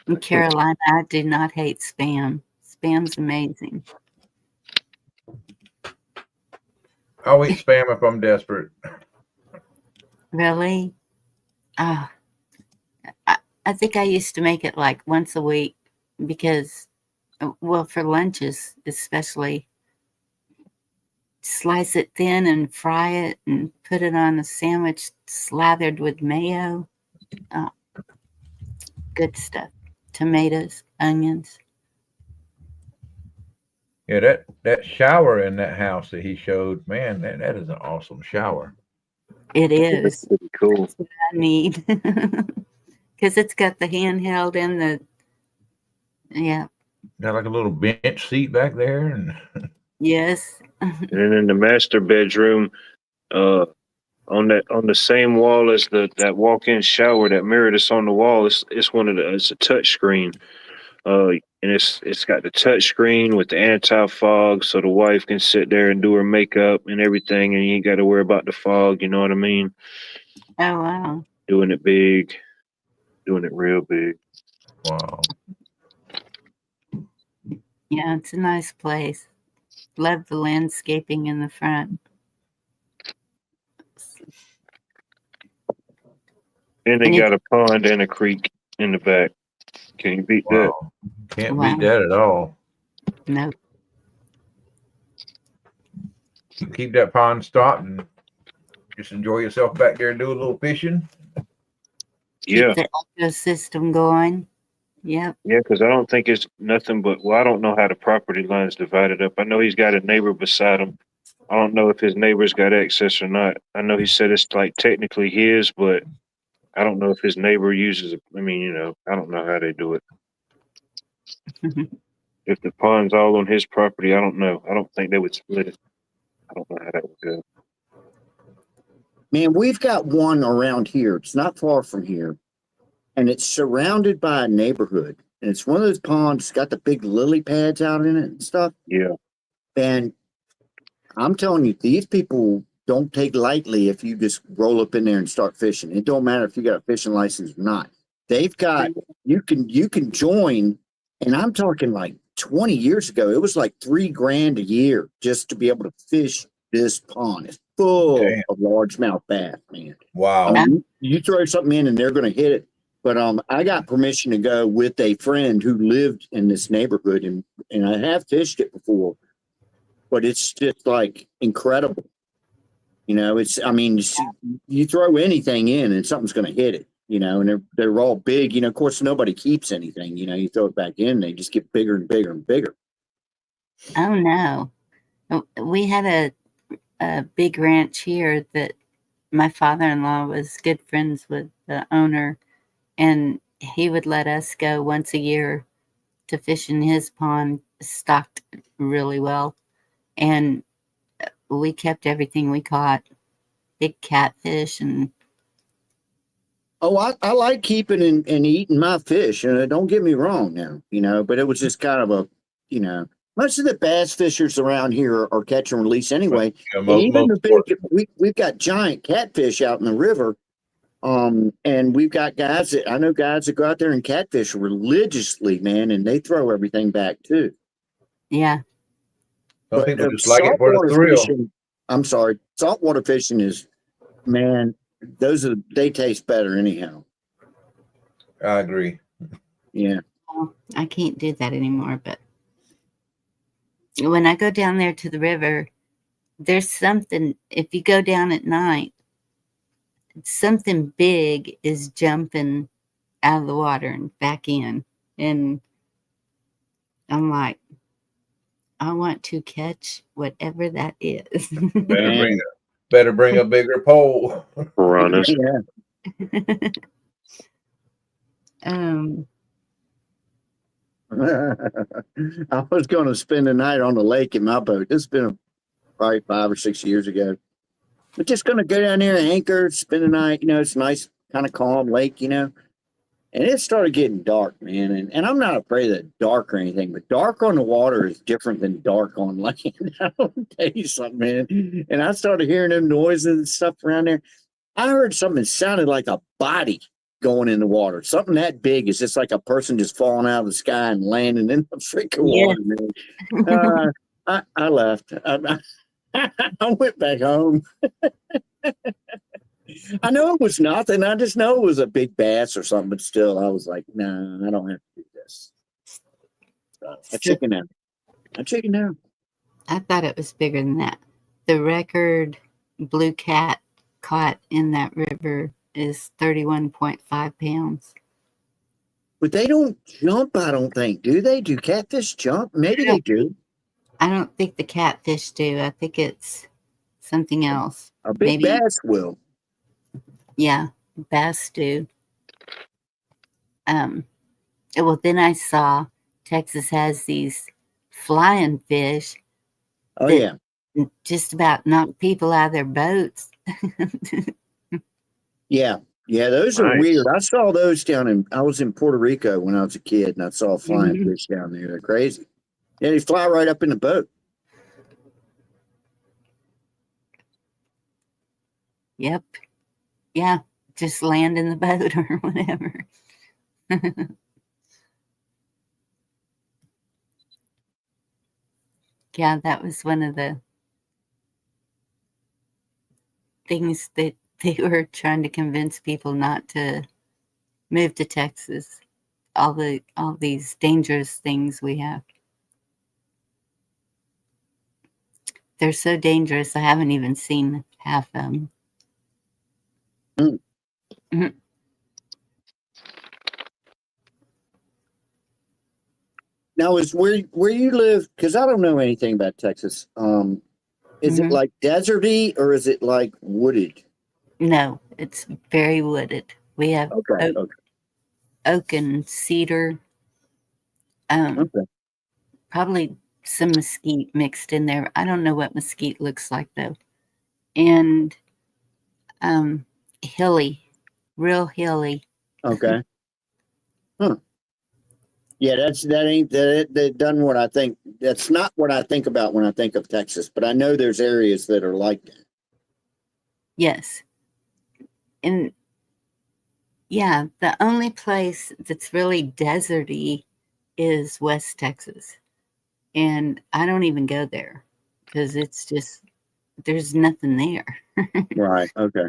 In Carolina, I do not hate Spam. Spam's amazing. I'll eat Spam if I'm desperate. Really? I think I used to make it like once a week because, well, for lunches especially, slice it thin and fry it and put it on a sandwich slathered with mayo. Good stuff. Tomatoes, onions. Yeah, that shower in that house that he showed, man, that is an awesome shower. It is. That's pretty cool. That's what I need. Because it's got the handheld and the, yeah. Got like a little bench seat back there. And Yes. And then in the master bedroom, on the same wall as that walk-in shower, that mirror that's on the wall, it's a touch screen. And it's got the touch screen with the anti-fog, so the wife can sit there and do her makeup and everything, and you ain't got to worry about the fog. You know what I mean? Oh, wow. Doing it big, doing it real big. wow. Yeah, it's a nice place. Love the landscaping in the front. And they And got a pond and a creek in the back. Can you beat that? Wow. Can't Wow. beat that at all. No. Keep that pond stocked and just enjoy yourself back there and do a little fishing. Yeah. Keep the ecosystem going. Yep. Yeah, because I don't think it's nothing but, well, I don't know how the property line's divided up. I know he's got a neighbor beside him. I don't know if his neighbor's got access or not. I know he said it's like technically his, but I don't know if his neighbor uses it. I mean, I don't know how they do it. If the pond's all on his property, I don't know. I don't think they would split it. I don't know how that would go. Man, we've got one around here. It's not far from here. and it's surrounded by a neighborhood. And it's one of those ponds, it's got the big lily pads out in it and stuff. Yeah. And I'm telling you, these people don't take lightly if you just roll up in there and start fishing. It don't matter if you got a fishing license or not. They've got you can join, and I'm talking like 20 years ago, it was like $3,000 a year just to be able to fish this pond. It's full Damn. of largemouth bass, man. Wow. You throw something in and they're going to hit it. But I got permission to go with a friend who lived in this neighborhood, and I have fished it before, but it's just like incredible. You know, you throw anything in and something's going to hit it. You know, and they're all big. You know, of course, nobody keeps anything. You know, you throw it back in, they just get bigger and bigger and bigger. Oh no. We had a big ranch here that my father-in-law was good friends with the owner, and he would let us go once a year to fish in his pond, stocked really well. And we kept everything we caught, big catfish and Oh, I like keeping and eating my fish. Don't get me wrong now, you know, but it was just kind of a, you know, most of the bass fishers around here are catch and release anyway. Yeah, And even the most big, we've got giant catfish out in the river. And we've got I know guys that go out there and catfish religiously, man, and they throw everything back too. yeah. some people just like it for the thrill. Fishing, I'm sorry, saltwater fishing is, man, they taste better anyhow. I agree. Yeah. Well, I can't do that anymore, but when I go down there to the river, there's something, if you go down at night, something big is jumping out of the water and back in. And I'm like, I want to catch whatever that is. Better bring a bigger pole. Piranhas. Yeah. I was going to spend the night on the lake in my boat. This has been probably 5 or 6 years ago. We're just going to go down there and anchor, spend the night. You know, it's a nice, kind of calm lake, you know. And it started getting dark, man. And I'm not afraid of dark or anything, but dark on the water is different than dark on land. I'll tell you something, man. And I started hearing them noises and stuff around there. I heard something that sounded like a body going in the water. Something that big is just like a person just falling out of the sky and landing in the freaking water, man. I left. I went back home. I know it was nothing. I just know it was a big bass or something, but still, I was like, no, I don't have to do this. So I chickened out. I thought it was bigger than that. The record blue cat caught in that river is 31.5 pounds. But they don't jump, I don't think. Do they? Do catfish jump? Maybe they do. I don't think the catfish do. I think it's something else. A big Maybe. bass will. Yeah, bass do. Well, then I saw Texas has these flying fish. Oh, yeah. Just about knock people out of their boats. Yeah. Yeah, those are Nice. weird. I saw those I was in Puerto Rico when I was a kid, and I saw flying fish down there. They're crazy. Yeah, they fly right up in the boat. Yep. Yeah, just land in the boat or whatever. Yeah, that was one of the things that they were trying to convince people not to move to Texas. All these dangerous things we have. They're so dangerous. I haven't even seen half of them. Now, is where you live, because I don't know anything about Texas. Is it like deserty or is it like wooded? No, it's very wooded. We have oak and cedar. Probably some mesquite mixed in there. I don't know what mesquite looks like though. And hilly, real hilly. Okay. Yeah, that doesn't what I think. That's not what I think about when I think of Texas, but I know there's areas that are like that. Yes. And yeah, the only place that's really deserty is West Texas. And I don't even go there because it's just, there's nothing there. Right. Okay.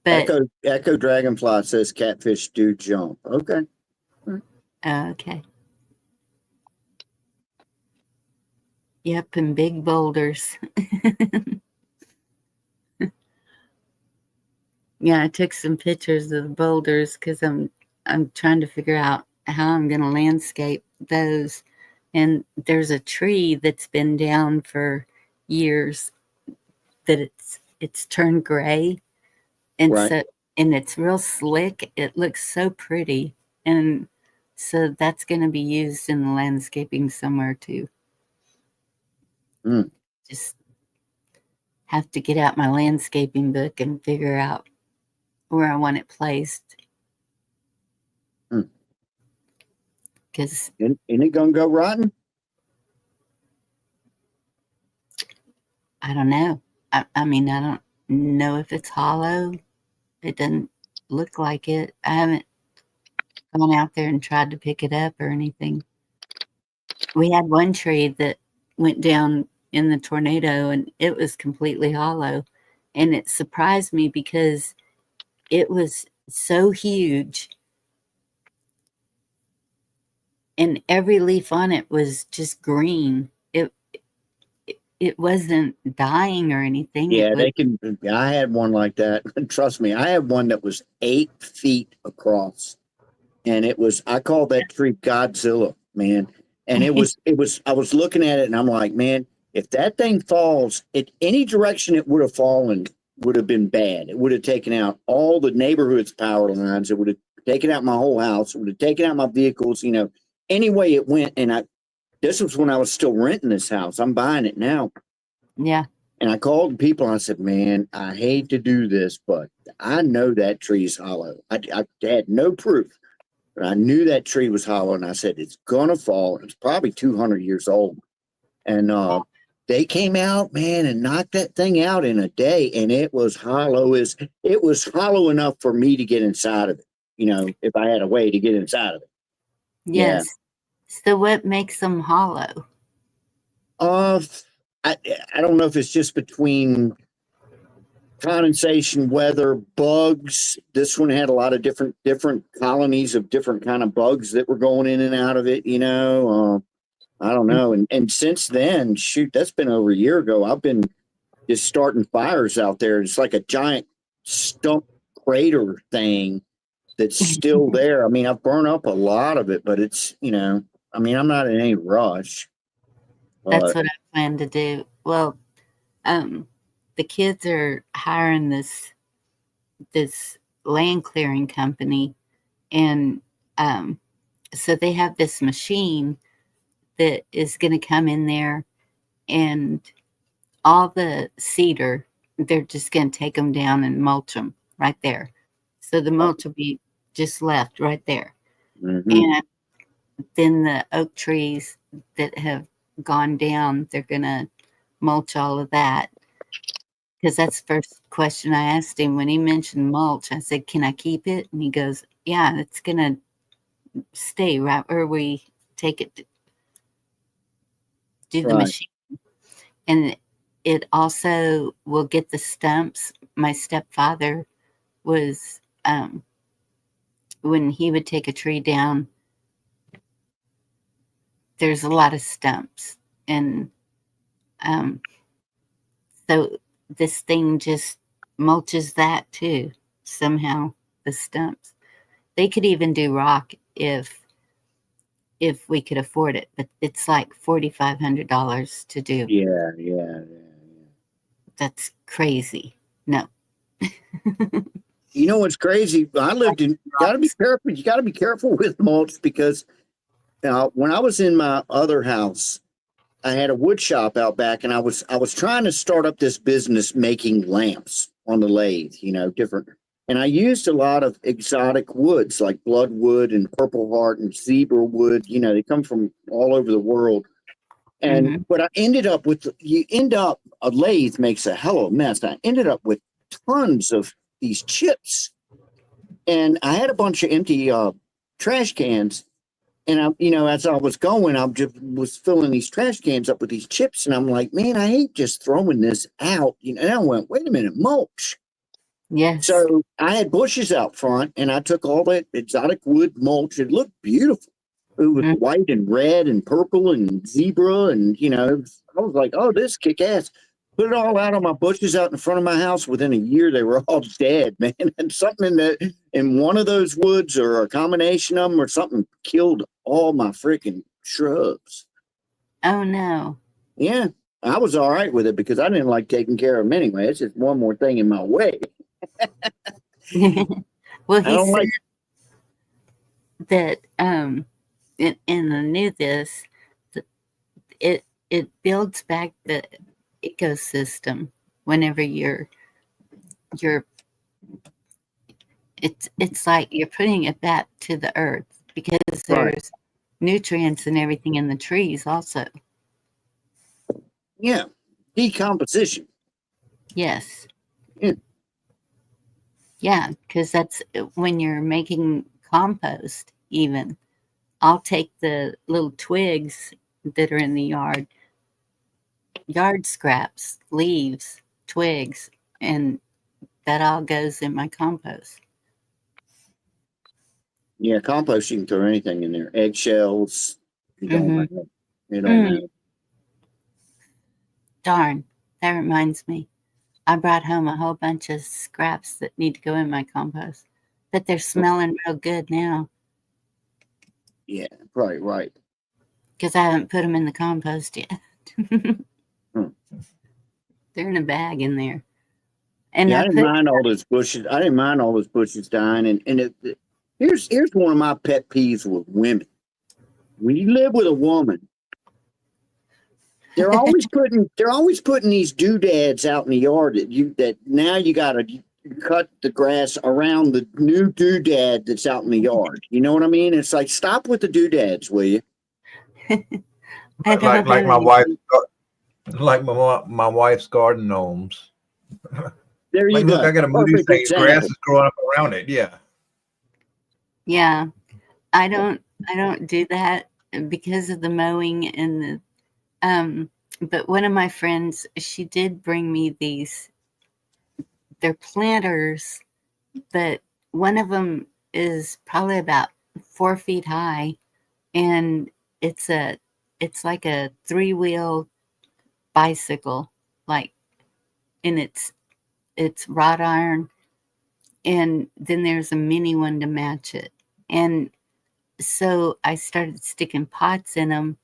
But Echo Dragonfly says catfish do jump. Okay. okay. Yep, and big boulders. Yeah, I took some pictures of the boulders because I'm trying to figure out how I'm going to landscape those. And there's a tree that's been down for years that it's turned gray, and Right. so and it's real slick. It looks so pretty, and so that's going to be used in the landscaping somewhere too. Mm. Just have to get out my landscaping book and figure out where I want it placed. Because Ain't it gonna go rotten? I don't know. I mean, I don't know if it's hollow. It doesn't look like it. I haven't gone out there and tried to pick it up or anything. We had one tree that went down in the tornado and it was completely hollow. And it surprised me because it was so huge and every leaf on it was just green. It wasn't dying or anything. Yeah, It was, they can. I had one like that. Trust me, I had one that was 8 feet across, and it was. I call that tree Godzilla, man. And it was. I was looking at it, and I'm like, man, if that thing falls in any direction, it would have fallen. Would have been bad. It would have taken out all the neighborhood's power lines. It would have taken out my whole house. It would have taken out my vehicles. You know, any way it went. And this was when I was still renting this house. I'm buying it now. yeah. And I called people and I said, man, I hate to do this, but I know that tree's hollow. I had no proof, but I knew that tree was hollow. And I said, it's going to fall. It's probably 200 years old. And they came out, man, and knocked that thing out in a day. And it was hollow. It was hollow enough for me to get inside of it, you know, if I had a way to get inside of it. Yes. So what makes them hollow? I don't know if it's just between condensation, weather, bugs. This one had a lot of different colonies of different kind of bugs that were going in and out of it. You know, I don't know. And since then, shoot, that's been over a year ago. I've been just starting fires out there. It's like a giant stump crater thing that's still there. I mean, I've burned up a lot of it, but it's, you know, I mean, I'm not in any rush. That's what I plan to do. Well, the kids are hiring this land clearing company, and so they have this machine that is going to come in there, and all the cedar, they're just going to take them down and mulch them right there. So the mulch will be just left right there. Mm-hmm. And then the oak trees that have gone down, they're going to mulch all of that. Because that's the first question I asked him when he mentioned mulch. I said, can I keep it? And he goes, yeah, it's going to stay right where we take it to do the machine. And it also will get the stumps. My stepfather was, when he would take a tree down, there's a lot of stumps. And so this thing just mulches that too, somehow, the stumps. They could even do rock if we could afford it, but it's like $4,500 to do. Yeah. That's crazy. No. You know what's crazy? I lived in. Got to be careful. You got to be careful with mulch because when I was in my other house, I had a wood shop out back, and I was trying to start up this business making lamps on the lathe. You know, different. And I used a lot of exotic woods like bloodwood and purple heart and zebra wood. You know, they come from all over the world. And but I ended up with a lathe makes a hell of a mess. I ended up with tons of these chips, and I had a bunch of empty trash cans. And as I was going, I just was filling these trash cans up with these chips, and I'm like, man, I hate just throwing this out. And I went, wait a minute, mulch. Yes. So I had bushes out front, and I took all that exotic wood mulch. It looked beautiful. It was white and red and purple and zebra, and I was like, "Oh, this kick ass!" Put it all out on my bushes out in front of my house. Within a year, they were all dead, man. And something in one of those woods, or a combination of them, or something, killed all my freaking shrubs. Oh no. Yeah, I was all right with it because I didn't like taking care of them anyway. It's just one more thing in my way. Well, he I don't said like. that and I knew this, that it builds back the ecosystem whenever it's like you're putting it back to the earth, because there's nutrients and everything in the trees also. Yeah, decomposition. Yes. Yeah. Yeah, because that's when you're making compost. Even I'll take the little twigs that are in the yard scraps, leaves, twigs, and that all goes in my compost. Yeah, compost, you can throw anything in there. Eggshells. You don't matter. It don't matter. Darn, that reminds me. I brought home a whole bunch of scraps that need to go in my compost, but they're smelling real good now Yeah, right. because I haven't put them in the compost yet. They're in a bag in there. And Yeah, I didn't mind all those bushes. I didn't mind all those bushes dying. And here's one of my pet peeves with women. When you live with a woman, they're always putting these doodads out in the yard that now you gotta cut the grass around the new doodad that's out in the yard. You know what I mean? It's like, stop with the doodads, will you? Like my wife, like my wife's garden gnomes. There you go. Look, I got a movie Perfect saying example. grass is growing up around it. Yeah. Yeah, I don't do that because of the mowing and the but one of my friends, she did bring me these. They're planters, but one of them is probably about 4 feet high, and it's like a 3-wheel bicycle, like, and it's wrought iron, and then there's a mini one to match it. And so I started sticking pots in them,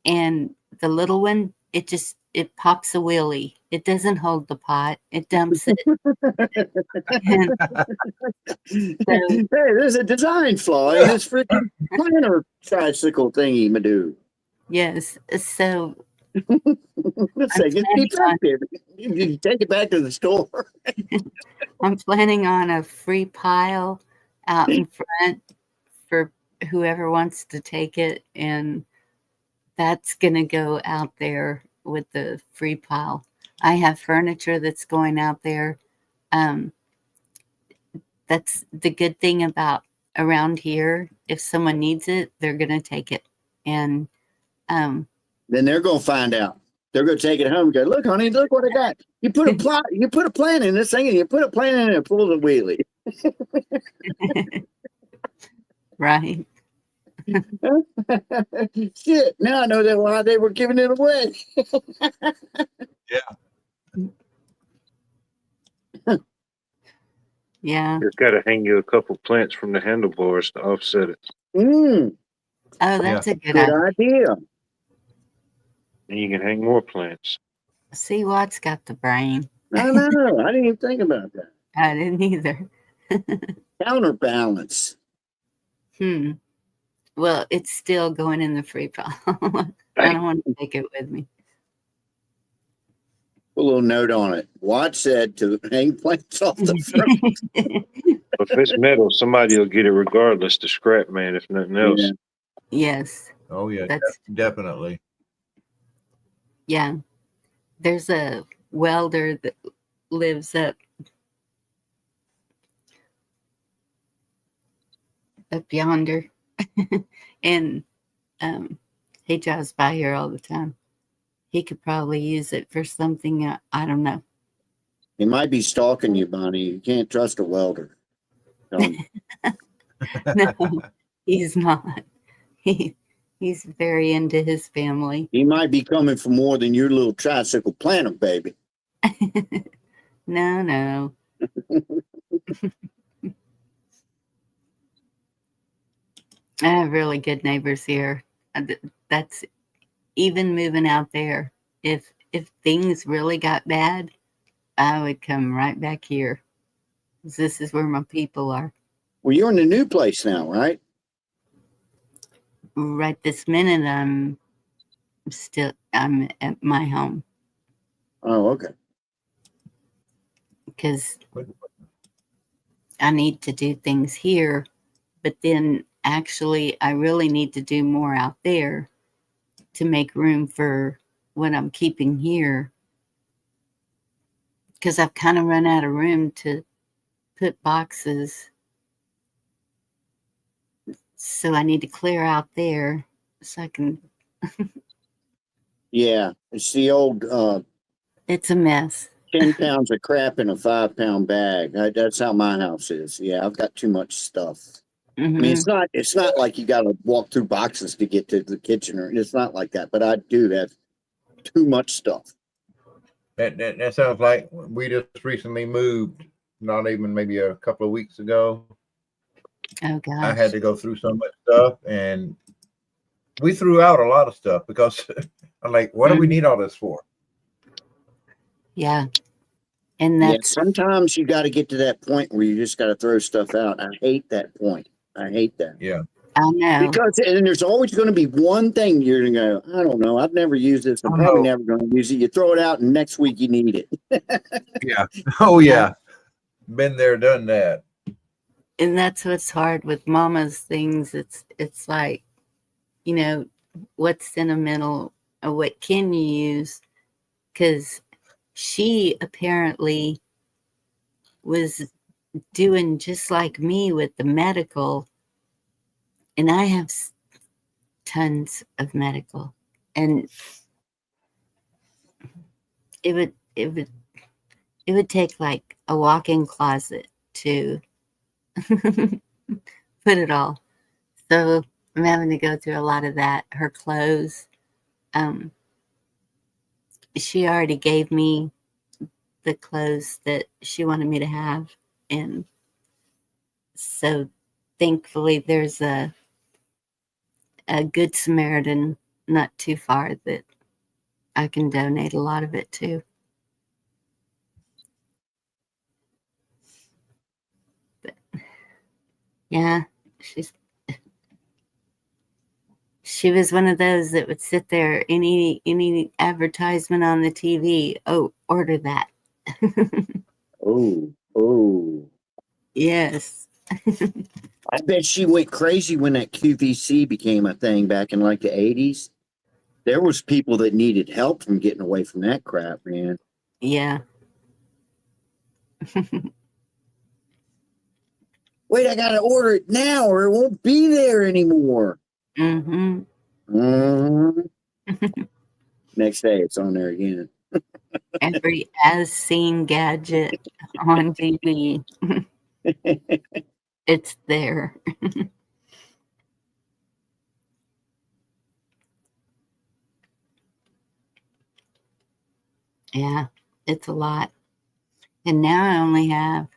and the little one, it pops a wheelie. It doesn't hold the pot. It dumps it. And Hey, there's a design flaw in this freaking planter tricycle thingy, Madoo. yes, so Let's say it's defective. You take it back to the store. I'm planning on a free pile out in front for whoever wants to take it, and that's going to go out there with the free pile. I have furniture that's going out there. That's the good thing about around here. If someone needs it, they're going to take it. And then they're going to find out. They're going to take it home and go, look, honey, look what I got. You put a plant in this thing, and you put a plant in it and pull the wheelie. right. Shit, now I know that why they were giving it away. Yeah. Just got to hang you a couple plants from the handlebars to offset it. Oh, that's a good idea. And you can hang more plants. See, Watt's got the brain. I know. I didn't even think about that. I didn't either. Counterbalance. Well, it's still going in the free pile. I don't want to take it with me. Put a little note on it. Watch said to hang plates off the front. If it's metal, somebody will get it regardless to scrap, man, if nothing else. Yeah. Yes, Oh yeah, that's definitely. yeah. There's a welder that lives up yonder, and he drives by here all the time. He could probably use it for something. I don't know. He might be stalking you, Bonnie. You can't trust a welder. Don't. No, he's not. He's very into his family. He might be coming for more than your little tricycle planet, baby. No. I have really good neighbors here. That's even moving out there. If things really got bad, I would come right back here. 'Cause this is where my people are. Well, you're in the new place now, right? Right this minute, I'm at my home Oh, okay. because I need to do things here, but then actually I really need to do more out there to make room for what I'm keeping here, because I've kind of run out of room to put boxes. So I need to clear out there so I can. Yeah, it's the old It's a mess. 10 pounds of crap in a 5-pound bag. That's how my house is. Yeah, I've got too much stuff. I mean, it's not like you got to walk through boxes to get to the kitchen, or it's not like that. But I do have too much stuff. That sounds like we just recently moved, not even maybe a couple of weeks ago. Oh gosh. I had to go through so much stuff, and we threw out a lot of stuff because I'm like, what do we need all this for? Yeah. And that's sometimes you got to get to that point where you just got to throw stuff out. I hate that point. I hate that. Yeah. I know. Because and there's always going to be one thing you're going to go, I don't know. I've never used this. I'm probably never going to use it. You throw it out and next week you need it. Yeah. Oh yeah. Been there, done that. And that's what's hard with Mama's things. It's like, you know, what's sentimental or what can you use? Because she apparently was doing just like me with the medical, and I have tons of medical, and it would take like a walk-in closet to put it all. So I'm having to go through a lot of that. Her clothes. She already gave me the clothes that she wanted me to have. And so thankfully there's a Good Samaritan not too far that I can donate a lot of it to. But yeah, she was one of those that would sit there, any advertisement on the TV, oh, order that. Oh. Yes. I bet she went crazy when that QVC became a thing back in like the 80s. There was people that needed help from getting away from that crap, man. Yeah. Wait, I gotta order it now or it won't be there anymore. Mm-hmm. Next day it's on there again. Every as seen gadget on TV. It's there. Yeah, it's a lot. And now I only have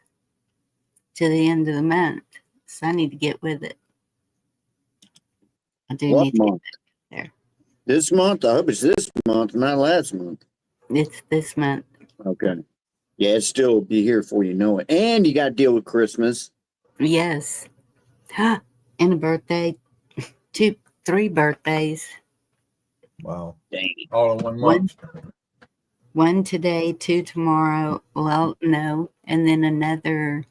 to the end of the month. So I need to get with it. I do What need to month? get there. This month? I hope it's this month, not last month. It's this month. Okay. Yeah, it still be here before you know it. And you got to deal with Christmas. Yes. And a birthday. 3 birthdays. Wow. Dang. All in one month. 1 today, 2 tomorrow. Well, no, and then another.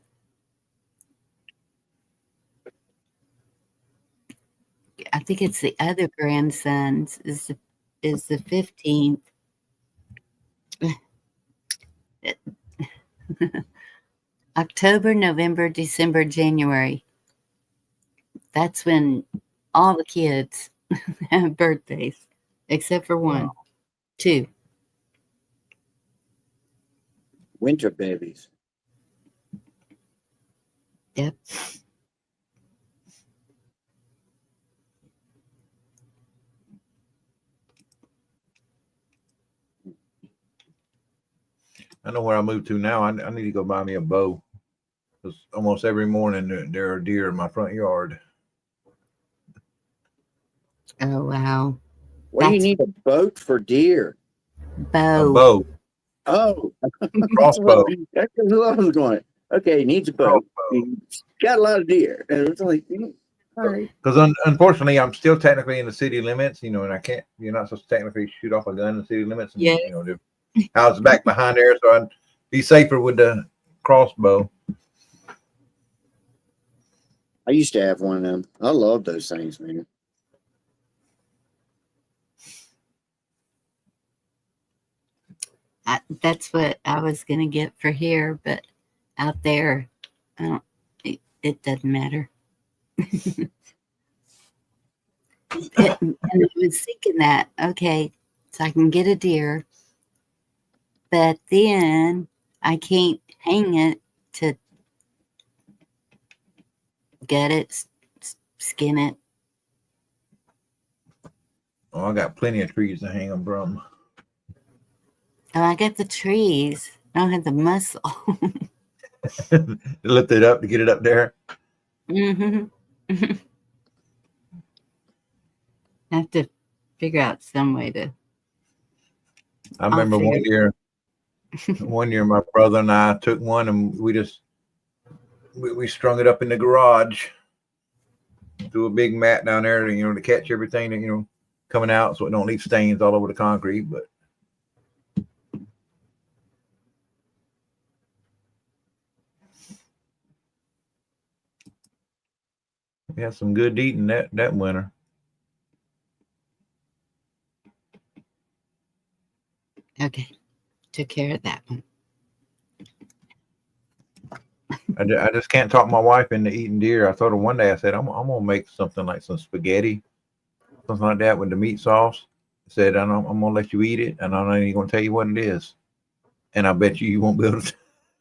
I think it's the other grandson's is the 15th. October, November, December, January. That's when all the kids have birthdays, except for one, two. Winter babies. Yep. I know where I moved to now. I need to go buy me a bow. Because almost every morning there are deer in my front yard. Oh wow. What do you That's need a boat for deer? A bow. bow, Oh, crossbow. that's what I was going. Okay, he needs a boat. Crossbow. He's got a lot of deer. And it's like, all right. Because unfortunately, I'm still technically in the city limits, and I can't. You're not supposed to technically shoot off a gun in the city limits. And, Yeah. the house is back behind there, so I'd be safer with the crossbow. I used to have one of them. I love those things, man. That's what I was gonna get for here, but out there, I don't. It doesn't matter. And I was thinking that, okay, so I can get a deer, but then I can't hang it to gut it, skin it. Oh, I got plenty of trees to hang them from. Oh, I got the trees. I don't have the muscle. Lift it up to get it up there. Mm-hmm. I have to figure out some way to. I remember one year my brother and I took one and we strung it up in the garage. Threw a big mat down there to catch everything that, coming out so it don't leave stains all over the concrete. But we had some good eating that winter. Okay, took care of that one. I just can't talk my wife into eating deer. I told her one day, I said, I'm gonna make something like some spaghetti, something like that with the meat sauce. I said, I'm gonna let you eat it, and I'm not even gonna tell you what it is. And I bet you won't be able to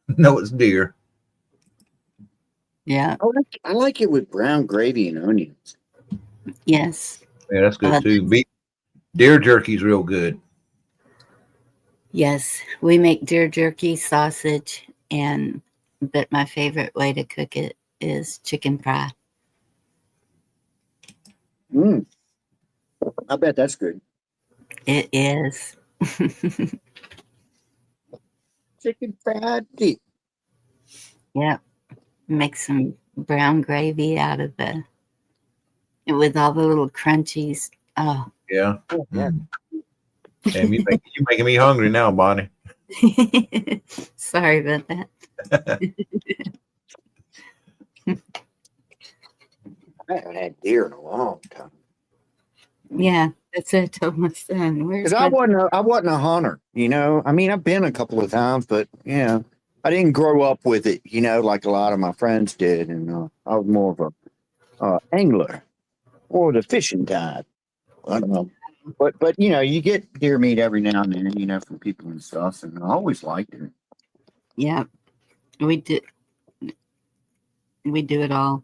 know it's deer. Yeah. I like it with brown gravy and onions. Yes. Yeah, that's good too. Deer jerky's real good. Yes, we make deer jerky, sausage, but my favorite way to cook it is chicken fry. I bet that's good. It is. Chicken fried deep. Yep. Make some brown gravy out of with all the little crunchies. Oh. Yeah. Oh, yeah. Damn, you making me hungry now, Bonnie. Sorry about that. I haven't had deer in a long time. Yeah, that's what I told my son. Because I wasn't a hunter, I mean, I've been a couple of times, but I didn't grow up with it, like a lot of my friends did, and I was more of a angler or the fishing type. I don't know, but you get deer meat every now and then, from people and stuff, and I always liked it. Yeah, we do it all.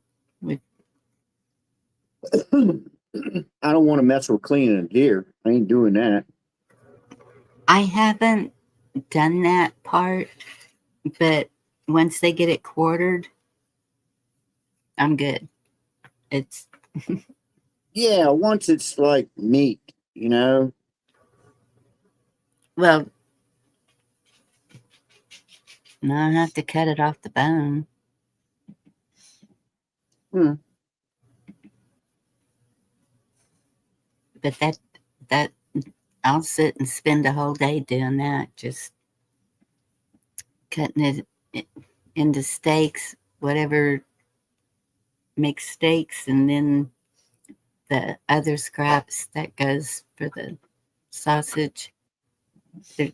I don't want to mess with cleaning a deer. I ain't doing that. I haven't done that part, but once they get it quartered, I'm good. It's yeah, once it's like meat, well, no, I have to cut it off the bone. But that I'll sit and spend a whole day doing that, just cutting it into steaks, whatever makes steaks, and then the other scraps that goes for the sausage. And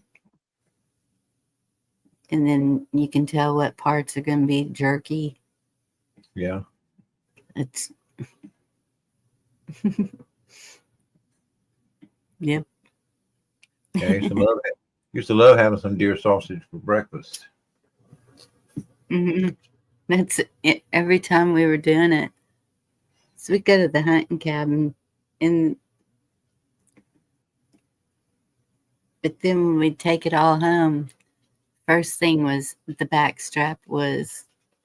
then you can tell what parts are going to be jerky. Yeah. It's yep. Yeah, used to love having some deer sausage for breakfast. Hmm. That's it. Every time we were doing it. So we go to the hunting cabin, but then when we'd take it all home, first thing was the backstrap was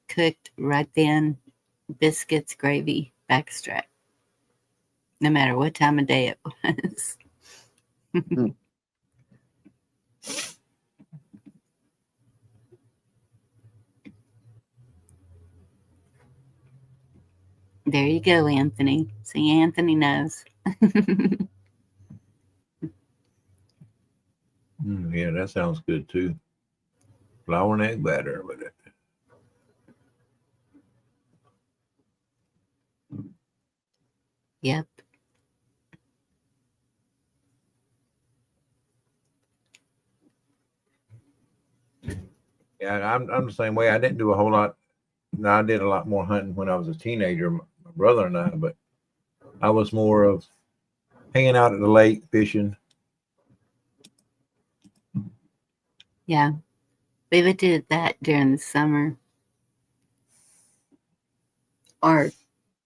cooked right then. Biscuits, gravy, backstrap. No matter what time of day it was. There you go, Anthony. See, Anthony knows. Yeah, that sounds good too. Flour and egg batter with it. Yep. Yeah, I'm the same way. I didn't do a whole lot. No, I did a lot more hunting when I was a teenager, my brother and I, but I was more of hanging out at the lake, fishing. Yeah. We would do that during the summer or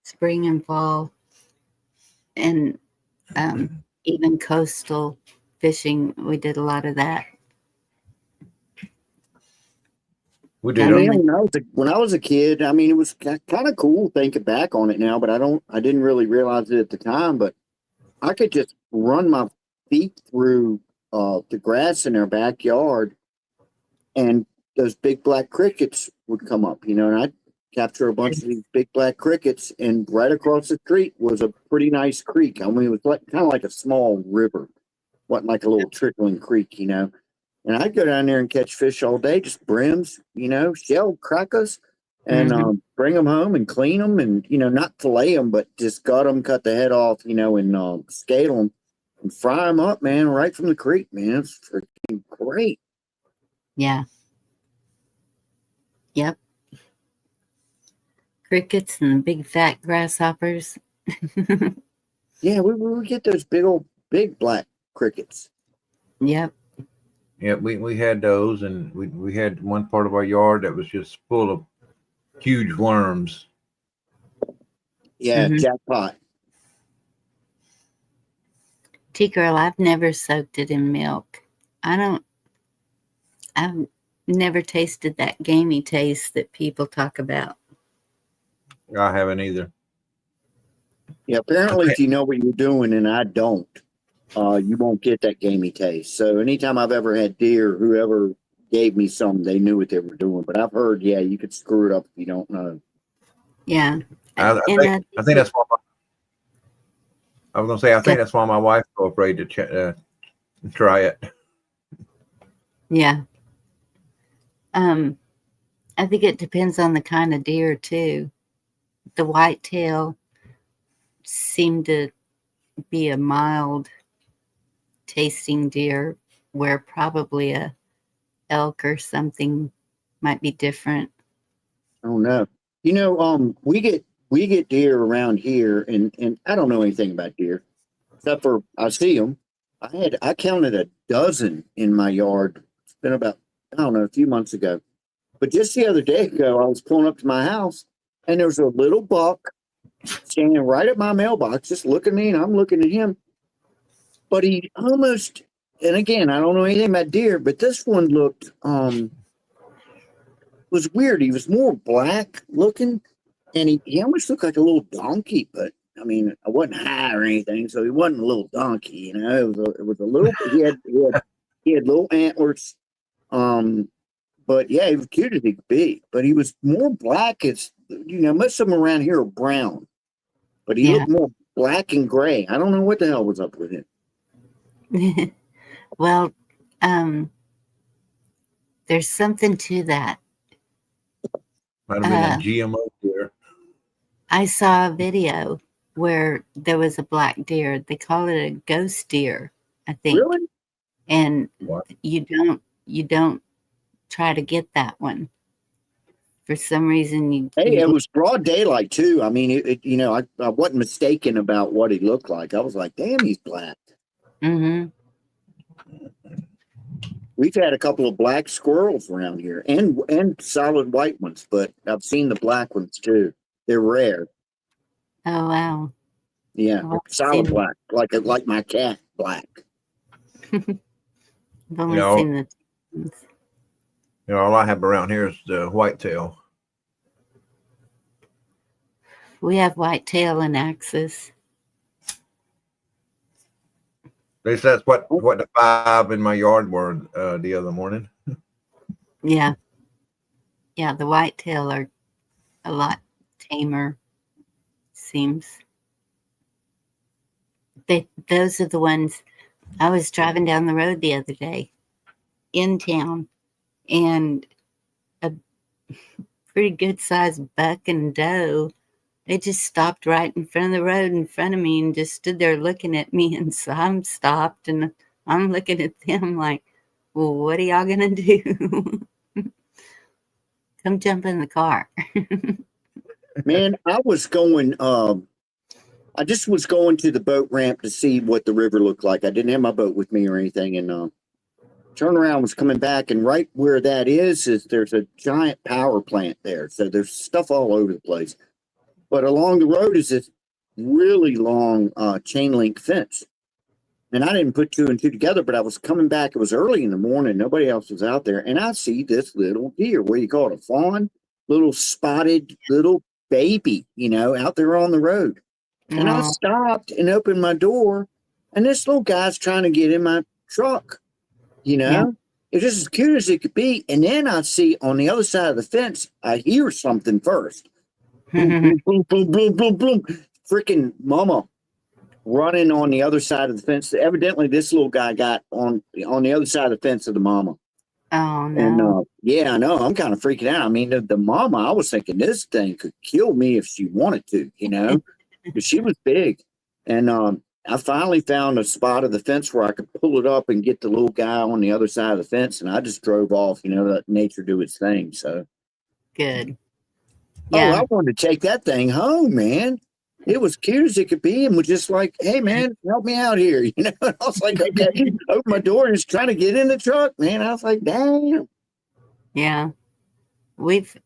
spring and fall, and even coastal fishing. We did a lot of that. We I did. mean, when I was a kid, I mean, it was kind of cool thinking back on it now, but I didn't really realize it at the time. But I could just run my feet through the grass in our backyard, and those big black crickets would come up, and I'd capture a bunch of these big black crickets. And right across the street was a pretty nice creek. I mean, it was like kind of like a small river, wasn't like a little trickling creek, And I'd go down there and catch fish all day, just brims, shell crackers, and bring them home and clean them, and not fillet them, but just gut them, cut the head off, and scale them and fry them up, man, right from the creek, man. It's freaking great. Yeah. Yep. Crickets and big fat grasshoppers. Yeah, we would get those big black crickets. Yep. Yeah, we had those, and we had one part of our yard that was just full of huge worms. Yeah, jackpot. T-Girl, I've never soaked it in milk. I've never tasted that gamey taste that people talk about. I haven't either. Yeah, apparently if you know what you're doing, and I don't, you won't get that gamey taste. So anytime I've ever had deer, whoever gave me some, they knew what they were doing. But I've heard, yeah, you could screw it up if you don't know. Yeah. I think that's why I was gonna say. I think that's why my wife's so afraid to try it. Yeah. I think it depends on the kind of deer too. The whitetail seemed to be a mild tasting deer, where probably a elk or something might be different. Oh no. We get deer around here, and I don't know anything about deer, except for I see them. I counted a dozen in my yard. It's been about, I don't know, a few months ago. But just the other day ago, I was pulling up to my house, and there was a little buck standing right at my mailbox, just looking at me, and I'm looking at him. But he almost, and again, I don't know anything about deer, but this one looked was weird. He was more black looking, and he almost looked like a little donkey. But I mean, I wasn't high or anything, so he wasn't a little donkey. It was a little. He had little antlers. But yeah, he was cute as he could be. But he was more black. It's most of them around here are brown, but he looked more black and gray. I don't know what the hell was up with him. Well, there's something to that. Might have been a GMO deer. I saw a video where there was a black deer. They call it a ghost deer, I think. Really? And What? you don't try to get that one. For some reason, Hey, it was broad daylight too. I mean, I wasn't mistaken about what he looked like. I was like, damn, he's black. Mm-hmm. We've had a couple of black squirrels around here and solid white ones, but I've seen the black ones too. They're rare. Oh wow. Yeah, Well, solid seen- black, like my cat, black. I've only know- seen the. All I have around here is the whitetail. We have whitetail and axis. At least that's what the 5 in my yard were the other morning. Yeah. Yeah, the whitetail are a lot tamer, seems. Those are the ones. I was driving down the road the other day in town, and a pretty good sized buck and doe, they just stopped right in front of the road in front of me and just stood there looking at me. And so I'm stopped and I'm looking at them like, well, what are y'all gonna do? Come jump in the car. Man, I was going. I just was going to the boat ramp to see what the river looked like. I didn't have my boat with me or anything, and turn around was coming back, and right where that is there's a giant power plant there. So there's stuff all over the place. But along the road is this really long chain link fence. And I didn't put 2 and 2 together, but I was coming back. It was early in the morning. Nobody else was out there. And I see this little deer. What do you call it? A fawn? Little spotted little baby, out there on the road. And I Aw. stopped and opened my door. And this little guy's trying to get in my truck. Yeah. It's just as cute as it could be. And then I see on the other side of the fence, I hear something first. Boom, boom, boom, boom, boom, boom. Freaking mama running on the other side of the fence. Evidently, this little guy got on the other side of the fence of the mama. Oh no. And yeah, I know. I'm kind of freaking out. I mean, the mama, I was thinking this thing could kill me if she wanted to, but she was big. And I finally found a spot of the fence where I could pull it up and get the little guy on the other side of the fence. And I just drove off, let nature do its thing. So, Good. Oh, Yeah. I wanted to take that thing home, man. It was cute as it could be, and was just like, "Hey, man, help me out here." And I was like, "Okay." Open my door and just trying to get in the truck, man. I was like, "Damn." Yeah. We've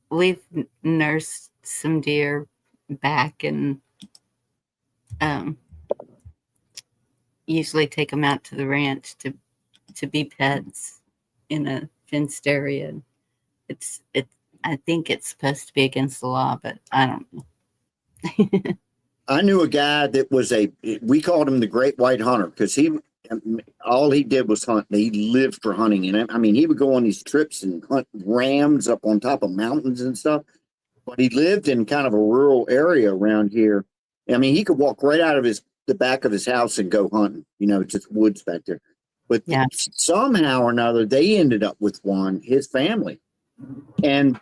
nursed some deer back and usually take them out to the ranch to be pets in a fenced area. I think it's supposed to be against the law, but I don't know. I knew a guy that was we called him the Great White Hunter because all he did was hunt. He lived for hunting. And I mean, he would go on these trips and hunt rams up on top of mountains and stuff. But he lived in kind of a rural area around here. I mean, he could walk right out of the back of his house and go hunting, just woods back there. But Yeah. somehow or another, they ended up with one, his family. And,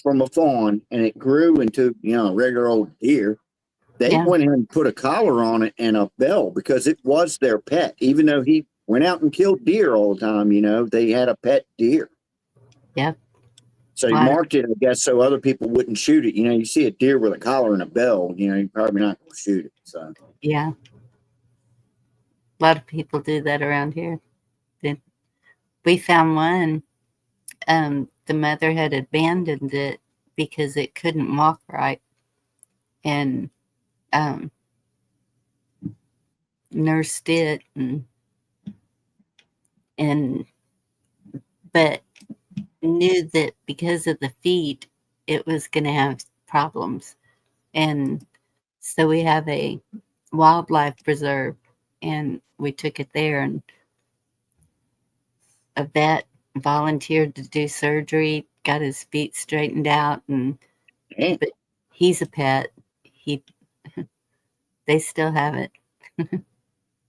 from a fawn, and it grew into, a regular old deer. They Yeah. went ahead and put a collar on it and a bell because it was their pet. Even though he went out and killed deer all the time, they had a pet deer. Yep. So he Wow. marked it, I guess, so other people wouldn't shoot it. You see a deer with a collar and a bell, you're probably not going to shoot it. So Yeah. A lot of people do that around here. We found one. The mother had abandoned it because it couldn't walk right, and nursed it, but knew that because of the feet, it was going to have problems. And so we have a wildlife preserve, and we took it there, and a vet volunteered to do surgery, got his feet straightened out, and damn. but he's a pet. They still have it.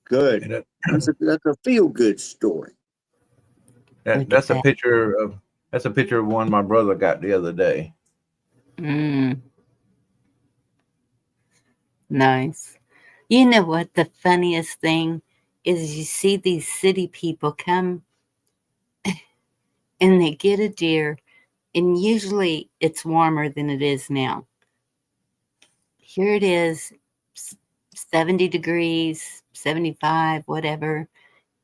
good. And That's a feel good story. Look at that's a that. picture of one my brother got the other day. Mm, nice. You know what the funniest thing is? You see these city people come and they get a deer, and usually it's warmer than it is now. Here it is, 70 degrees, 75, whatever.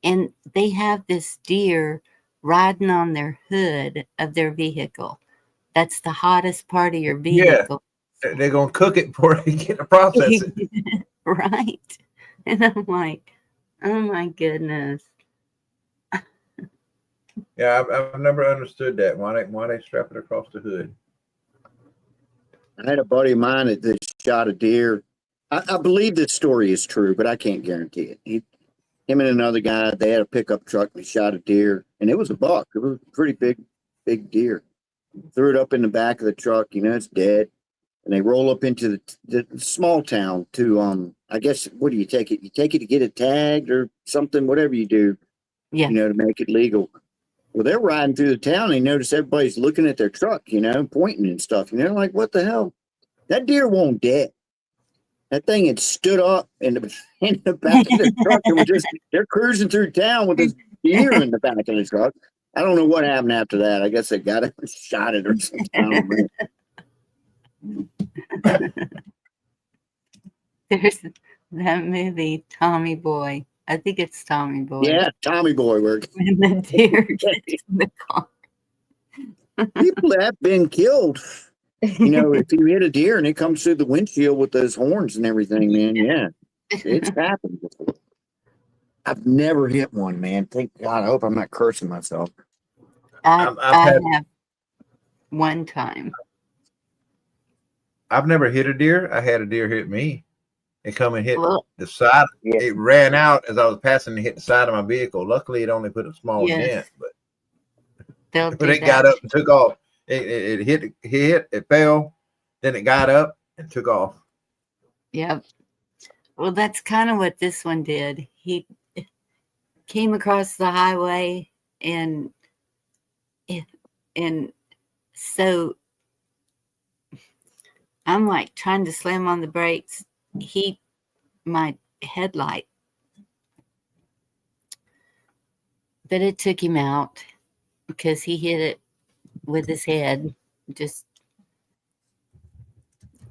And they have this deer riding on their hood of their vehicle. That's the hottest part of your Yeah. vehicle. They're gonna cook it before they get to process it. Right. And I'm like, oh my goodness. Yeah, I've never understood that. Why they strap it across the hood? I had a buddy of mine that shot a deer. I believe this story is true, but I can't guarantee it. Him and another guy, they had a pickup truck and they shot a deer, and it was a buck. It was a pretty big deer. Threw it up in the back of the truck. It's dead. And they roll up into the small town to, I guess, what do you take it? You take it to get it tagged or something, whatever you do, Yeah. to make it legal. Well, they're riding through the town. They notice everybody's looking at their truck, pointing and stuff. Like, what the hell? That deer won't dead. That thing had stood up in the back of the truck and they're cruising through town with this deer in the back of the truck. I don't know what happened after that. I guess they got it, shot it or something. I don't know. There's that movie, Tommy Boy. I think it's Tommy Boy. Yeah, Tommy Boy work. When the deer gets in the car. People have been killed. If you hit a deer and it comes through the windshield with those horns and everything, man, yeah, it's happened before. I've never hit one, man. Thank God. I hope I'm not cursing myself. I have one time. I've never hit a deer. I had a deer hit me. It come and hit Well, the side. Yeah. It ran out as I was passing and hit the side of my vehicle. Luckily, it only put a small Yes. dent, but they'll when do it that. got up and took off, it hit, it fell, then it got up and took off. Yep. Well, that's kind of what this one did. He came across the highway and so I'm like trying to slam on the brakes. My headlight, but it took him out because he hit it with his head.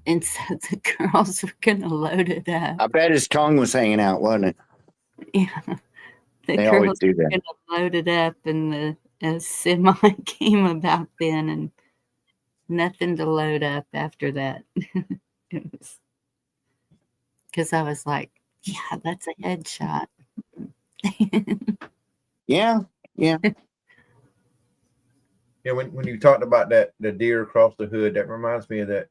And so the girls were gonna load it up. I bet his tongue was hanging out, wasn't it? Yeah, the They always girls do were that. gonna load it up, and the semi came about then, and nothing to load up after that. It was because I was like, yeah, that's a headshot. Yeah. Yeah, when you talked about the deer across the hood, that reminds me of that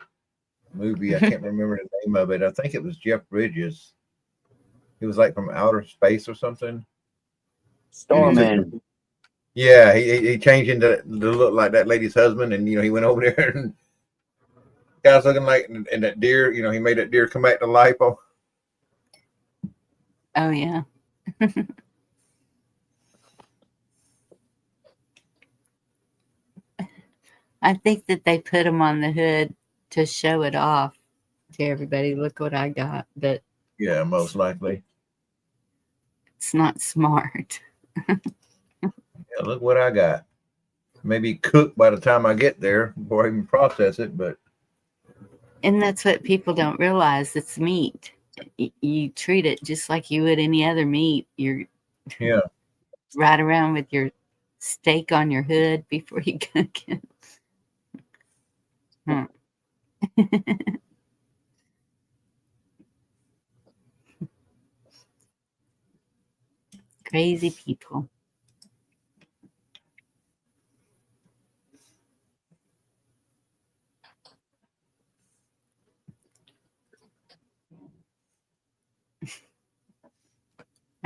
movie. I can't remember the name of it. I think it was Jeff Bridges. He was like from outer space or something. Starman. Yeah, he changed into to look like that lady's husband, and he went over there and guys looking like, and that deer, he made that deer come back to life. Oh yeah. I think that they put them on the hood to show it off to everybody. Look what I got, but Yeah, most likely. it's not smart. Yeah, look what I got. Maybe cooked by the time I get there before I even process it, but And that's what people don't realize. It's meat. You treat it just like you would any other meat. You're yeah. right around with your steak on your hood before you cook it. Crazy people.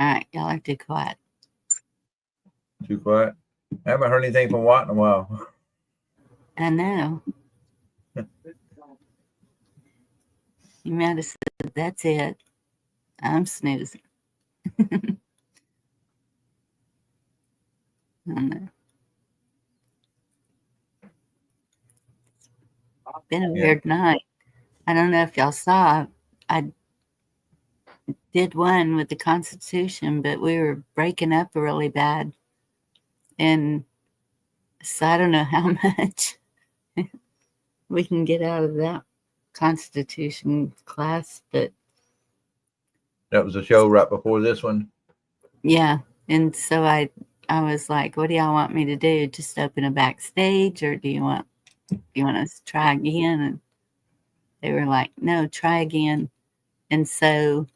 All right, y'all are too quiet. Too quiet. I haven't heard anything from Watt in a while. I know. You might have said, that's it. I'm snoozing. I don't know. Been a Yeah. weird night. I don't know if y'all saw. I did one with the Constitution, but we were breaking up really bad, and so I don't know how much we can get out of that Constitution class, but That was a show right before this one. yeah. And so I was like, "What do y'all want me to do? Just open a backstage, or do you want us to try again?" And they were like, "No, try again." And so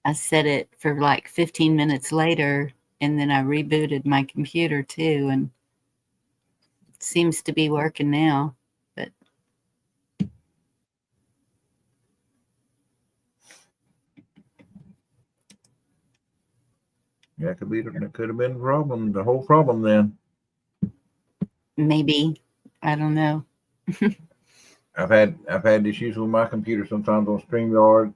I set it for like 15 minutes later, and then I rebooted my computer too, and it seems to be working now. But Yeah, it could have been the problem, the whole problem then. maybe, I don't know. I've had issues with my computer sometimes on StreamYard.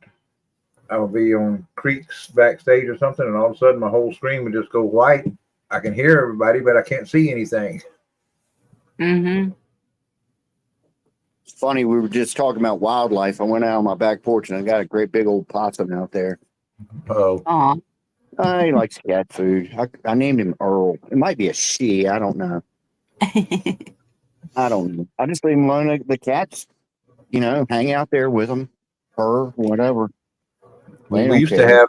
I'll be on Creeks backstage or something, and all of a sudden my whole screen would just go white. I can hear everybody, but I can't see anything. Mm-hmm. It's funny. We were just talking about wildlife. I went out on my back porch and I got a great big old possum out there. Oh, Aw. He likes cat food. I named him Earl. It might be a she. I don't know. I don't know. I just leave him alone. The cats, hang out there with them, her, whatever. They we don't used care.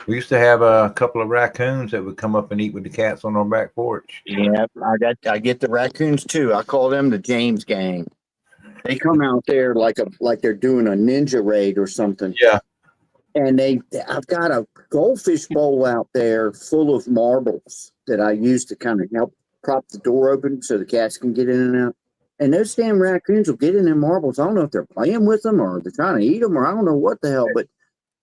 to have a couple of raccoons that would come up and eat with the cats on our back porch. Yeah, I get the raccoons too. I call them the James gang. They come out there like they're doing a ninja raid or something. Yeah. And I've got a goldfish bowl out there full of marbles that I use to kind of help prop the door open so the cats can get in and out. And those damn raccoons will get in them marbles. I don't know if they're playing with them or they're trying to eat them or I don't know what the hell, but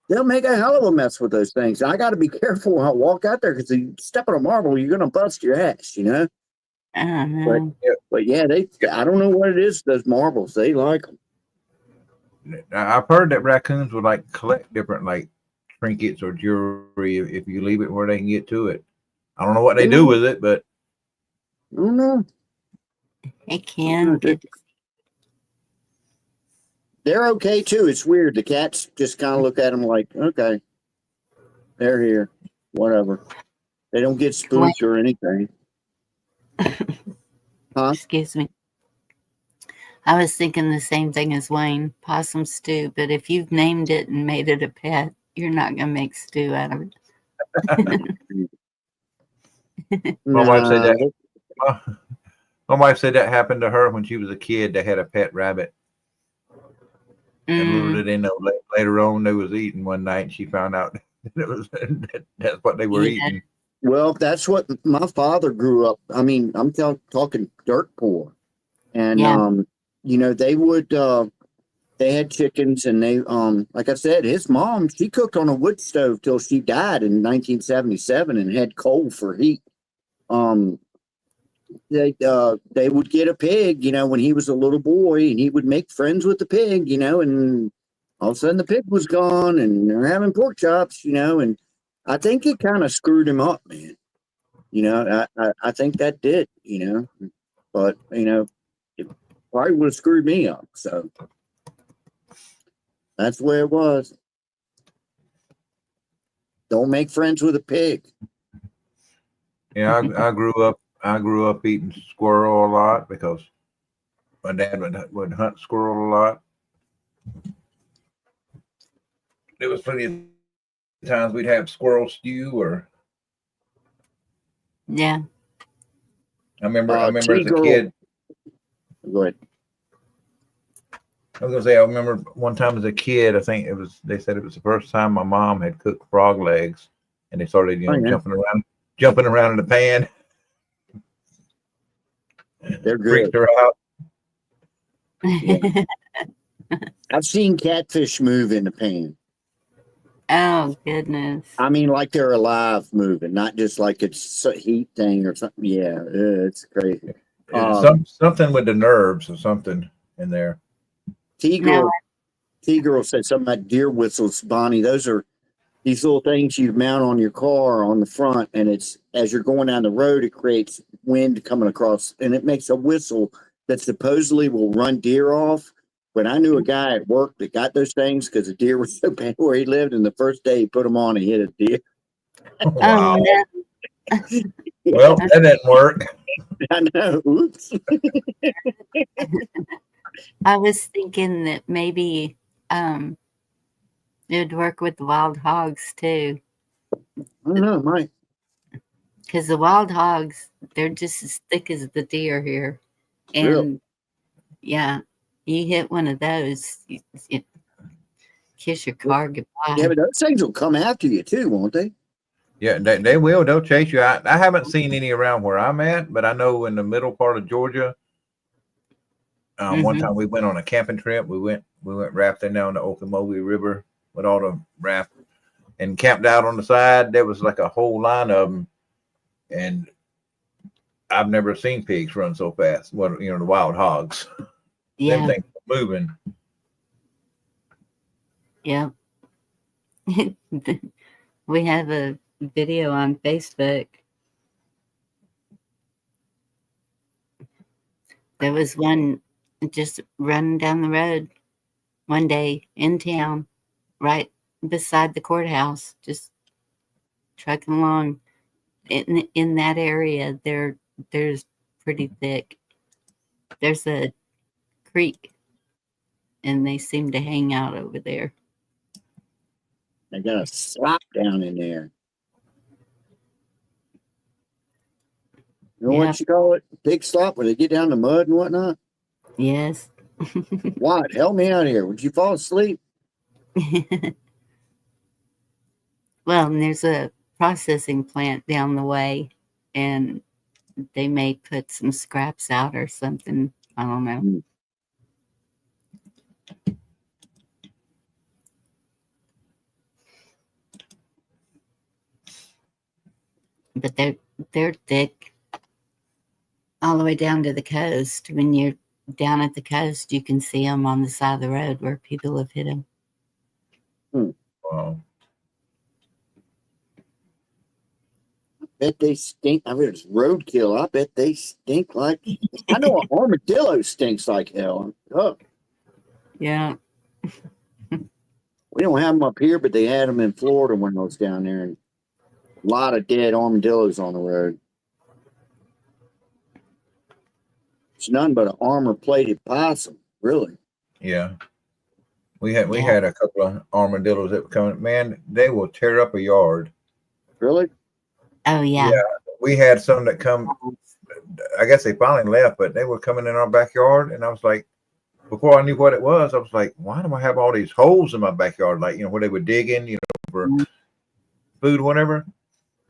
they'll make a hell of a mess with those things. I got to be careful when I walk out there because if you step on a marble, you're going to bust your ass, I don't know. But yeah, I don't know what it is, those marbles. They like them. I've heard that raccoons would like collect different like trinkets or jewelry if you leave it where they can get to it. I don't know what they do with it, but I don't know. They can. They're okay too. It's weird. The cats just kind of look at them like, okay, they're here, whatever. They don't get spooked or anything. Huh? Excuse me. I was thinking the same thing as Wayne, possum stew, but if you've named it and made it a pet, you're not going to make stew out of it. my wife said that happened to her when she was a kid. They had a pet rabbit and lured it in. Later on, they was eating one night, and she found out that's what they were eating. Well, that's what my father grew up. I mean, I'm talking dirt poor, and they would. They had chickens, and they like I said, his mom, she cooked on a wood stove till she died in 1977, and had coal for heat. They would get a pig, when he was a little boy, and he would make friends with the pig, and all of a sudden the pig was gone, and they're having pork chops, and I think it kind of screwed him up, man. I think that did, but it probably would have screwed me up. So that's where it was. Don't make friends with a pig. Yeah, I grew up eating squirrel a lot because my dad would hunt squirrel a lot. There was plenty of times we'd have squirrel stew or. Yeah. I remember as a kid. Go ahead. I was gonna say I remember one time as a kid. I think they said it was the first time my mom had cooked frog legs, and they started jumping around in the pan. They're good. Freaked her out. Yeah. I've seen catfish move in the pan. Oh, goodness. I mean, like they're alive moving, not just like it's a heat thing or something. Yeah, it's crazy. Something with the nerves or something in there. T-Girl said something about deer whistles, Bonnie. Those are, these little things you mount on your car on the front, and it's as you're going down the road, it creates wind coming across, and it makes a whistle that supposedly will run deer off. But I knew a guy at work that got those things because the deer was so bad where he lived, and the first day he put them on, he hit a deer. Wow. No. Well, that didn't work. I know. Oops. I was thinking that maybe it would work with the wild hogs too, I don't know, Mike. because the wild hogs, they're just as thick as the deer here. And Really? yeah, you hit one of those, you kiss your car goodbye. Yeah, but those things will come after you too, won't they? Yeah, they will. They'll chase you. I haven't seen any around where I'm at, but I know in the middle part of Georgia. One time we went on a camping trip. We went rafting down the Okmulgee River with all the raft and camped out on the side. There was like a whole line of them, and I've never seen pigs run so fast. What the wild hogs. Yeah, Them things are moving. yeah. We have a video on Facebook. There was one just running down the road one day in town, right beside the courthouse, just trucking along. In that area, there's pretty thick. There's a creek, and they seem to hang out over there. They got a slop down in there. You know Yeah. what you call it? Big slop where they get down the mud and whatnot. Yes. What? Help me out here. Would you fall asleep? Well, and there's a processing plant down the way, and they may put some scraps out or something. I don't know. But they're thick all the way down to the coast. When you're down at the coast, you can see them on the side of the road where people have hit them. Wow. Bet they stink. I mean, it's roadkill. I bet they stink like. I know an armadillo stinks like hell. Oh, Yeah. we don't have them up here, but they had them in Florida when I was down there, and a lot of dead armadillos on the road. It's nothing but an armor-plated possum, really. Yeah. We had a couple of armadillos that were coming. Man, they will tear up a yard. Really? Oh, yeah. We had some that come. I guess they finally left, but they were coming in our backyard, and I was like, before I knew what it was, I was like, why do I have all these holes in my backyard? Like, where they were digging, for food, whatever.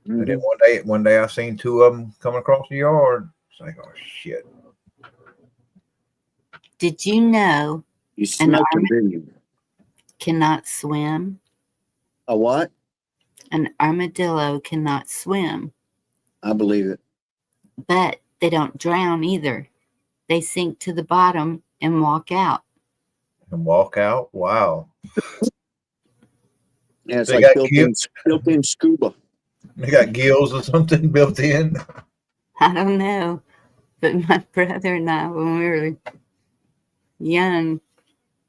Mm-hmm. And then one day I seen two of them coming across the yard. It's like, oh shit. Did you know You smoked them, didn't you? cannot swim? A what? An armadillo cannot swim, I believe it. but they don't drown either. They sink to the bottom and walk out. And walk out. Wow. Yeah, it's They like got built-in scuba. They got gills or something built in. I don't know, but my brother and I, when we were young,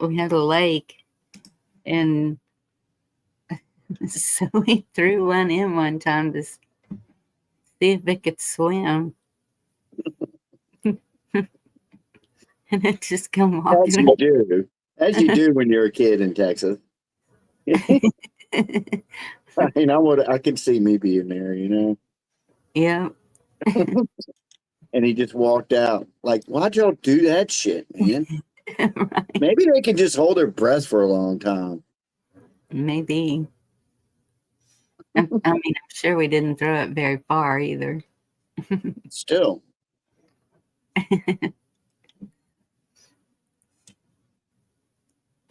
we had a lake, and so we threw one in one time to see if it could swim. And it just come As walking you do. As you do when you're a kid in Texas. I mean, I can see me being there, Yeah. And he just walked out. Like, why'd y'all do that shit, man? Right. Maybe they can just hold their breath for a long time. Maybe. I mean, I'm sure we didn't throw it very far either. Still.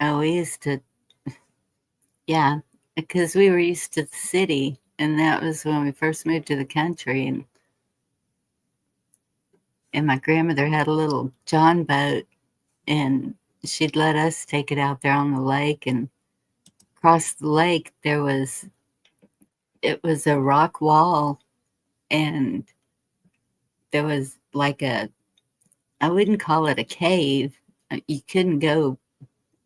Oh, we used to, yeah, because we were used to the city, and that was when we first moved to the country, and my grandmother had a little John boat, and she'd let us take it out there on the lake, and across the lake there was it was a rock wall, and there was like I wouldn't call it a cave. You couldn't go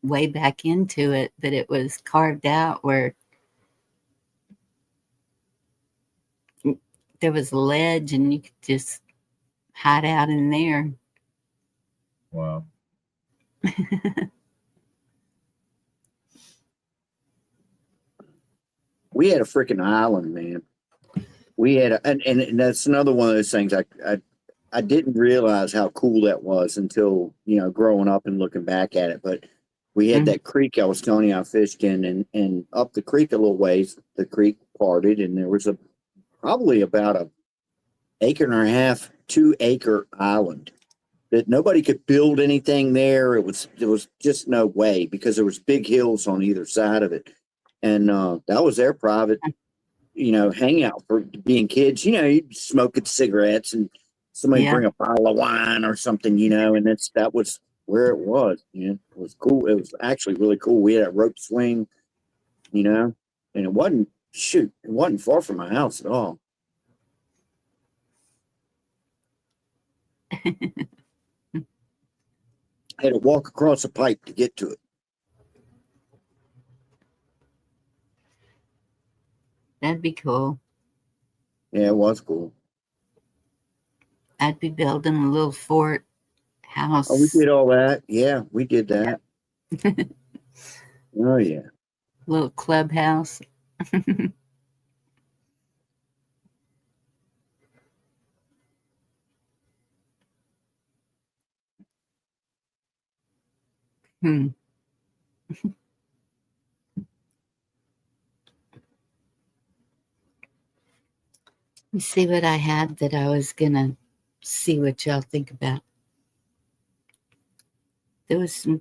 way back into it, but it was carved out where there was a ledge and you could just hide out in there. Wow. We had a freaking island, man. We had and that's another one of those things I didn't realize how cool that was until, you know, growing up and looking back at it. But we had that creek I was telling you I fished in, and up the creek a little ways, the creek parted, and there was probably about a 1.5 acre, 2 acre island that nobody could build anything there. There was just no way, because there was big hills on either side of it. And that was their private, you know, hangout for being kids. You know, you'd smoke cigarettes and somebody bring a bottle of wine or something, you know, and that was where it was. You know, it was cool. It was actually really cool. We had a rope swing, you know, and it wasn't far from my house at all. I had to walk across a pipe to get to it. That'd be cool. Yeah, it was cool. I'd be building a little fort house. Oh, we did all that. Yeah, we did that. Oh, yeah. Little clubhouse. You see what I had that I was gonna see what y'all think about. There were some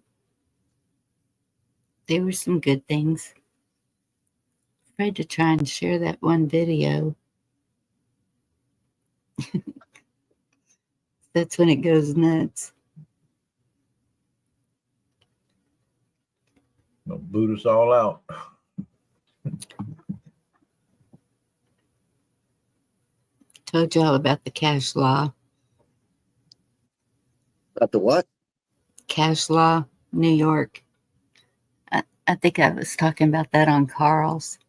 good things. Afraid to try and share that one video. That's when it goes nuts. Don't boot us all out. Told y'all about the cash law. About the what? Cash law, New York. I think I was talking about that on Carl's.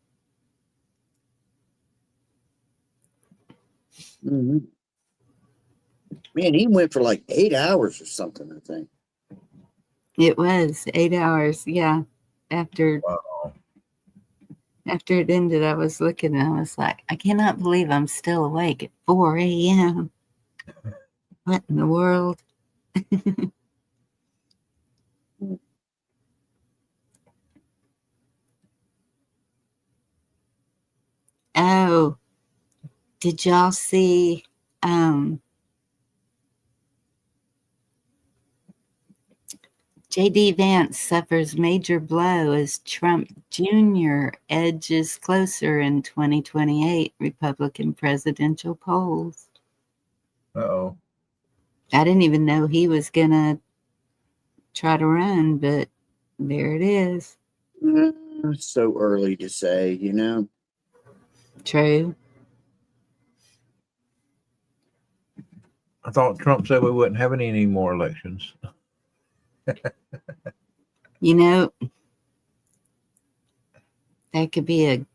Mm-hmm. Man, he went for like 8 hours or something, I think. It was 8 hours, yeah. After it ended, I was looking and I was like, I cannot believe I'm still awake at 4 a.m. What in the world? Oh, did y'all see J.D. Vance suffers major blow as Trump Jr. edges closer in 2028 Republican presidential polls. Uh-oh. I didn't even know he was going to try to run, but there it is. It's so early to say, you know. True. I thought Trump said we wouldn't have any more elections. You know, that could be a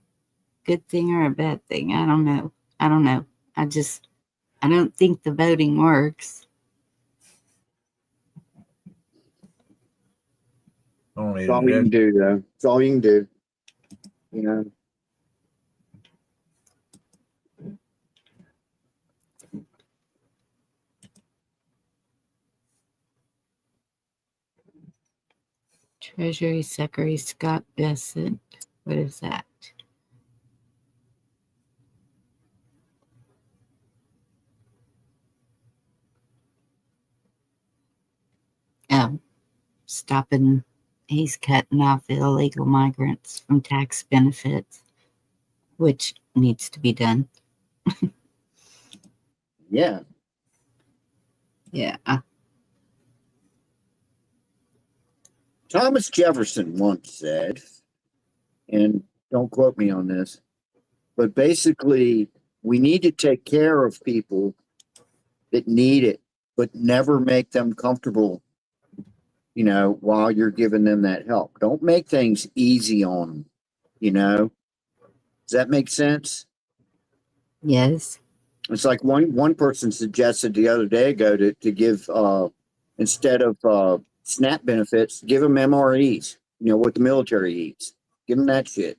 good thing or a bad thing. I don't know. I don't think the voting works. It's all you can do, though. It's all you can do. You know. Treasury Secretary Scott Bessent. What is that? Oh, he's cutting off illegal migrants from tax benefits, which needs to be done. Yeah. Yeah. Thomas Jefferson once said, and don't quote me on this, But basically, we need to take care of people that need it, but never make them comfortable, you know, while you're giving them that help. Don't make things easy on them, you know? Does that make sense? Yes. It's like one person suggested the other day ago to give instead of SNAP benefits, give them MREs. You know what the military eats. Give them that shit.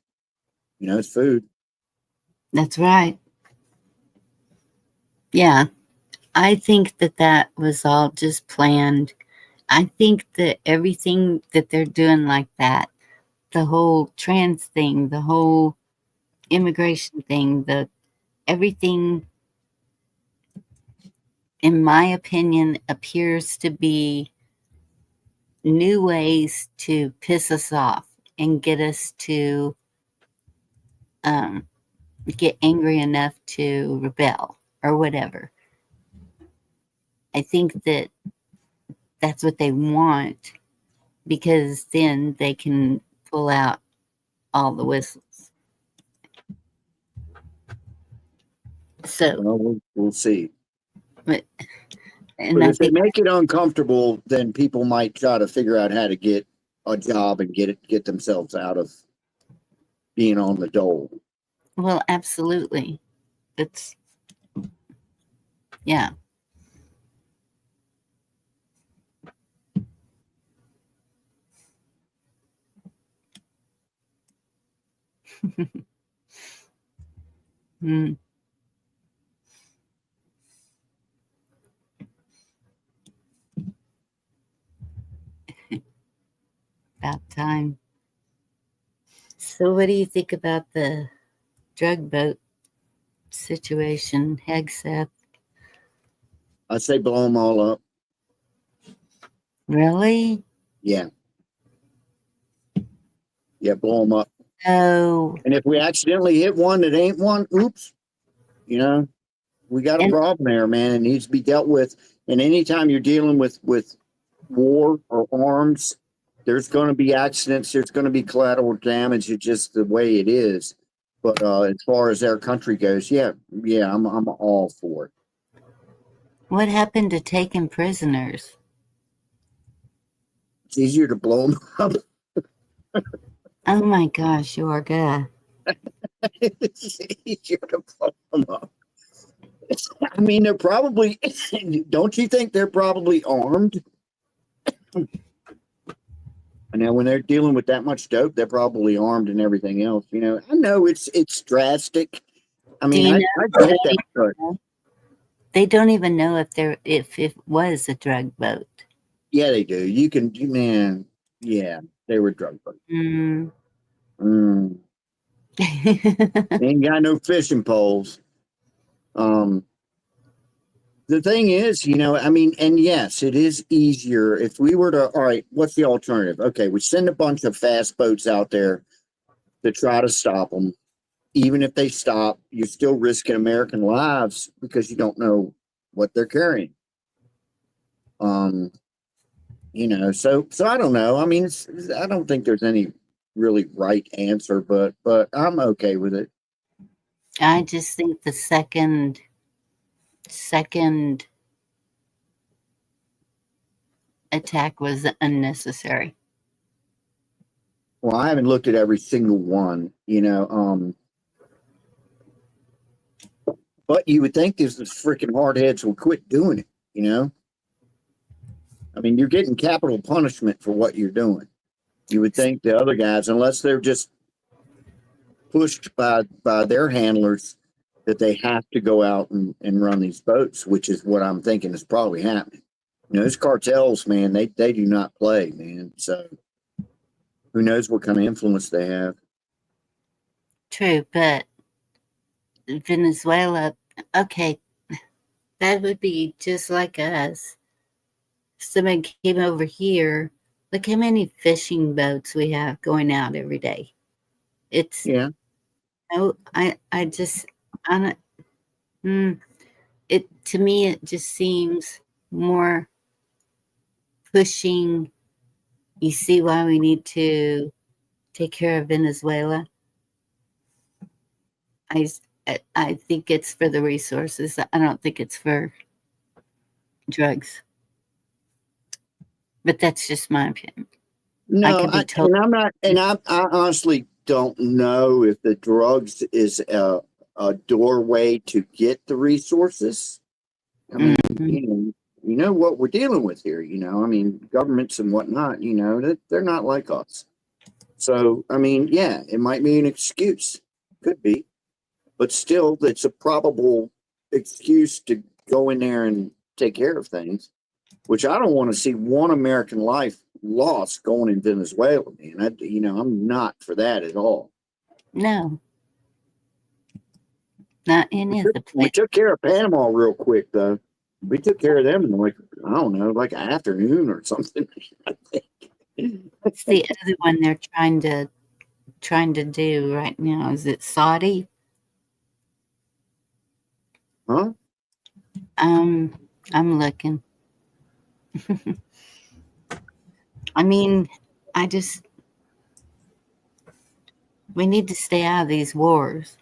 You know, it's food. That's right. Yeah. I think that was all just planned. I think that everything that they're doing like that, the whole trans thing, the whole immigration thing, everything, in my opinion, appears to be new ways to piss us off and get us to get angry enough to rebel or whatever. I think that that's what they want, because then they can pull out all the whistles. So, Well, we'll see. and But I if they think, make it uncomfortable, then people might try to figure out how to get a job and get themselves out of being on the dole. well, absolutely. It's, yeah. Hmm. About time. So, what do you think about the drug boat situation, Hegseth? I say blow them all up. Really? Yeah. Yeah, blow them up. Oh, And if we accidentally hit one that ain't one, oops, you know, we got a And- problem there, man. It needs to be dealt with. And anytime you're dealing with war or arms, there's going to be accidents. There's going to be collateral damage. It's just the way it is. But as far as our country goes, yeah, I'm all for it. what happened to taking prisoners? It's easier to blow them up. Oh my gosh, Yorga. It's easier to blow them up. I mean, they're probably. Don't you think they're probably armed? I know when they're dealing with that much dope, they're probably armed and everything else. You know, I know it's drastic. I mean, Do you I get that, but They don't even know if it was a drug boat. yeah, they do. Man, yeah, they were drug boats. Mm. They ain't got no fishing poles. The thing is, you know, I mean, and yes, it is easier if we were to, all right, what's the alternative? Okay, we send a bunch of fast boats out there to try to stop them. Even if they stop, you're still risking American lives because you don't know what they're carrying. You know, so I don't know. I mean, I don't think there's any really right answer, but I'm okay with it. I just think the second attack was unnecessary. Well, I haven't looked at every single one, you know. But you would think these freaking hardheads will quit doing it, you know. I mean, you're getting capital punishment for what you're doing. You would think the other guys, unless they're just pushed by their handlers, that they have to go out and run these boats, which is what I'm thinking is probably happening. You know, those cartels, man, they do not play, man. So who knows what kind of influence they have. True, but Venezuela, okay, that would be just like us. Someone came over here. Look how many fishing boats we have going out every day. It's Yeah. no, I don't. It to me, it just seems more pushing. You see why we need to take care of Venezuela? I think it's for the resources. I don't think it's for drugs. But that's just my opinion. No, could be told- and I'm not, and I honestly don't know if the drugs is a doorway to get the resources. I mean, Mhm. you know what we're dealing with here. I mean, governments and whatnot. They're not like us. So, I mean, yeah, it might be an excuse, could be, but still, it's a probable excuse to go in there and take care of things. Which I don't want to see one American life lost going in Venezuela, man. I'm not for that at all. No. Not any of the We places. took care of Panama real quick, though. We took care of them in like, I don't know, like an afternoon or something. I think. What's the other one they're trying to do right now? Is it Saudi? Huh? I'm looking. I mean, we need to stay out of these wars.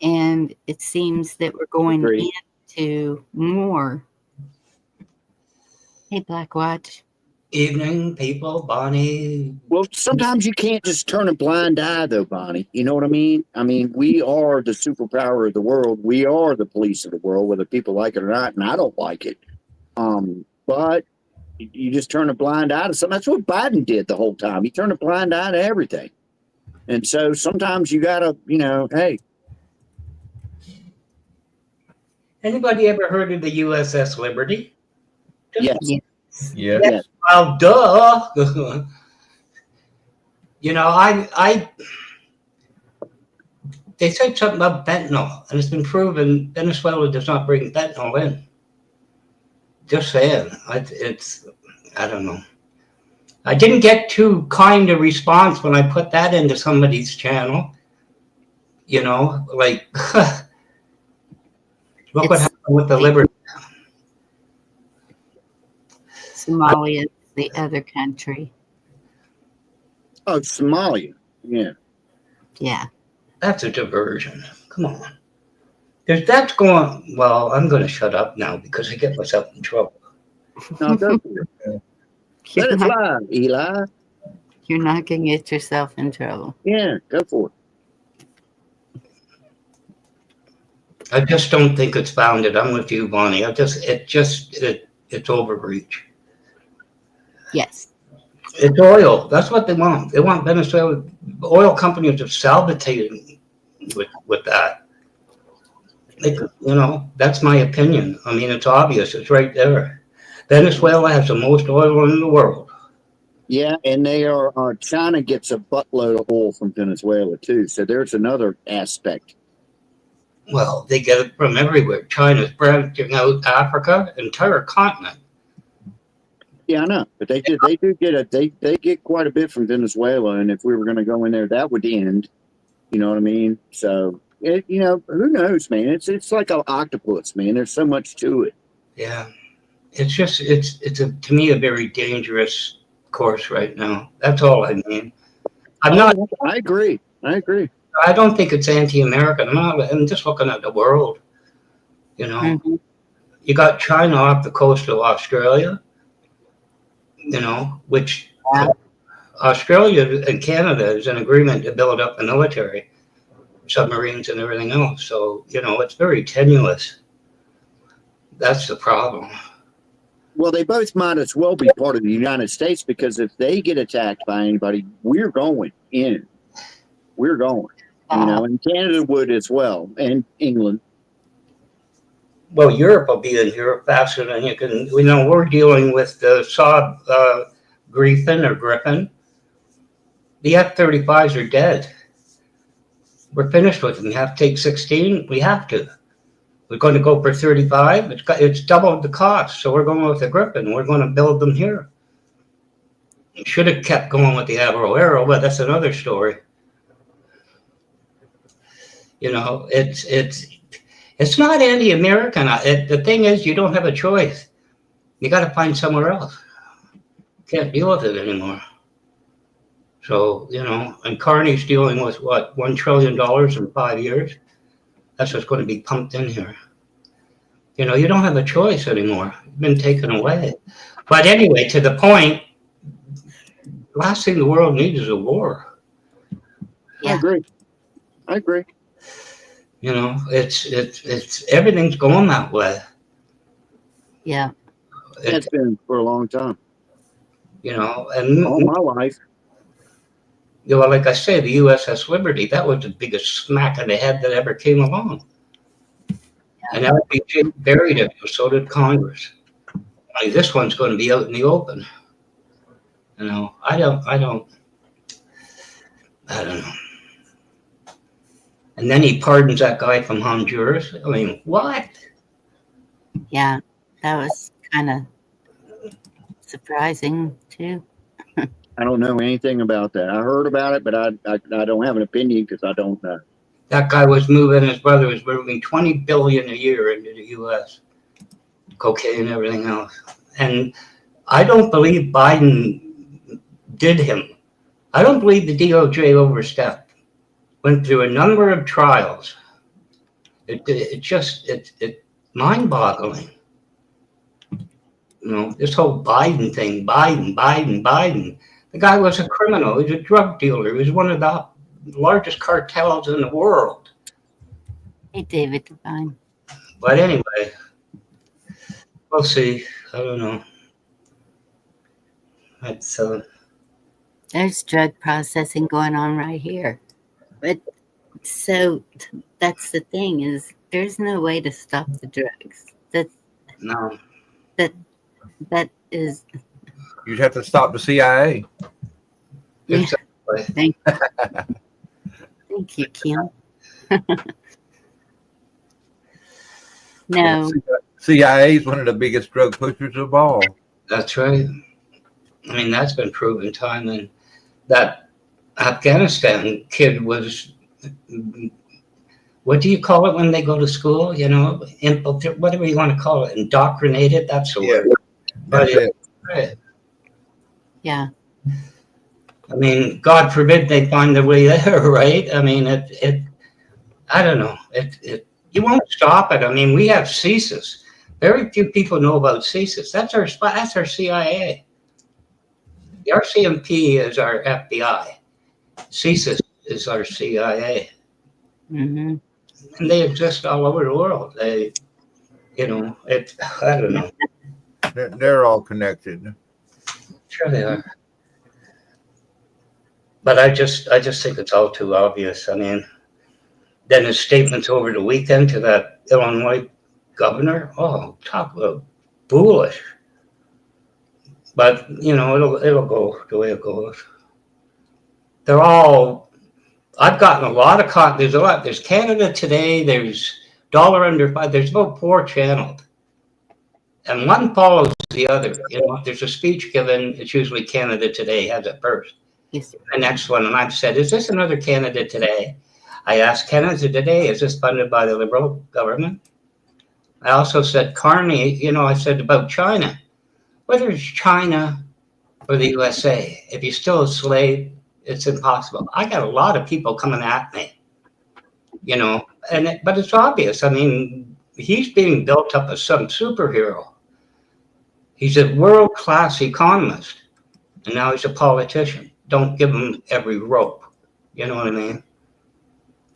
And it seems that we're going Agreed. into more. Hey, Black Watch. Evening, people, Bonnie. Well, sometimes you can't just turn a blind eye, though, Bonnie. You know what I mean? I mean, we are the superpower of the world. We are the police of the world, whether people like it or not. And I don't like it. But you just turn a blind eye to something. That's what Biden did the whole time. He turned a blind eye to everything. And so sometimes you gotta, hey. Anybody ever heard of the USS Liberty? Yes. Yeah. Yes. Well, duh. They said something about fentanyl, and it's been proven Venezuela does not bring fentanyl in. Just saying. I don't know. I didn't get too kind a response when I put that into somebody's channel. Like, look what happened with the Liberty. Somalia is the other country. Oh, Somalia. Yeah. Yeah. That's a diversion. Come on. That's going, well, I'm going to shut up now because I get myself in trouble. No, go for it. Let it fly, Eli. You're not going to get yourself in trouble. Yeah, go for it. I just don't think it's founded. I'm with you, Bonnie. It's overreach. Yes. It's oil. That's what they want. They want Venezuela oil companies to salvage with that. That's my opinion. I mean, it's obvious. It's right there. Venezuela has the most oil in the world. Yeah, and they are. China gets a buttload of oil from Venezuela too. So there's another aspect. Well, they get it from everywhere. China's branching out Africa, entire continent. Yeah, I know, but they do get they get quite a bit from Venezuela, and if we were going to go in there, that would end. You know what I mean? So who knows, man? It's like an octopus, man. There's so much to it. Yeah, it's just to me a very dangerous course right now. That's all I mean. I agree. I don't think it's anti-American. I'm just looking at the world. Mm-hmm. You got China off the coast of Australia. Which Australia and Canada is in agreement to build up the military, submarines and everything else. So, it's very tenuous. That's the problem. Well, they both might as well be part of the United States because if they get attacked by anybody, we're going in. We're going. And Canada would as well, and England. Well, Europe will be in Europe faster than you can. We're dealing with the Saab Griffin. The F-35s are dead. We're finished with them. We have to take 16. We have to. We're going to go for 35. It's doubled the cost. So we're going with the Griffin. We're going to build them here. We should have kept going with the Avro Arrow, but that's another story. It's not anti-American. The thing is, you don't have a choice. You got to find somewhere else. Can't deal with it anymore. So, and Carney's dealing with what, $1 trillion in 5 years? That's what's going to be pumped in here. You don't have a choice anymore. You've been taken away. But anyway, to the point, last thing the world needs is a war. I Yeah. agree. It's everything's going that way. Yeah. It's been for a long time. And All my life. like I say, the USS Liberty, that was the biggest smack in the head that ever came along. And LBJ buried it, so did Congress. I mean, this one's going to be out in the open. I don't know. And then he pardons that guy from Honduras. I mean, what? Yeah. That was kind of surprising too. I don't know anything about that. I heard about it, but I don't have an opinion because I don't know. That guy his brother was moving $20 billion a year into the U.S. Cocaine and everything else. And I don't believe Biden did him. I don't believe the DOJ overstepped. Went through a number of trials. It's mind-boggling. This whole Biden thing, Biden. The guy was a criminal. He was a drug dealer. He was one of the largest cartels in the world. Hey, David Devine. But anyway, we'll see. I don't know. That's There's drug processing going on right here. But so that's the thing is there's no way to stop the drugs. no. That is You'd have to stop the CIA. Yeah. Exactly. Thank you, Kim. No. CIA is one of the biggest drug pushers of all. That's right. I mean, that's been proven time. And that Afghanistan kid was, what do you call it when they go to school? Whatever you want to call it, indoctrinated. That's the word. That's it. Right. Yeah. I mean, God forbid they find their way there, right? I mean, I don't know. You won't stop it. I mean, we have CSIS. Very few people know about CSIS. That's our CIA. The RCMP is our FBI. CSIS is our CIA. Mm-hmm. And they exist all over the world. I don't know. They're all connected. Sure they are. But I just think it's all too obvious. I mean, then his statements over the weekend to that Illinois governor, talk about foolish. But it'll go the way it goes. They're all. I've gotten a lot of there's a lot. There's Canada Today. There's Dollar Under Five. There's about 4 channels, and one follows the other. If there's a speech given, it's usually Canada Today has it first. Yes. The next one, and I've said, is this another Canada Today? I asked Canada Today, is this funded by the Liberal government? I also said, Carney, I said about China. Whether it's China or the USA, if you're still a slave, it's impossible. I got a lot of people coming at me, but it's obvious. I mean, he's being built up as some superhero. He's a world-class economist, and now he's a politician. Don't give him every rope. You know what I mean?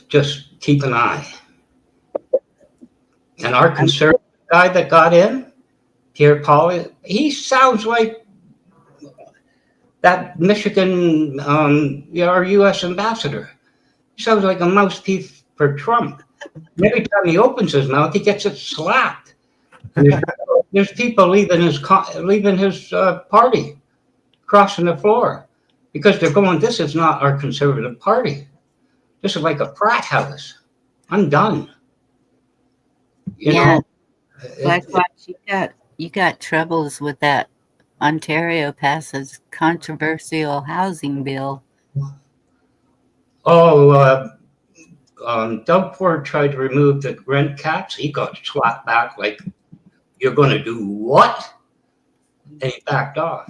Just keep an eye. And our conservative guy that got in, Pierre Paul, he sounds like that Michigan, our U.S. ambassador. He sounds like a mouthpiece for Trump. And every time he opens his mouth, he gets it slapped. There's people leaving his party, crossing the floor, because they're going, this is not our conservative party. This is like a frat house. I'm done. Black Watch, you got troubles with that Ontario passes controversial housing bill. Doug Ford tried to remove the rent caps. He got slapped back like, you're going to do what? And he backed off.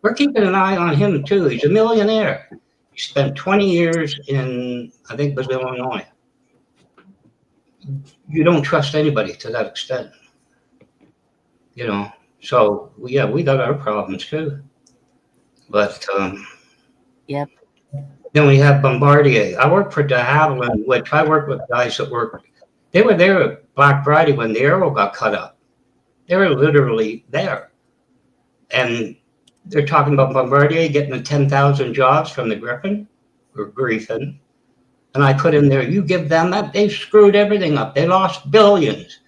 We're keeping an eye on him too. He's a millionaire. He spent 20 years in, I think it was Illinois. You don't trust anybody to that extent. You know, so yeah, we got our problems too. But Yep. then we have Bombardier. I work for de Havilland, which I work with guys that work. They were there at Black Friday when the arrow got cut up. They were literally there. And they're talking about Bombardier getting the 10,000 jobs from the Griffin or Griffin. And I put in there, you give them that, they screwed everything up. They lost billions.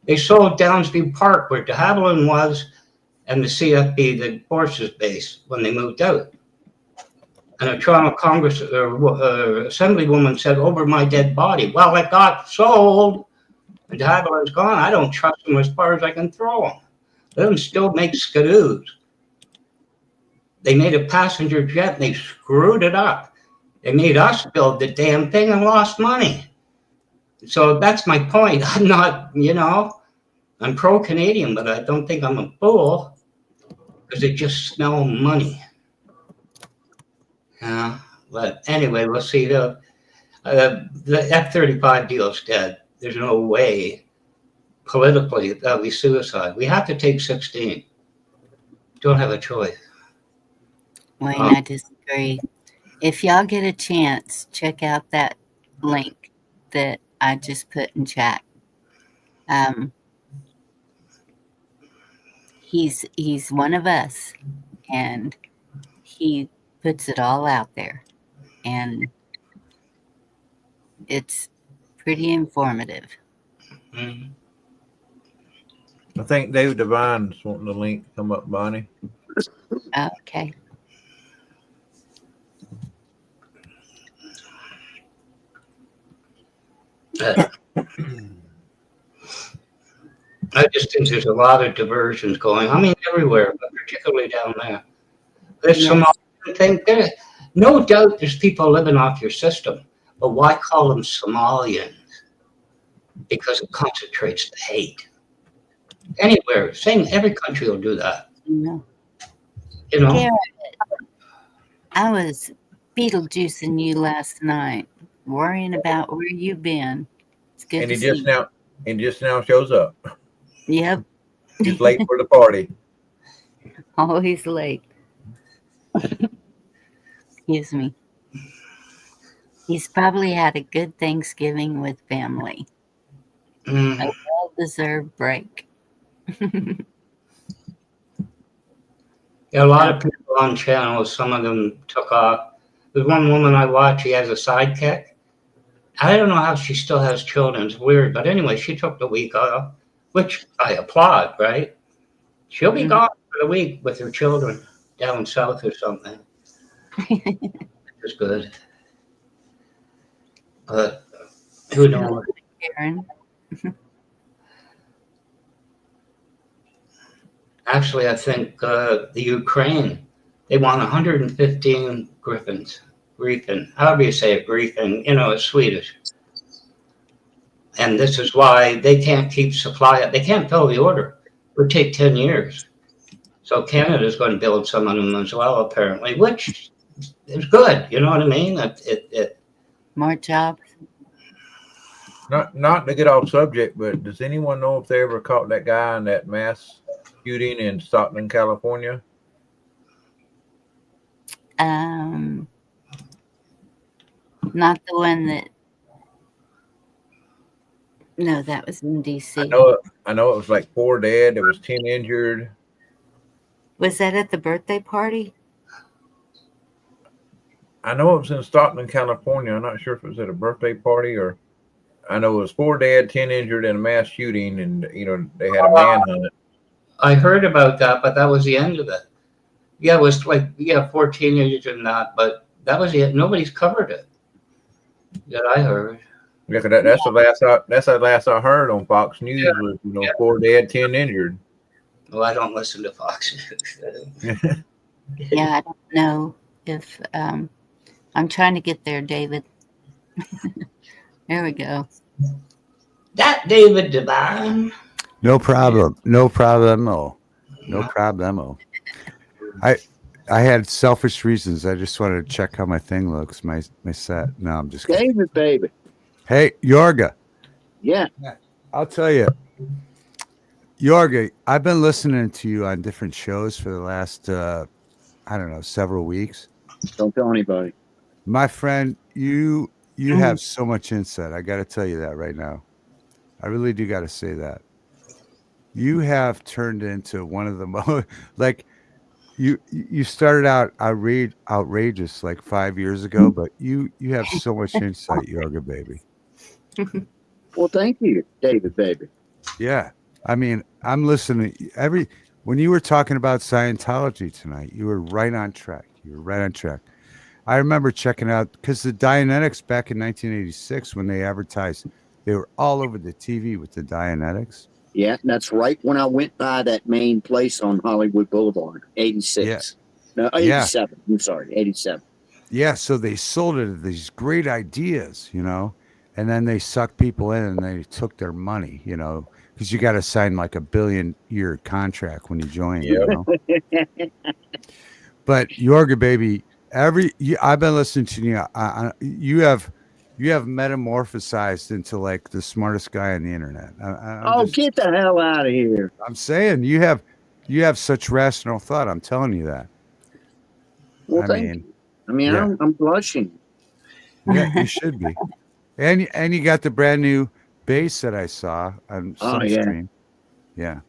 They sold Downsview Park, where de Havilland was, and the CFB, the Forces Base, when they moved out. And a Toronto Congress Assemblywoman said, over my dead body. Well, it got sold. And de Havilland's gone. I don't trust them as far as I can throw them. Let them still make skidoos. They made a passenger jet and they screwed it up. They made us build the damn thing and lost money. So that's my point. I'm not, I'm pro-Canadian, but I don't think I'm a fool because they just smell money. Yeah, but anyway, we'll see. The F-35 deal's dead. There's no way politically that'll be suicide. We have to take 16. Don't have a choice. Wayne, I disagree. If y'all get a chance, check out that link that I just put in chat. He's one of us, and he puts it all out there, and it's pretty informative. Mm-hmm. I think David Devine's wanting the link to come up, Bonnie. Okay. I just think there's a lot of diversions going. I mean, everywhere, but particularly down there. There's some thing there. No doubt there's people living off your system, but why call them Somalians? Because it concentrates the hate. Anywhere, every country will do that. No. Garrett, I was Beetlejuicing you last night, worrying about where you've been. It's good And to he see just now shows up. Yep. He's late for the party. Always late. Excuse me. He's probably had a good Thanksgiving with family. A well-deserved break. Yeah, a lot of people on channels, some of them took off. There's one woman I watch, she has a sidekick. I don't know how she still has children. It's weird. But anyway, she took the week off, which I applaud, right? She'll be gone for the week with her children down south or something. It's good. But who knows? Karen. Actually, I think the Ukraine, they want 115 Griffins. Griffin, however you say it, Griffin, it's Swedish. And this is why they can't keep supply. They can't fill the order. It would take 10 years. So Canada's going to build some of them as well, apparently, which is good. You know what I mean? More jobs. Not to get off subject, but does anyone know if they ever caught that guy in that mass shooting in Stockton, California? Not the one that. No, that was in DC. I know it was like 4 dead. There was 10 injured. Was that at the birthday party? I know it was in Stockton, California. I'm not sure if it was at a birthday party or. I know it was 4 dead, 10 injured in a mass shooting, and they had a manhunt. I heard about that, but that was the end of it. Yeah, it was 14 injured in that, but that was it. Nobody's covered it that I heard. Yeah, that's the last I heard on Fox News was 4 dead, 10 injured. Well, I don't listen to Fox News. Yeah, I don't know if I'm trying to get there, David. There we go. That David Devine. No problem. No problemo. No problemo. I had selfish reasons. I just wanted to check how my thing looks, my set. No, I'm just kidding. David, baby. Hey, Yorga, Yeah. I'll tell you, Yorga, I've been listening to you on different shows for the last, I don't know, several weeks. Don't tell anybody. My friend, you have so much insight. I got to tell you that right now. I really do got to say that. You have turned into one of the most, like, you started out outrageous like 5 years ago, but you have so much insight, Yoga baby. Well, thank you, David, baby. Yeah, I mean, I'm listening when you were talking about Scientology tonight. You were right on track. I remember checking out because the Dianetics back in 1986 when they advertised, they were all over the TV with the Dianetics. Yeah, that's right when I went by that main place on Hollywood Boulevard, 86. No, 87. I'm sorry, 87. Yeah, so they sold it these great ideas, and then they sucked people in and they took their money, because you got to sign like $1 billion-year contract when you join. But Yorga baby, I've been listening to you. You have metamorphosized into like the smartest guy on the internet. Get the hell out of here! I'm saying you have such rational thought. I'm telling you that. Well, thank you. I mean, yeah. I'm blushing. Yeah, you should be. And you got the brand new bass that I saw on some stream. Yeah.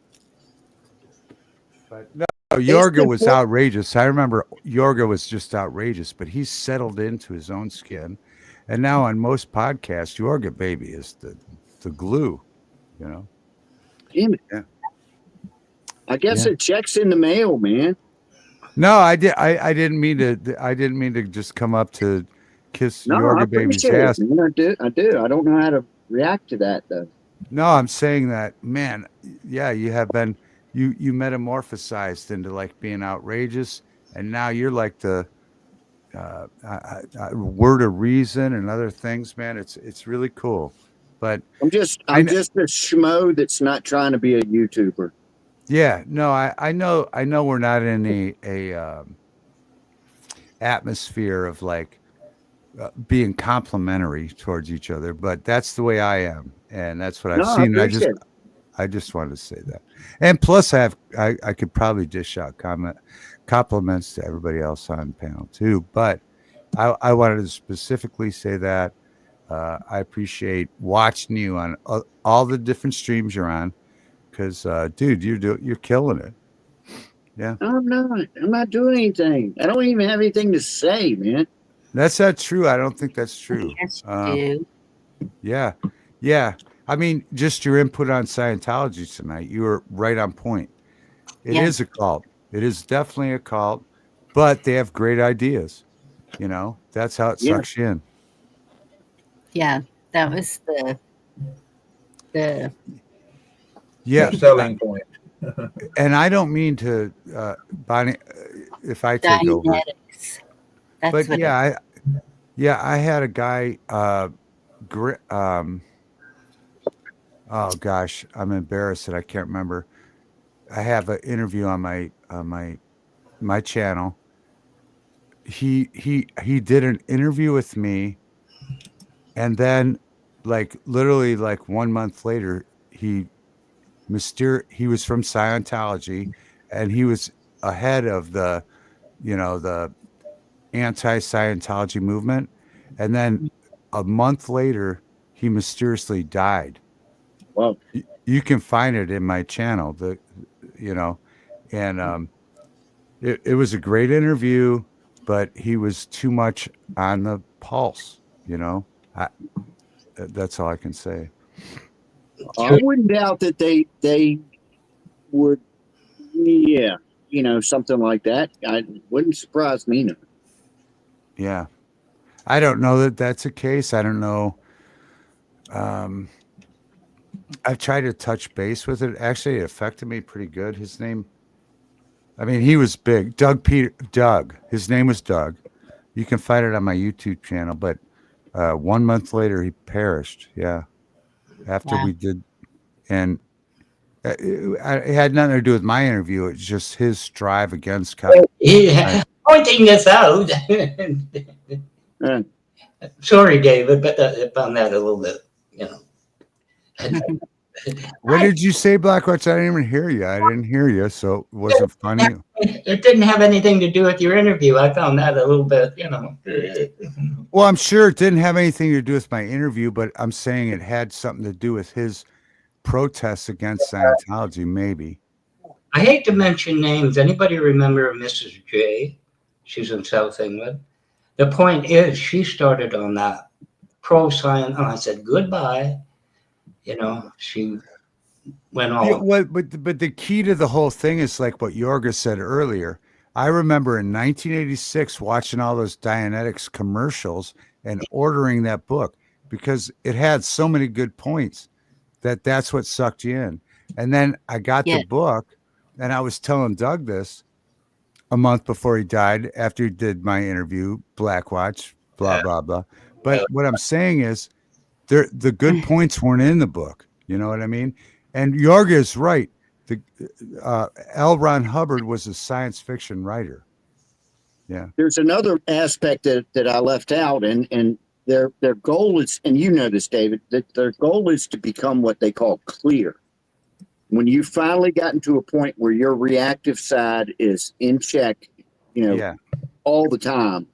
But no, Yorga was outrageous. I remember Yorga was just outrageous, but he's settled into his own skin. And now on most podcasts, Yorga baby is the glue, Damn it. Yeah. I guess it checks in the mail, man. No, I didn't mean to just come up to kiss Yorga baby's ass. I do. I don't know how to react to that though. No, I'm saying that, man. Yeah, you have been you metamorphosized into like being outrageous, and now you're like the word of reason and other things, man. It's really cool. But I'm just a schmo that's not trying to be a YouTuber. Yeah, no, I know we're not in a atmosphere of like being complimentary towards each other, but that's the way I am, and that's what I've seen. I just wanted to say that, and plus I could probably dish out compliments to everybody else on the panel too, but I wanted to specifically say that I appreciate watching you on all the different streams you're on. Because, dude, you're killing it. Yeah. I'm not doing anything. I don't even have anything to say, man. That's not true. I don't think that's true. Yes, you do. Yeah. I mean, just your input on Scientology tonight, you were right on point. It is a cult. It is definitely a cult, but they have great ideas. That's how it sucks you in. Yeah, that was the selling point. And I don't mean to, Bonnie, if I take over. But I had a guy. Oh gosh, I'm embarrassed that I can't remember. I have an interview on my channel. He did an interview with me, and then literally 1 month later he was from Scientology, and he was ahead of the anti-Scientology movement, and then a month later he mysteriously died. Well, you can find it in my channel. It was a great interview, but he was too much on the pulse. That's all I can say. I wouldn't doubt that they would, something like that. I wouldn't surprise me. No. Yeah, I don't know that that's the case. I don't know. I've tried to touch base with it. Actually, it affected me pretty good. His name, he was big. Doug. His name was Doug. You can find it on my YouTube channel. But 1 month later, he perished. Yeah. After we did, and It had nothing to do with my interview. It's just his drive against Yeah, pointing this out. Sorry, David, but I found that a little bit, you know. What did you say, Blackwatch? I didn't even hear you. I didn't hear you, so was it funny? It didn't have anything to do with your interview. I found that a little bit, you know. Well, I'm sure it didn't have anything to do with my interview, but I'm saying it had something to do with his protests against Scientology, maybe. I hate to mention names. Anybody remember Mrs. J? She's in South England. The point is, she started on that pro-science, and I said goodbye. You know, she went all. Yeah, but the key to the whole thing is like what Yorga said earlier. I remember in 1986 watching all those Dianetics commercials and ordering that book because it had so many good points that's what sucked you in. And then I got the book, and I was telling Doug this a month before he died, after he did my interview, Blackwatch, blah, blah, blah. But what I'm saying is the good points weren't in the book. You know what I mean? And Yorga is right. L. Ron Hubbard was a science fiction writer. Yeah. There's another aspect that I left out, and their goal is, and you know this, David, that their goal is to become what they call clear. When you finally gotten to a point where your reactive side is in check, you know, all the time,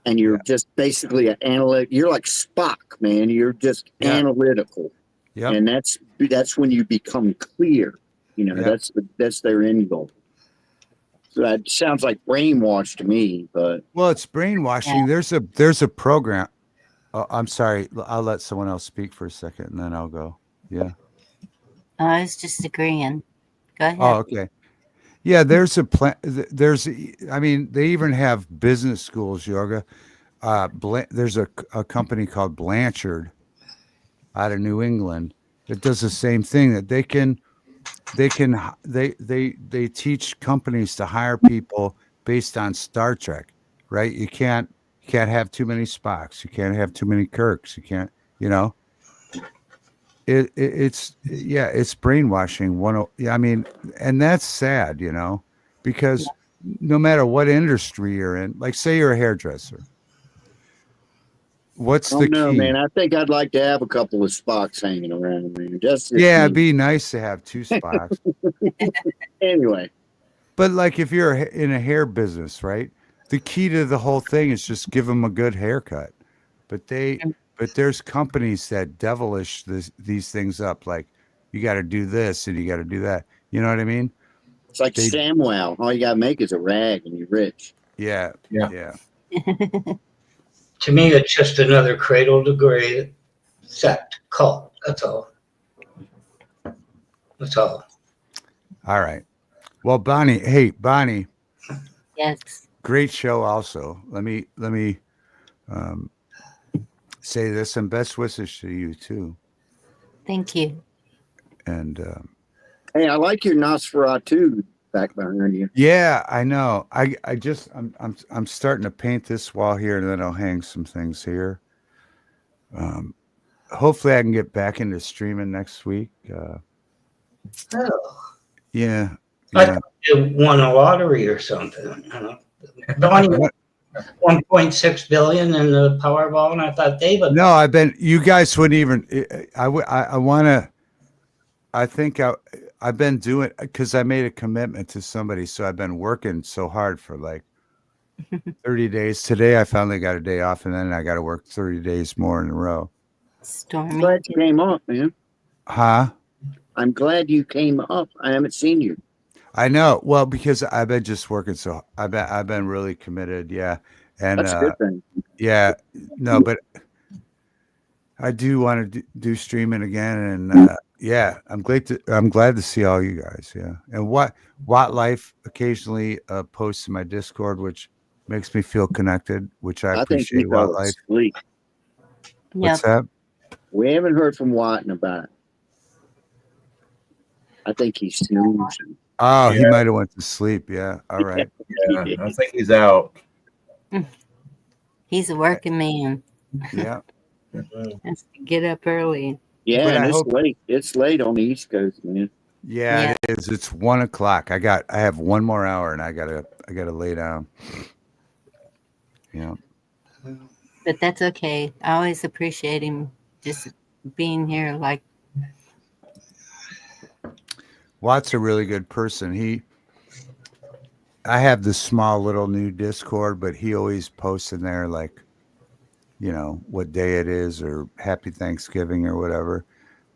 and you're just basically an analytic, you're like Spock, man. You're just analytical. Yeah. And that's when you become clear. You know, that's their end goal. So that sounds like brainwash to me, but well, it's brainwashing. Yeah. There's a program. Oh, I'm sorry. I'll let someone else speak for a second, and then I'll go. Yeah. I was just agreeing. Go ahead. Oh, okay. Yeah, there's a plan. I mean, they even have business schools, Yorga. There's a company called Blanchard out of New England that does the same thing. That they teach companies to hire people based on Star Trek, right? You can't have too many Spocks. You can't have too many Kirks. You can't, you know. It's brainwashing. I mean, and that's sad, you know, because no matter what industry you're in, like say you're a hairdresser, what's the key? Man, I think I'd like to have a couple of Spocks hanging around, man. It'd be nice to have two Spocks. Anyway, but like if you're in a hair business, right? The key to the whole thing is just give them a good haircut. But there's companies that devilish these things up. Like you got to do this and you got to do that. You know what I mean? It's like ShamWow. All you got to make is a rag and you're rich. Yeah. To me, it's just another cradle to grave sect cult. That's all. All right. Well, Bonnie. Hey, Bonnie. Yes. Great show. Also, let me say this, and best wishes to you too. Thank you. And hey, I like your Nosferatu back behind you. Yeah, I know. I'm starting to paint this wall here, and then I'll hang some things here. Hopefully, I can get back into streaming next week. Yeah. I thought you won a lottery or something. Donnie 1.6 billion in the Powerball, and I thought David. No, you guys wouldn't even. I've been doing, because I made a commitment to somebody, so I've been working so hard for like 30 days. Today, I finally got a day off, and then I got to work 30 days more in a row. Stormy. Glad you came up, man. Huh? I'm glad you came up. I haven't seen you. I know. Well, because I've been just working, so I've been really committed. Yeah, and that's a good thing. Yeah, no, but I do want to do streaming again, and yeah, I'm glad to see all you guys. Yeah, and Watt Life occasionally posts in my Discord, which makes me feel connected, which I appreciate. Watt Life. What's that? We haven't heard from Watt in about. I think he's snoozing. Oh, he might have went to sleep. Yeah. All right. Yeah, I think he's out. He's a working man. Yeah. Has to get up early. Yeah, and it's late. It's late on the East Coast, man. Yeah, Yeah. it is. It's 1 o'clock. I have one more hour and I gotta lay down. Yeah. But that's okay. I always appreciate him just being here. Like, Watt's a really good person. I have this small little new Discord, but he always posts in there like, what day it is or Happy Thanksgiving or whatever.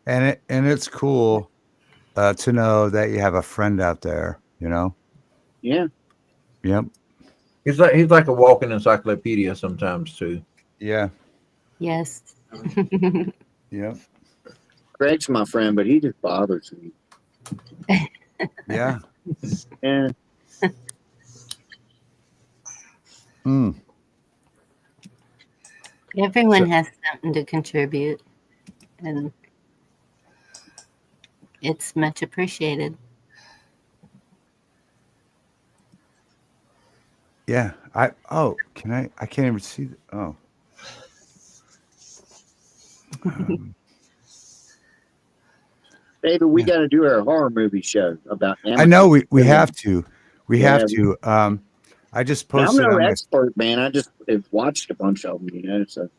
And it's cool to know that you have a friend out there, Yeah. Yep. He's like a walking encyclopedia sometimes too. Yeah. yes. Yep. Craig's my friend, but he just bothers me. Yeah. Yeah. Mm. Everyone So- has something to contribute, and it's much appreciated. Yeah. I can't even see oh. David, we Yeah. got to do our horror movie show about I know we women. have to. We Yeah, have to. I just Now, I'm posted no on my expert, man. I just have watched a bunch of them, so.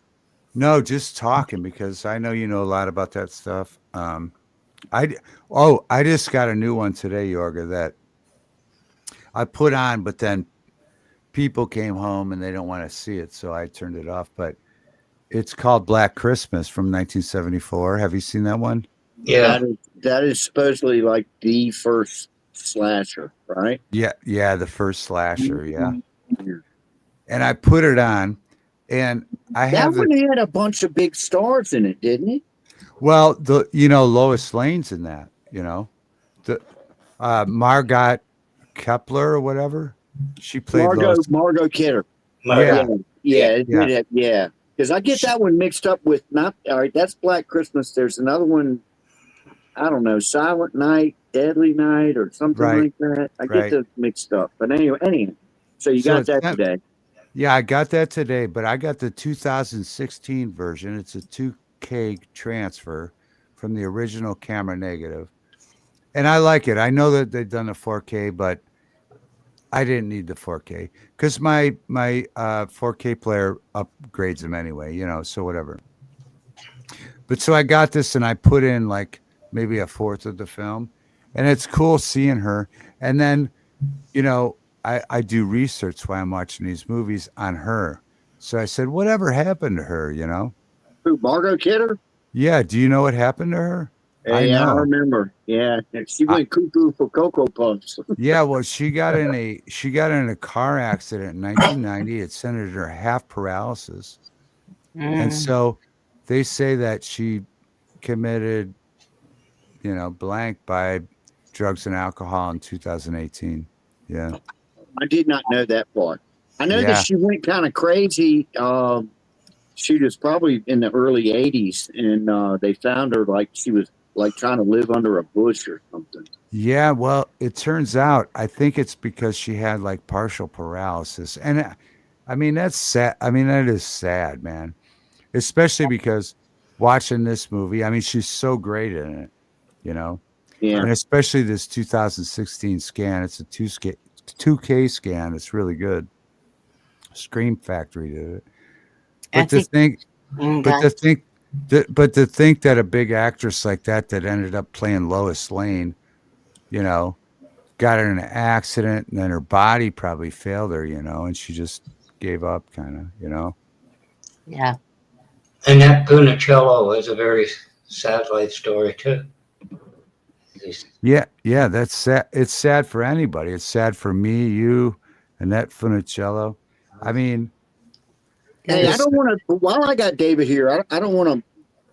No, just talking because I know you know a lot about that stuff. I just got a new one today, Yorga, that I put on, but then people came home and they don't want to see it, so I turned it off. But it's called Black Christmas from 1974. Have you seen that one? Yeah. That is supposedly like the first slasher, right? Yeah, the first slasher, yeah. Yeah. And I put it on, and I That have one had a bunch of big stars in it, didn't it? well, Lois Lane's in that, the Margot Kepler or whatever. She played Lois. Margot Kidder. Yeah. Yeah. Because I get that one mixed up with not. All right, that's Black Christmas. There's another one. I don't know, Silent Night, Deadly Night, or something Right. like that. I Right. get those mixed up. But anyway. So you So got it's that not- today. Yeah, I got that today, but I got the 2016 version. It's a 2K transfer from the original camera negative. And I like it. I know that they've done a 4K, but I didn't need the 4K because my 4K player upgrades them anyway, so whatever. But so I got this and I put in like maybe a fourth of the film, and it's cool seeing her. And then, I do research while I'm watching these movies on her. So I said, whatever happened to her, Who, Margot Kidder? Yeah. Do you know what happened to her? I Hey, I know. remember. Yeah. She went cuckoo for Cocoa Puffs. Yeah, well, she got in a car accident in 1990. It sent her to half paralysis. And so they say that she committed, blank by drugs and alcohol in 2018. Yeah. I did not know that part. I know Yeah. that she went kind of crazy. She was probably in the early 80s, and they found her like she was like trying to live under a bush or something. Yeah, well, it turns out I think it's because she had like partial paralysis. And I mean, that's sad. I mean, that is sad, man. Especially because watching this movie, I mean, she's so great in it, Yeah. And especially this 2016 scan. It's a 2K scan. It's really good. Scream Factory did it. But to think that a big actress like that ended up playing Lois Lane, got in an accident and then her body probably failed her, and she just gave up kind of, Yeah. Annette Funicello is a very sad life story too. Yeah, that's sad. It's sad for anybody. It's sad for me, you, Annette Funicello. I mean, Hey, I don't want to. While I got David here, I don't want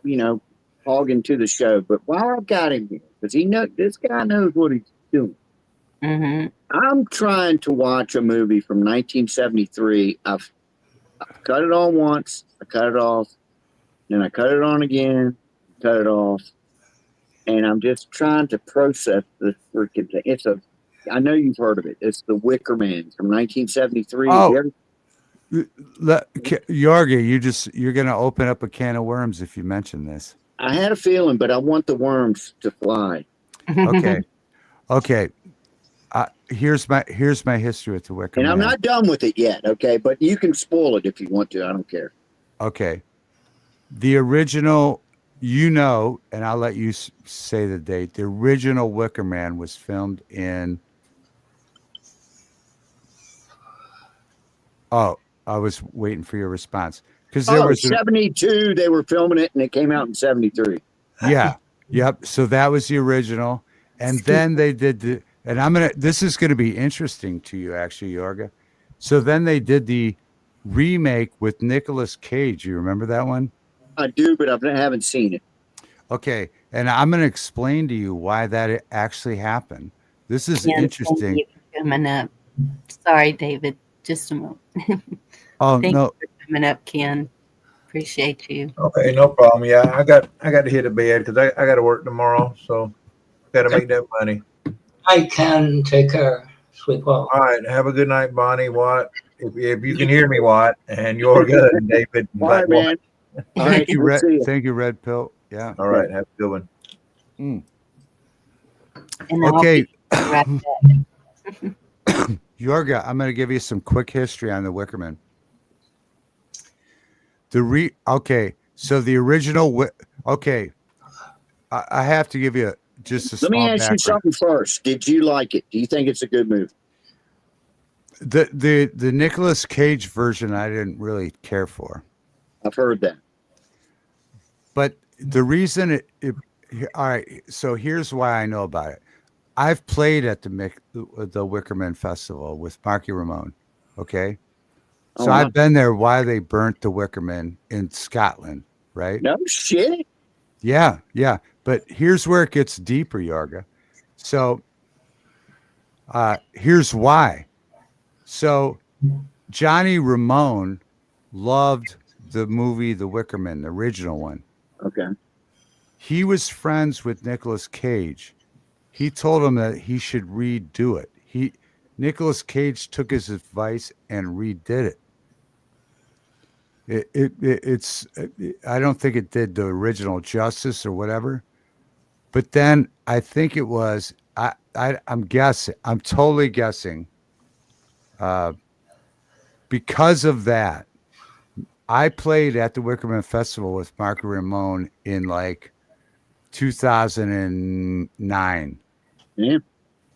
to, hog into the show. But while I've got him here, because this guy knows what he's doing. Mm-hmm. I'm trying to watch a movie from 1973. I've cut it on once. I cut it off. Then I cut it on again. Cut it off. And I'm just trying to process this freaking thing. I know you've heard of it. It's The Wicker Man from 1973. Oh. Yorga, you're going to open up a can of worms if you mention this. I had a feeling, but I want the worms to fly. Okay. Okay. Here's my history with the Wicker And I'm Man. not done with it yet, okay? But you can spoil it if you want to. I don't care. Okay. The original, and I'll let you say the date. The original Wicker Man was filmed in. Oh, I was waiting for your response because there was 72. They were filming it, and it came out in 73. Yeah. Yep. So that was the original. And then they did this is going to be interesting to you, actually, Yorga. So then they did the remake with Nicolas Cage. You remember that one? I do, but I haven't seen it. Okay. And I'm going to explain to you why that actually happened. This is interesting. Thank you for coming up. Sorry, David. Just a moment. Oh, Thank no. you for coming up, Ken. Appreciate you. Okay, no problem. Yeah, I got to hit a bed because I got to work tomorrow, so got to make that money. I can take care. Sleep well. All right, have a good night, Bonnie, Watt. If you can hear me, Watt, and you're good, and David. All right, man. All right, Thank you, we'll Red. see you. Thank you, Red Pill. Yeah. All right, have a good one. And I'll Okay. be right back. Yorga, I'm going to give you some quick history on the Wickerman. Okay, so the original. Okay, I have to give you just a small. Let me ask you background. something first. Did you like it? Do you think it's a good movie? The Nicolas Cage version I didn't really care for, I've heard that. but the reason it all right. So here's why I know about it. I've played at the Wickerman Festival with Marky Ramone. Okay. So I've been there while they burnt the Wickerman in Scotland, right? No shit. Yeah, yeah. But here's where it gets deeper, Yorga. So here's why. So Johnny Ramone loved the movie The Wickerman, the original one. Okay. He was friends with Nicolas Cage. He told him that he should redo it. Nicolas Cage took his advice and redid it. I don't think it did the original justice or whatever, but then I think it was, I'm guessing, I'm totally guessing, because of that, I played at the Wickerman Festival with Marky Ramone in like 2009. Yeah.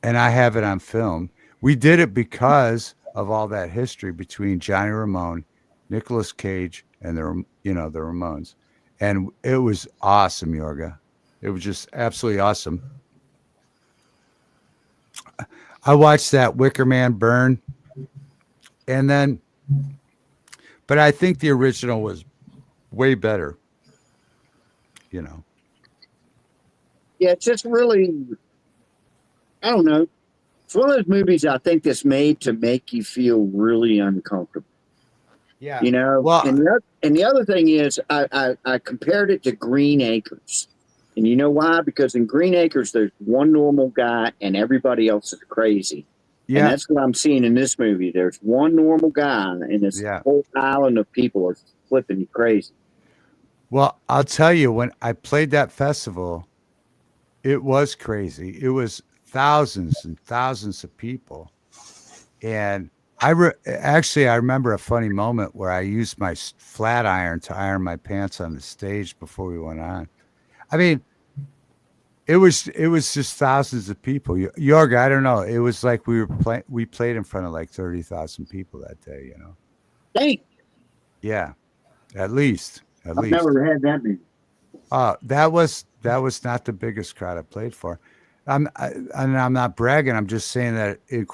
And I have it on film. We did it because of all that history between Johnny Ramone, Nicolas Cage, and the Ramones. And it was awesome, Yorga. It was just absolutely awesome. I watched that Wicker Man burn. And then, but I think the original was way better, you know. Yeah, it's just really, I don't know. It's one of those movies I think that's made to make you feel really uncomfortable. Yeah. You know, well, and the other thing is I compared it to Green Acres. And you know why? Because in Green Acres, there's one normal guy and everybody else is crazy. Yeah. And that's what I'm seeing in this movie. There's one normal guy and this whole island of people are flipping you crazy. Well, I'll tell you, when I played that festival, it was crazy. It was thousands and thousands of people. And I remember a funny moment where I used my flat iron to iron my pants on the stage before we went on. I mean, it was just thousands of people. Yorga, I don't know. It was like we played in front of like 30,000 people that day, you know. Dang. Yeah. At least. I've never had that many. That was not the biggest crowd I played for. I'm not bragging. I'm just saying that it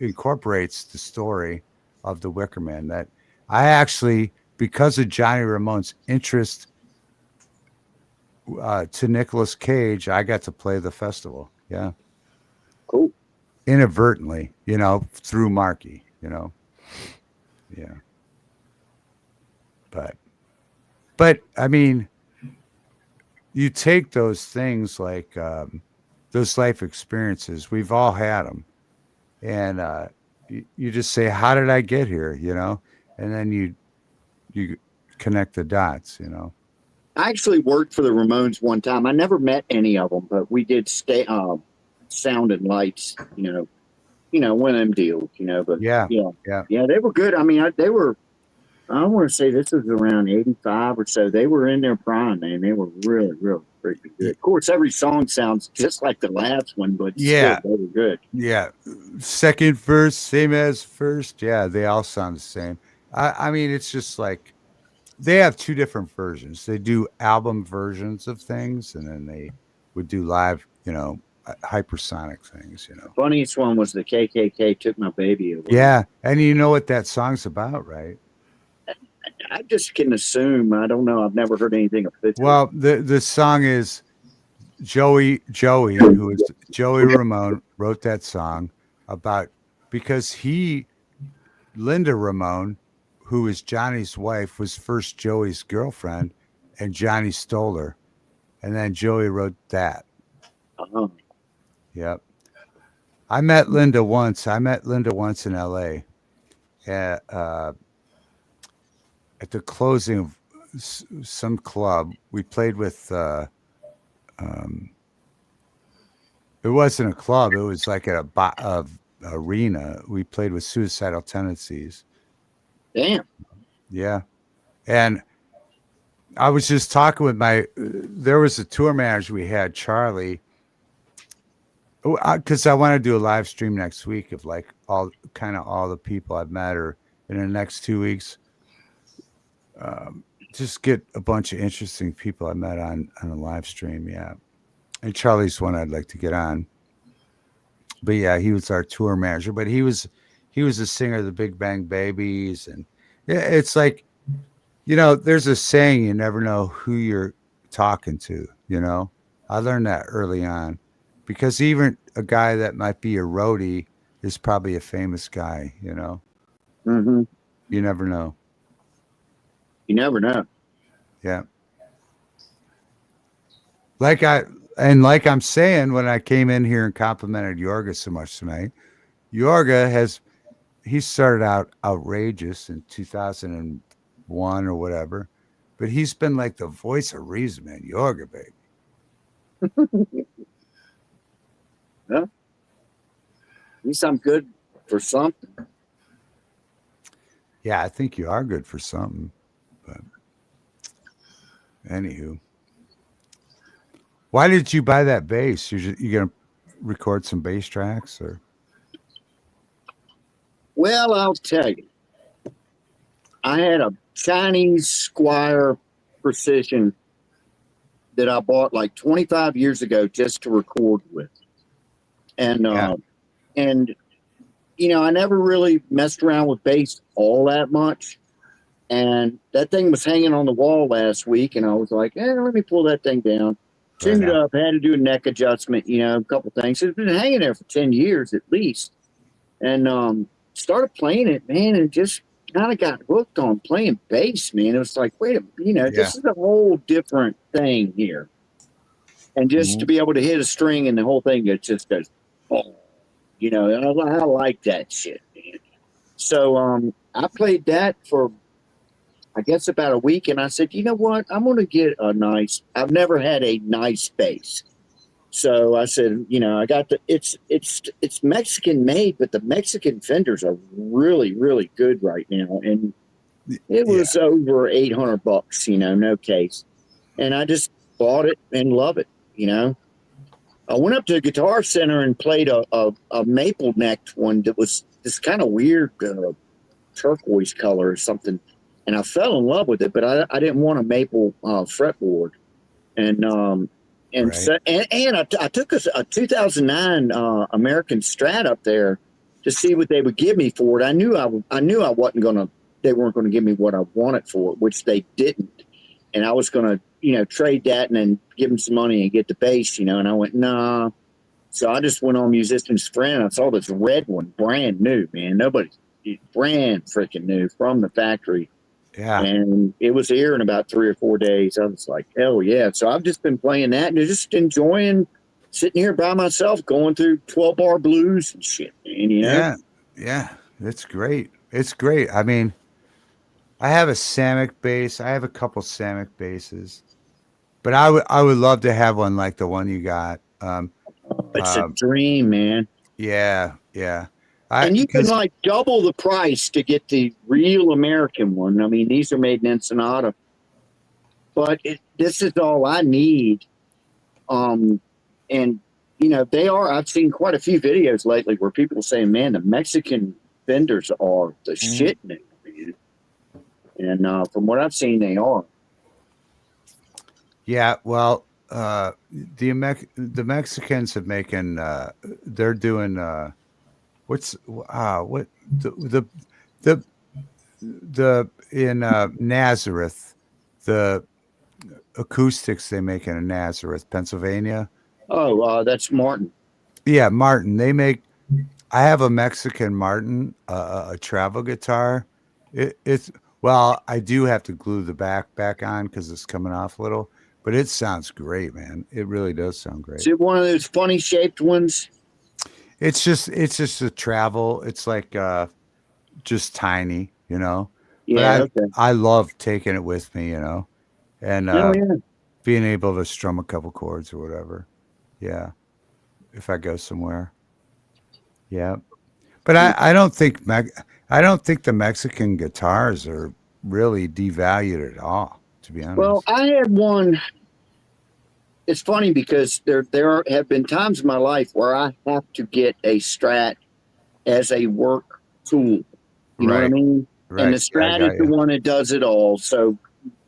incorporates the story of the Wicker Man. That I actually, because of Johnny Ramone's interest to Nicolas Cage, I got to play the festival. Yeah, cool. Inadvertently, you know, through Marky. You know, yeah. But I mean, you take those things like those life experiences. We've all had them, and you just say, "How did I get here?" You know, and then you connect the dots. You know. I actually worked for the Ramones one time. I never met any of them, but we did sound and lights, one of them deals, but Yeah. yeah, they were good. I mean, I want to say this was around 85 or so. They were in their prime, man. They were really, really freaking good. Of course, every song sounds just like the last one, but Yeah. still, they were good. Yeah. Second verse, same as first. Yeah, they all sound the same. I mean, it's just like they have two different versions. They do album versions of things, and then they would do live, hypersonic things, Funniest one was the KKK Took My Baby Away. Yeah. And you know what that song's about, right? I just can assume. I don't know. I've never heard anything official. Well, the song is Joey, who is Joey Ramone, wrote that song because Linda Ramone, who is Johnny's wife, was first Joey's girlfriend, and Johnny stole her, and then Joey wrote that. Uh-huh. Yep. I met Linda once in L.A. At the closing of some club. We played with. It wasn't a club. It was like at a arena. We played with Suicidal Tendencies. Damn. Yeah. And I was just talking with there was a tour manager we had, Charlie, because I want to do a live stream next week of like all the people I've met, or in the next 2 weeks. Just get a bunch of interesting people I met on a live stream. Yeah. And Charlie's one I'd like to get on. But yeah, he was our tour manager, but he was a singer of the Big Bang Babies. And yeah, it's like, there's a saying, you never know who you're talking to, I learned that early on, because even a guy that might be a roadie is probably a famous guy, Mm-hmm. You never know. You never know. Yeah. Like I'm saying, when I came in here and complimented Yorga so much tonight, Yorga he started out outrageous in 2001 or whatever, but he's been like the voice of reason, man. Yorga, baby. Yeah. At least I'm good for something. Yeah, I think you are good for something. But anywho, why did you buy that bass? You gonna record some bass tracks, or? Well, I'll tell you. I had a Chinese Squire Precision that I bought like 25 years ago just to record with, and I never really messed around with bass all that much. And that thing was hanging on the wall last week, and I was like, let me pull that thing down. Tuned it up, had to do a neck adjustment, a couple things. It's been hanging there for 10 years at least. And started playing it, man, and just kind of got hooked on playing bass, man. It was like, wait a minute, this is a whole different thing here. And just to be able to hit a string and the whole thing just goes, oh, I like that shit, man. So I played that for, I guess, about a week, and I said, you know what? I'm going to get I've never had a nice bass. So I said, I got it's Mexican made, but the Mexican fenders are really, really good right now. And it was over $800, no case. And I just bought it and love it, I went up to the Guitar Center and played a maple necked one that was this kind of weird turquoise color or something. And I fell in love with it, but I didn't want a maple fretboard. And I took a 2009 American Strat up there to see what they would give me for it. I knew they weren't gonna give me what I wanted for it, which they didn't. And I was gonna, trade that and then give them some money and get the bass, and I went, nah. So I just went on Musician's Friend. I saw this red one, brand new, man. Brand freaking new from the factory. Yeah. And it was here in about 3 or 4 days. I was like, hell yeah. So I've just been playing that and just enjoying sitting here by myself, going through 12-bar blues and shit, man, Yeah. It's great. It's great. I mean, I have a Samick bass. I have a couple Samick basses. But I would love to have one like the one you got. It's a dream, man. Yeah, yeah. And you can like double the price to get the real American one. I mean, these are made in Ensenada, but this is all I need. And you know, I've seen quite a few videos lately where people are saying, "Man, the Mexican vendors are the shit now, man." And from what I've seen, they are. Yeah, well, the Mexicans have making they're doing what the in Nazareth, the acoustics they make in Nazareth, Pennsylvania. Oh, that's Martin. Yeah, Martin. They make. I have a Mexican Martin, a travel guitar. It's well, I do have to glue the back on because it's coming off a little, but it sounds great, man. It really does sound great. Is it one of those funny shaped ones? It's just a travel. It's like just tiny, you know. Yeah, but okay. I love taking it with me, you know, and yeah. being able to strum a couple chords or whatever. Yeah, if I go somewhere. Yeah, but I don't think the Mexican guitars are really devalued at all, to be honest. Well, I had one. It's funny because there have been times in my life where I have to get a Strat as a work tool. You know what I mean? Right. And the Strat is the one that does it all. So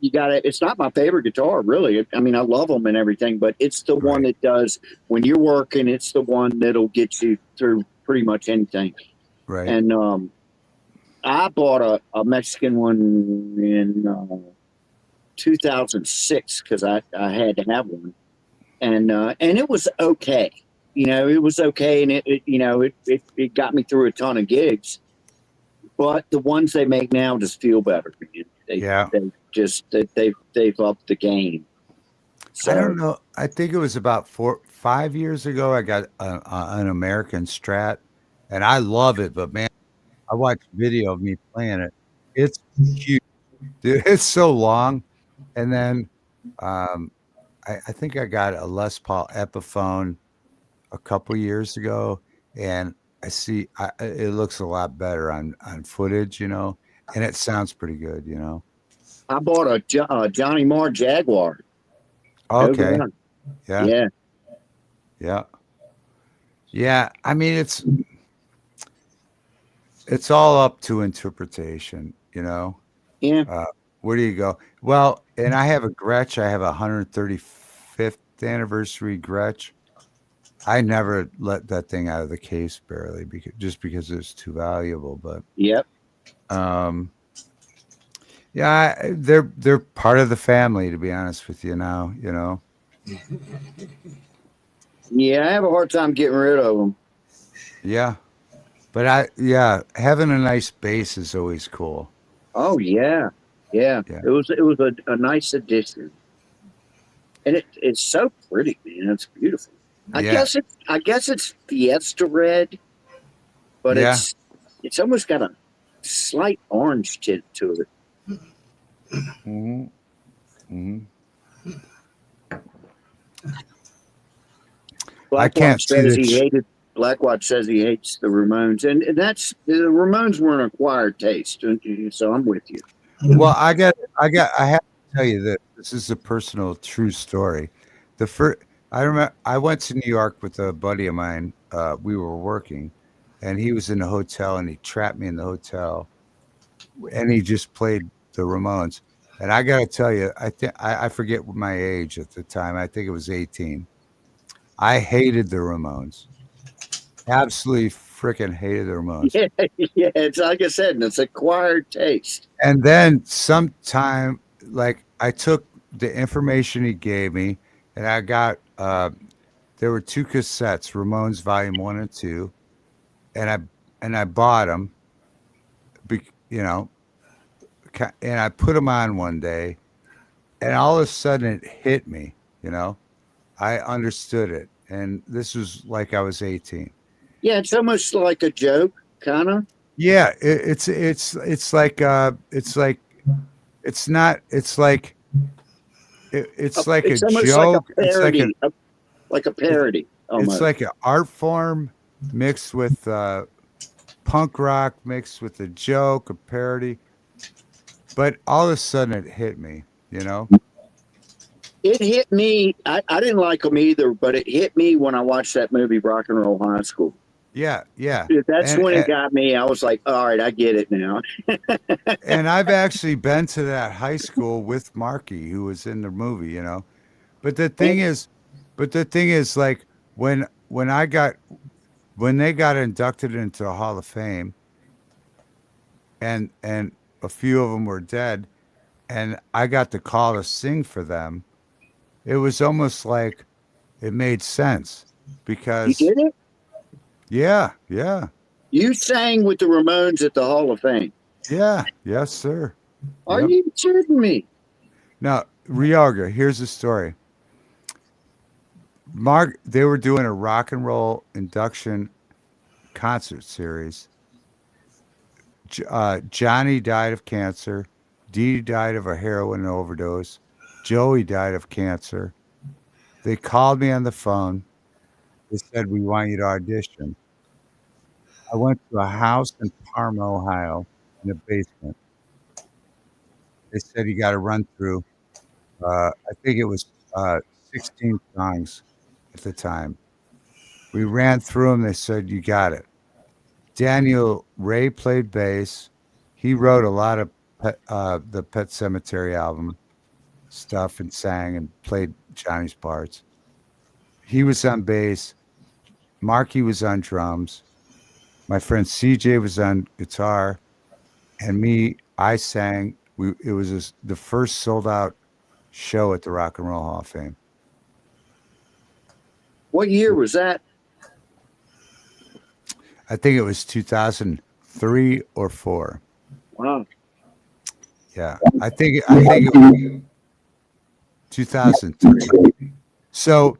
you got to. It's not my favorite guitar, really. I mean, I love them and everything, but it's the one that does when you're working. It's the one that'll get you through pretty much anything. Right. And I bought a Mexican one in 2006 because I had to have one, and it was okay. You know, it was okay, and it got me through a ton of gigs. But the ones they make now just feel better. They've upped the game. So, I don't know. I think it was about 5 years ago. I got an American Strat, and I love it. But man, I watched a video of me playing it. It's huge, dude. It's so long. And then I think I got a Les Paul Epiphone a couple years ago, and I see it looks a lot better on footage, you know, and it sounds pretty good, you know. I bought a Johnny Marr Jaguar. Okay. Yeah. I mean, it's all up to interpretation, you know. Yeah. Where do you go? Well, and I have a Gretsch. I have a 135th anniversary Gretsch. I never let that thing out of the case barely because it's too valuable. But yep. Yeah, they're part of the family, to be honest with you now, you know. Yeah, I have a hard time getting rid of them. Yeah. But having a nice bass is always cool. Oh yeah. It was a nice addition. And it's so pretty, man. It's beautiful. I guess it's Fiesta red, but it's almost got a slight orange tint to it. Mm-hmm. Mm-hmm. Blackwatch says he hates the Ramones, and that's the Ramones were an acquired taste, so I'm with you. Well, I have to tell you that this is a personal, true story. I remember I went to New York with a buddy of mine. We were working, and he was in the hotel, and he trapped me in the hotel, and he just played the Ramones. And I got to tell you, I forget my age at the time. I think it was 18. I hated the Ramones. Absolutely freaking hated the Ramones. Yeah, it's like I said, it's acquired taste. And then sometime, like, I took the information he gave me, and I got there were 2 cassettes, Ramones Volume 1 and 2, and I bought them, you know, and I put them on one day, and all of a sudden it hit me, you know. I understood it, and this was like I was 18. Yeah, it's almost like a joke, kind of. Yeah, it's like it's not. It's like it's like It's a almost joke. like a It's like parody. Like a parody. it's like an art form mixed with punk rock, mixed with a joke, a parody. But all of a sudden, it hit me. You know. It hit me. I didn't like them either, but it hit me when I watched that movie, Rock and Roll High School. Yeah, yeah. That's when it got me. I was like, all right, I get it now. And I've actually been to that high school with Marky, who was in the movie, you know. But the thing is, like when they got inducted into the Hall of Fame, and a few of them were dead, and I got the call to sing for them. It was almost like it made sense because You did it? yeah, yeah, You sang with the Ramones at the Hall of Fame. yeah, yes, sir. Are Yep. you kidding me? Now, Ryoga, here's the story. Mark, they were doing a rock and roll induction concert series. Johnny died of cancer. Dee died of a heroin overdose. Joey died of cancer. They called me on the phone. They said, "We want you to audition." I went to a house in Parma, Ohio, in the basement. They said, "You got to run through." I think it was 16 songs at the time. We ran through them. They said, "You got it." Daniel Ray played bass. He wrote a lot of the Pet Sematary album stuff and sang and played Johnny's parts. He was on bass. Marky was on drums. My friend CJ was on guitar, and me, I sang. It was the first sold out show at the Rock and Roll Hall of Fame. What year was that? I think it was 2003 or 4. Wow. Yeah, I think it was 2003. So,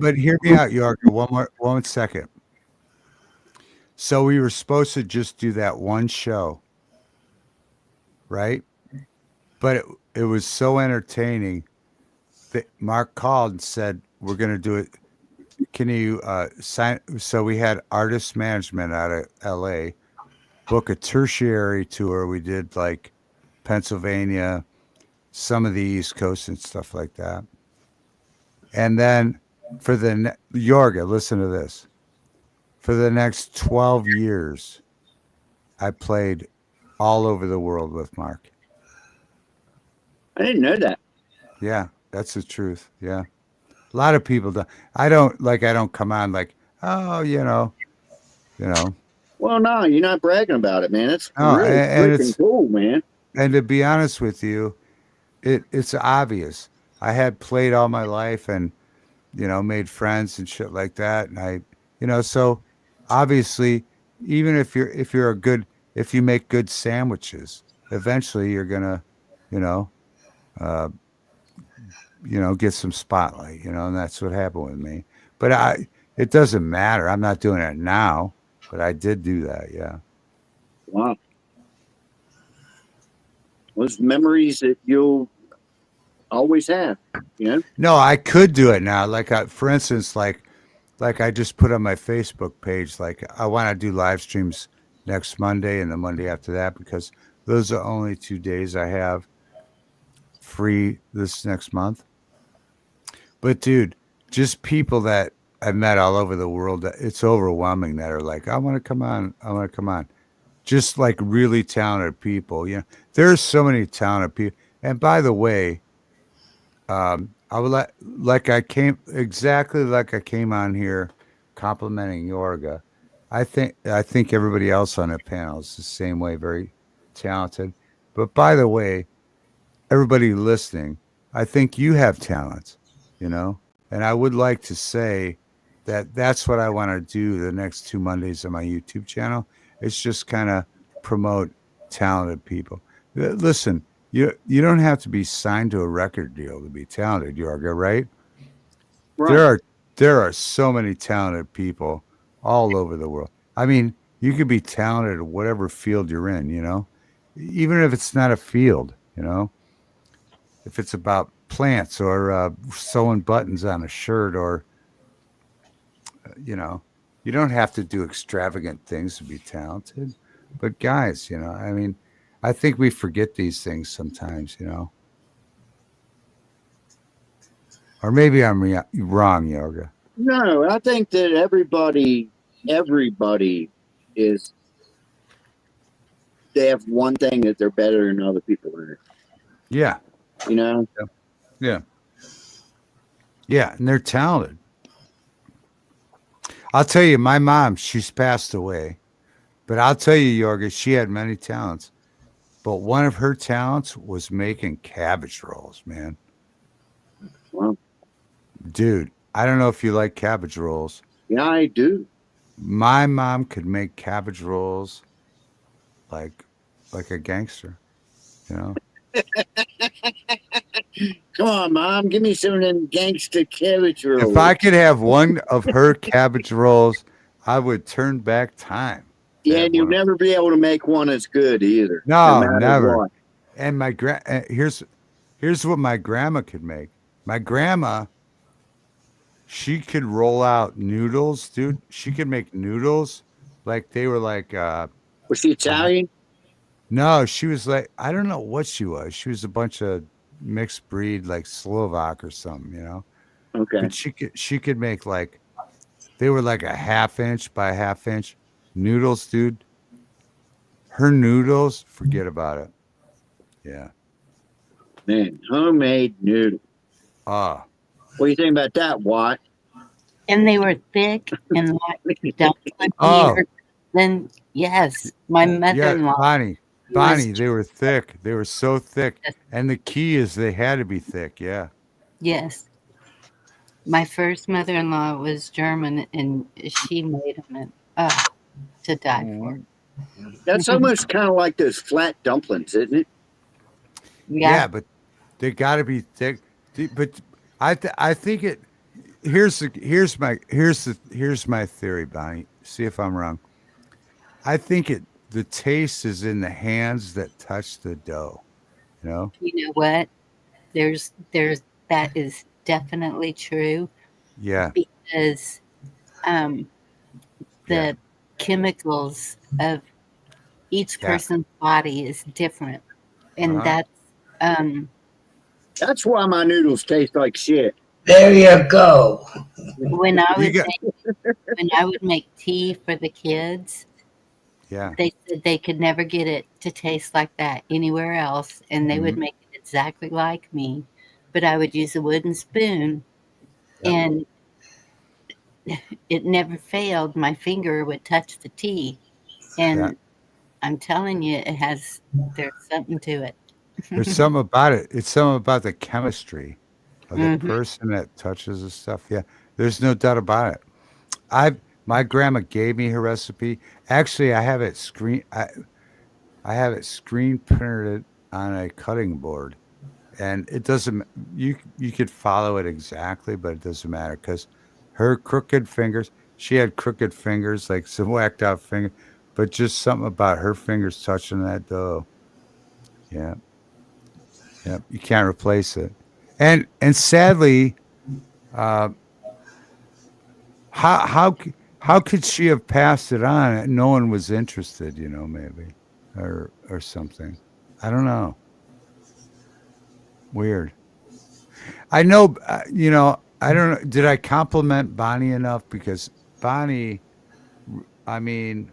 but hear me out, Yorker. One second. So we were supposed to just do that one show, right? But it was so entertaining that Mark called and said, "We're going to do it. Can you sign?" So we had artist management out of LA book a tertiary tour. We did like Pennsylvania, some of the East Coast and stuff like that. And then for the Yorga, listen to this. For the next 12 years, I played all over the world with Mark. I didn't know that. Yeah, that's the truth. Yeah. A lot of people don't. I don't come on like, oh, you know. Well, no, you're not bragging about it, man. It's No, really and freaking cool, man. And to be honest with you, it's obvious. I had played all my life and, made friends and shit like that. And so obviously, even if you make good sandwiches, eventually you're gonna, get some spotlight, and that's what happened with me. But it doesn't matter. I'm not doing it now, but I did do that. Yeah. Wow. Those memories that you'll always have, No, I could do it now. For instance, like I just put on my Facebook page, like I want to do live streams next Monday and the Monday after that, because those are only 2 days I have free this next month. But dude, just people that I've met all over the world, it's overwhelming, that are like, I want to come on. Just like really talented people. There's so many talented people. And by the way, I would I came on here complimenting Yorga. I think everybody else on the panel is the same way, very talented. But by the way, everybody listening, I think you have talent, and I would like to say that that's what I want to do the next 2 Mondays on my YouTube channel. It's just kind of promote talented people. Listen, you don't have to be signed to a record deal to be talented, Yorga, right? There are so many talented people all over the world. I mean, you could be talented in whatever field you're in, even if it's not a field, if it's about plants or sewing buttons on a shirt, or you know, you don't have to do extravagant things to be talented. But guys, you know, I mean, I think we forget these things sometimes, you know. Or maybe I'm wrong, Yoga. No, I think that everybody is, they have one thing that they're better than other people in. Yeah. You know? Yeah. Yeah, and they're talented. I'll tell you, my mom, she's passed away. But I'll tell you, Yorga, she had many talents. But one of her talents was making cabbage rolls, man. Well, dude, I don't know if you like cabbage rolls. yeah, I do. My mom could make cabbage rolls like a gangster, you know. Come on, Mom, give me some of them gangster cabbage rolls. If I could have one of her cabbage rolls, I would turn back time. Yeah, and you'll never be able to make one as good either. No, matter never. what. And my here's what my grandma could make. My grandma, she could roll out noodles, dude. She could make noodles like they were like Was she Italian? No, she was like, I don't know what she was. She was a bunch of mixed breed, like Slovak or something, you know. Okay. But she could make like, they were like a 1/2 inch by 1/2 inch noodles, dude. Her noodles, forget about it. Yeah. Man, homemade noodle. Ah. What do you think about that, Watt? And they were thick and like dumpling. Oh. Then yes, my mother-in-law. Bonnie, they were thick. They were so thick. And the key is they had to be thick. Yeah. Yes. My first mother-in-law was German, and she made them to die for. That's almost kind of like those flat dumplings, isn't it? Yeah, but they got to be thick. But I think it. Here's my theory, Bonnie. See if I'm wrong. I think the taste is in the hands that touch the dough. You know. You know what? There's that is definitely true. Yeah. Because the chemicals of each person's body is different, and that's why my noodles taste like shit. There you go. When I would make tea for the kids, they said they could never get it to taste like that anywhere else, and they would make it exactly like me, but I would use a wooden spoon, and it never failed. My finger would touch the tea, and I'm telling you, there's something to it. There's something about it. It's something about the chemistry of the person that touches the stuff. Yeah, there's no doubt about it. My grandma gave me her recipe. Actually, I have it I have it screen printed on a cutting board, and it doesn't. You could follow it exactly, but it doesn't matter because her crooked fingers. She had crooked fingers, like some whacked out finger, but just something about her fingers touching that dough. Yeah. Yeah, you can't replace it. And sadly, how could she have passed it on and no one was interested, you know, maybe or something. I don't know. Weird. I know, you know, I don't know. Did I compliment Bonnie enough? Because Bonnie, I mean,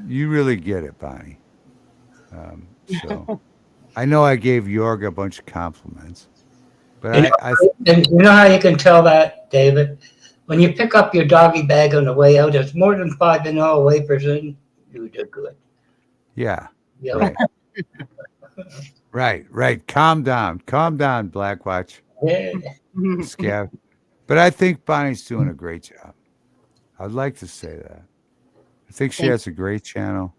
you really get it, Bonnie. So I know I gave Jorg a bunch of compliments, but and you know how you can tell that, David? When you pick up your doggy bag on the way out, there's more than 5 vanilla wafers in. You did good. Yeah. Yeah. Right. Right. Calm down, Blackwatch. Yeah. Scav. But I think Bonnie's doing a great job. I'd like to say that. I think she has a great channel.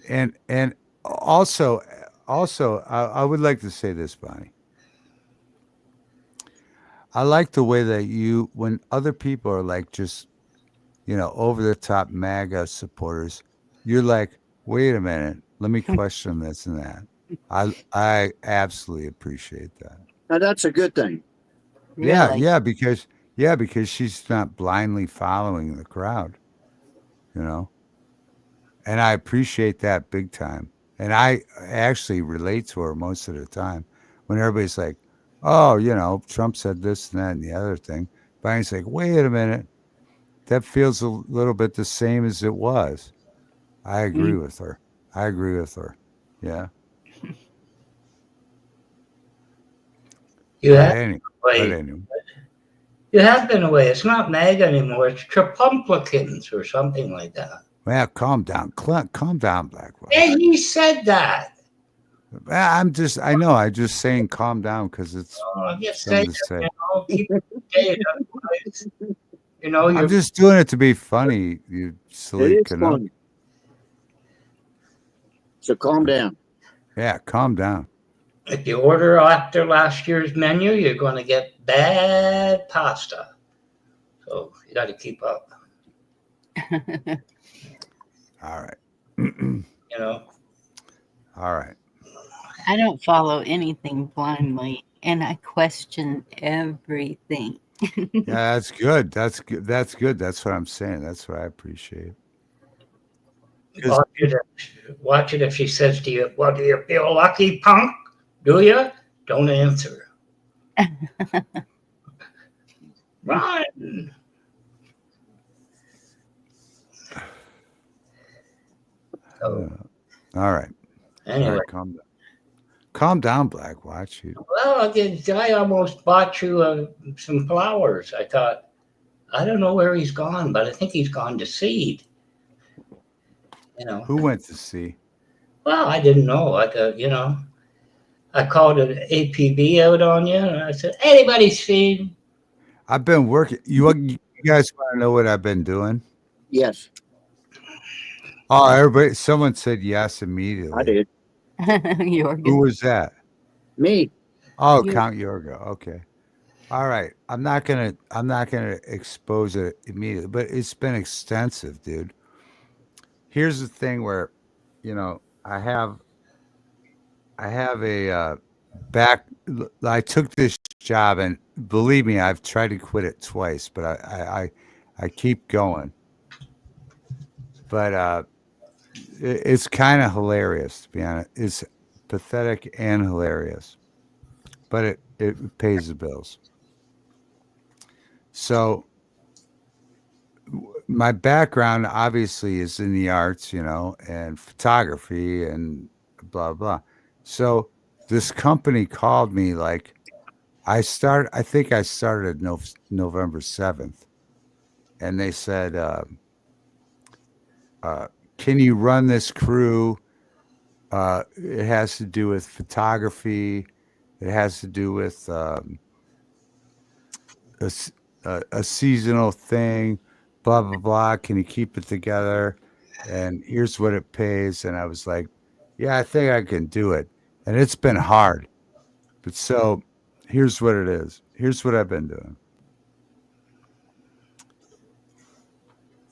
And also, I would like to say this, Bonnie. I like the way that when other people are like just, you know, over the top MAGA supporters, you're like, wait a minute, let me question this and that. I absolutely appreciate that. Now that's a good thing. Yeah, Really? because she's not blindly following the crowd, you know. And I appreciate that big time. And I actually relate to her most of the time when everybody's like, "Oh, you know, Trump said this and that and the other thing." But I'm like, "Wait a minute, that feels a little bit the same as it was." I agree with her. I agree with her. Yeah. You But have anyway, away. You have been away. It's not MAGA anymore. It's Trumplicans or something like that. well, calm down, calm down, Blackwell. And he said that. I'm just saying calm down because it's I'm just something saying, to say. keep it saying it, otherwise, I'm you're just doing it to be funny, you silly It is Canuck. fun. So calm down. Yeah, calm down. if you order after last year's menu, you're going to get bad pasta. So you got to keep up. All right. You know. All right. I don't follow anything blindly, and I question everything. Yeah, that's good. That's good. That's good. That's what I'm saying. That's what I appreciate. Watch it if she says to you, "Well, do you feel lucky, punk? Do you?" Don't answer. Run. So, all right. anyway. All right, calm down. Calm down, Black Watch. Well, the guy almost bought you some flowers. I thought, I don't know where he's gone, but I think he's gone to seed. You know. Who went to see? Well, I didn't know. I thought, I called an APB out on you, and I said, anybody's seed. I've been working. You guys want to know what I've been doing? Yes. Oh, everybody! Someone said yes immediately. I did. Who was that? Me. Oh, Count Yorga. Okay. All right. I'm not gonna expose it immediately, but it's been extensive, dude. Here's the thing where, I have a back. I took this job, and believe me, I've tried to quit it twice, but I keep going. But it's kind of hilarious, to be honest. It's pathetic and hilarious, but it pays the bills. So my background obviously is in the arts, and photography and blah, blah. So this company called me like I think I started November 7th, and they said, can you run this crew? It has to do with photography. It has to do with a seasonal thing, blah, blah, blah. Can you keep it together? And here's what it pays. And I was like, yeah, I think I can do it. And it's been hard. But so here's what it is. Here's what I've been doing.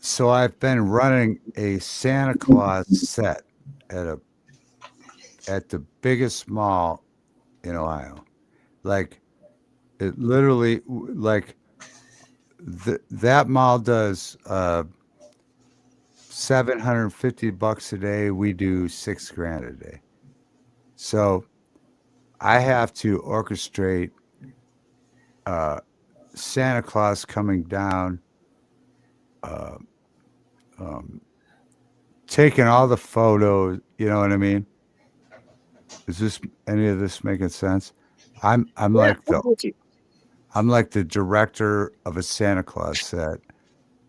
So I've been running a Santa Claus set at the biggest mall in Ohio. Like, it literally, like, that mall does $750 a day. We do $6,000 a day. So I have to orchestrate Santa Claus coming down, taking all the photos. You know what I mean? Is any of this making sense? I'm like the director of a Santa Claus set,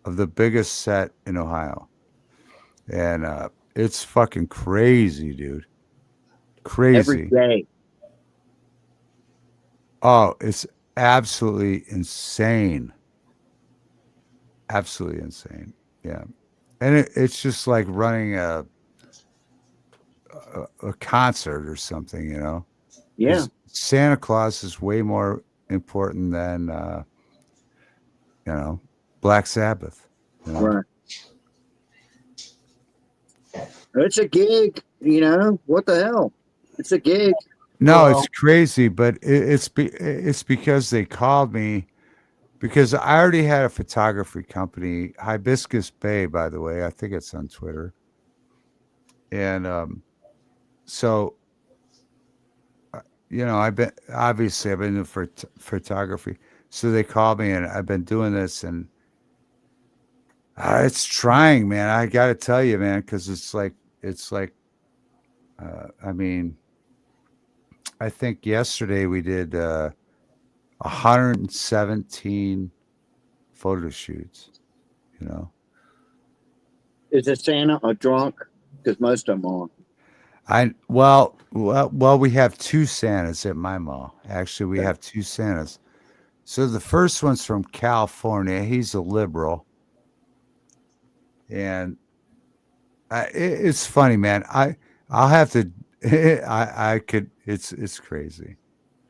of the biggest set in Ohio. And it's fucking crazy, dude. Crazy. Every day. Oh, it's absolutely insane. Absolutely insane. Yeah. And it's just like running a concert or something, Yeah. Santa Claus is way more important than Black Sabbath. Right. It's a gig, you know. What the hell? It's a gig. No, Well- it's crazy, but it's because they called me because I already had a photography company, Hibiscus Bay, by the way. I think it's on Twitter. And so you know, I've been doing photography. So they called me, and I've been doing this, and it's trying, man. I got to tell you, man, because it's like I mean, I think yesterday we did 117 photo shoots. You know, Is it Santa or drunk? Because most of them are. well, we have two Santas at my mall. Actually, we have two Santas. So the first one's from California. He's a liberal, and it's funny, man. I'll have to. I could. It's crazy.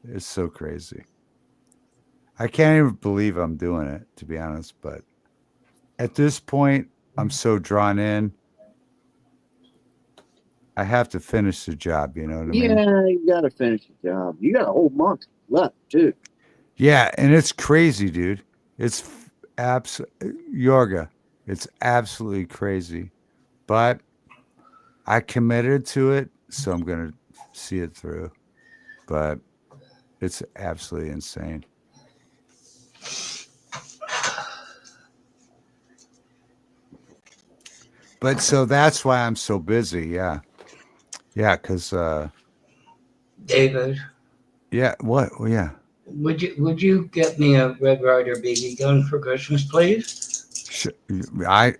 It's so crazy. I can't even believe I'm doing it, to be honest. But at this point, I'm so drawn in. I have to finish the job. You know what I mean? Yeah, you got to finish the job. You got a whole month left, too. Yeah, and it's crazy, dude. It's Yorga. It's absolutely crazy, but I committed to it, so I'm gonna see it through. But it's absolutely insane. But so that's why I'm so busy. Yeah, because David, yeah, what? Well, yeah, would you get me a Red Ryder BB gun for Christmas, please? I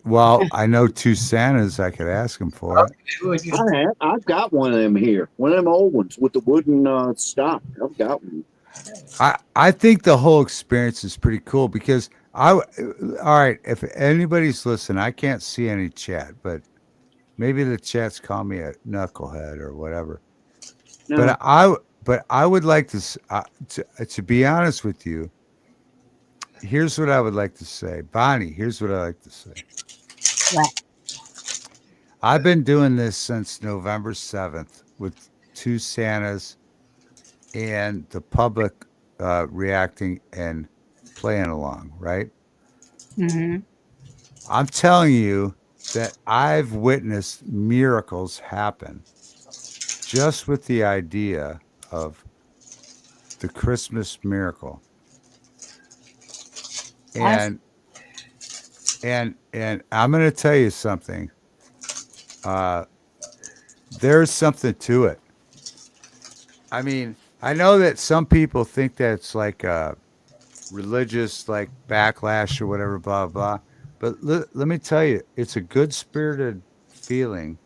know two Santas. I could ask them for it. Would you? I've got one of them here. One of them old ones with the wooden stock. I've got one. I think the whole experience is pretty cool because all right, if anybody's listening, I can't see any chat, but maybe the chat's call me a knucklehead or whatever. No. But I would like to be honest with you. Here's what I would like to say. Bonnie, here's what I like to say. What? I've been doing this since November 7th with two Santas and the public reacting and playing along, right? Mm-hmm. I'm telling you that I've witnessed miracles happen just with the idea of the Christmas miracle. And I'm going to tell you something. There's something to it. I mean, I know that some people think that it's like a religious like backlash or whatever, blah, blah. But let me tell you, it's a good spirited feeling.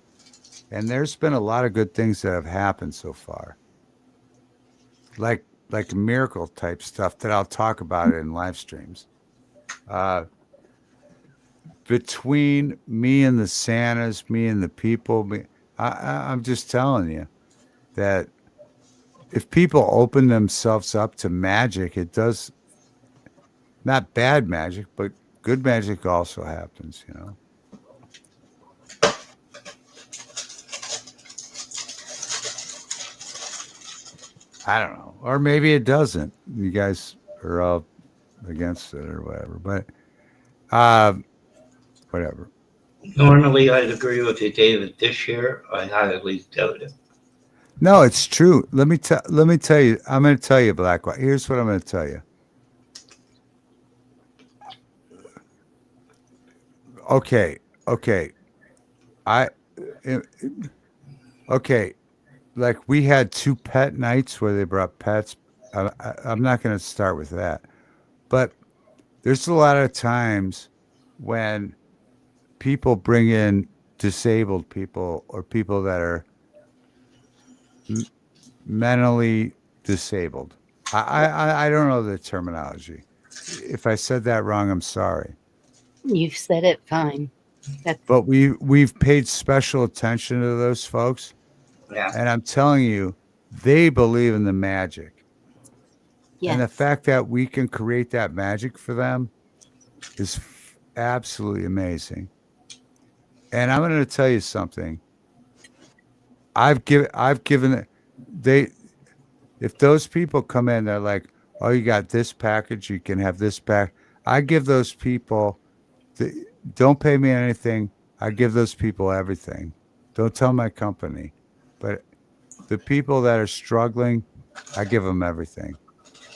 And there's been a lot of good things that have happened so far. Like miracle type stuff that I'll talk about in live streams. Between me and the Santas, me and the people, I'm just telling you that if people open themselves up to magic, it does, not bad magic, but good magic also happens, you know. I don't know. Or maybe it doesn't. You guys are all against it or whatever. But whatever. Normally, I'd agree with you, David. This year, I highly doubt it. No, it's true. Let me tell you. I'm going to tell you, Blackwhite. Here's what I'm going to tell you. Okay. Okay. Like we had 2 pet nights where they brought pets. I'm not going to start with that. But there's a lot of times when people bring in disabled people or people that are mentally disabled. I don't know the terminology. If I said that wrong, I'm sorry. You've said it fine. But we've paid special attention to those folks. Yeah. And I'm telling you, they believe in the magic. Yes. And the fact that we can create that magic for them is absolutely amazing. And I'm going to tell you something. I've given it. If those people come in, they're like, oh, you got this package, you can have this pack. I give those people, don't pay me anything. I give those people everything. Don't tell my company, but the people that are struggling, I give them everything.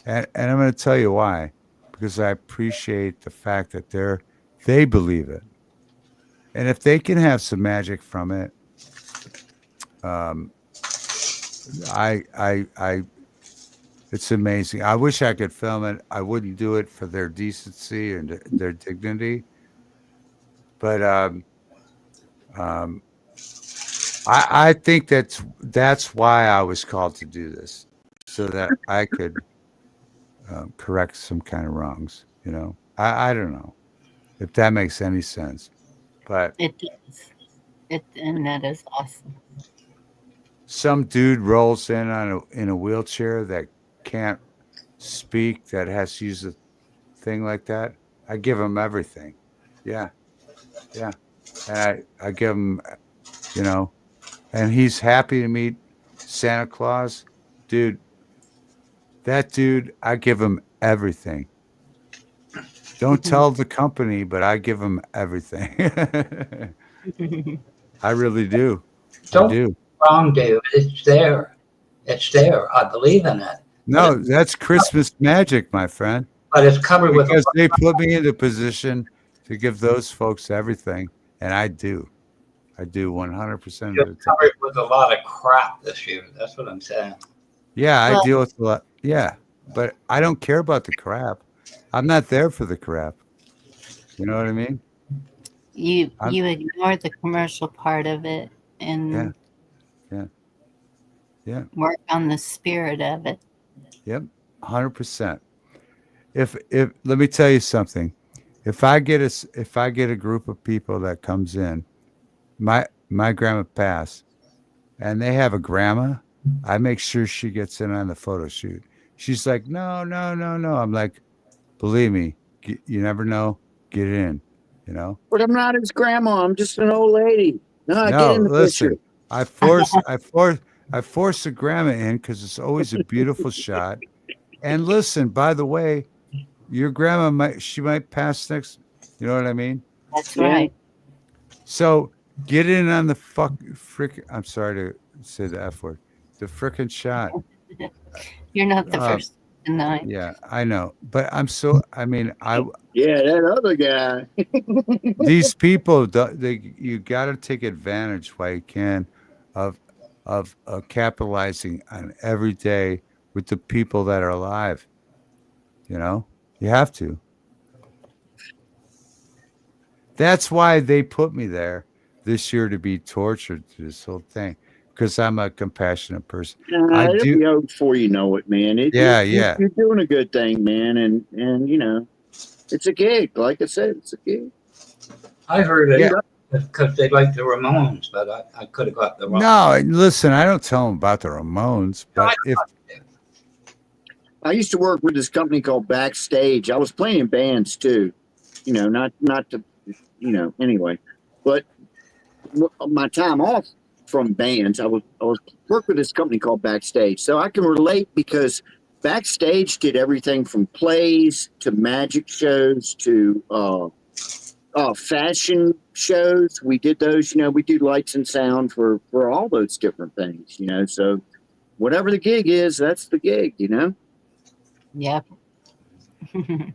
And I'm going to tell you why, because I appreciate the fact that they believe it. And if they can have some magic from it, it's amazing. I wish I could film it. I wouldn't do it for their decency and their dignity. But I think that's why I was called to do this, so that I could correct some kind of wrongs. You know, I don't know if that makes any sense, but It does. And that is awesome. some dude rolls in in a wheelchair that can't speak, that has to use a thing like that. I give him everything. Yeah. And I give him, you know, and he's happy to meet Santa Claus. Dude, that dude, I give him everything. Don't tell the company, but I give him everything. I really do. I do. Wrong, David. It's there. It's there. I believe in it. No, that's Christmas magic, my friend. But it's covered with Because they put me in the position to give those folks everything, and I do. I do 100% of the time. covered with a lot of crap this year. That's what I'm saying. Yeah, I Well- deal with a lot. Yeah, but I don't care about the crap. I'm not there for the crap. You know what I mean? You I'm- you ignore the commercial part of it and Yeah. work on the spirit of it. Yep, 100%. If let me tell you something, if I get a group of people that comes in, my grandma passed, and they have a grandma, I make sure she gets in on the photo shoot. She's like, no. I'm like, believe me, you never know, get in, you know. But I'm not his grandma. I'm just an old lady. No, No, get in the listen, picture. I force the grandma in because it's always a beautiful shot. And listen, by the way, your grandma might pass next. You know what I mean? That's Yeah. right. So get in on the frick. I'm sorry to say the F word. The frickin' shot. You're not the Um, first to deny. Yeah, I know, but Yeah, that other guy. these people, you got to take advantage while you can of capitalizing on every day with the people that are alive. You know, you have to. That's why they put me there this year, to be tortured through this whole thing, because I'm a compassionate person. I It'll do- be over before you know it, man. Yeah. You're doing a good thing, man, and you know, it's a gig. Like I said, it's a gig. I heard it Yeah. because they like the Ramones, but I could have got the wrong. No, listen, I don't tell them about the Ramones, but if I used to work with this company called Backstage. I was playing in bands too, you know, not to, you know, anyway. But my time off from bands, I was working with this company called Backstage, so I can relate because Backstage did everything from plays to magic shows to fashion shows. We did those, you know, we do lights and sound for all those different things, you know. So whatever the gig is, that's the gig, you know. Yep. It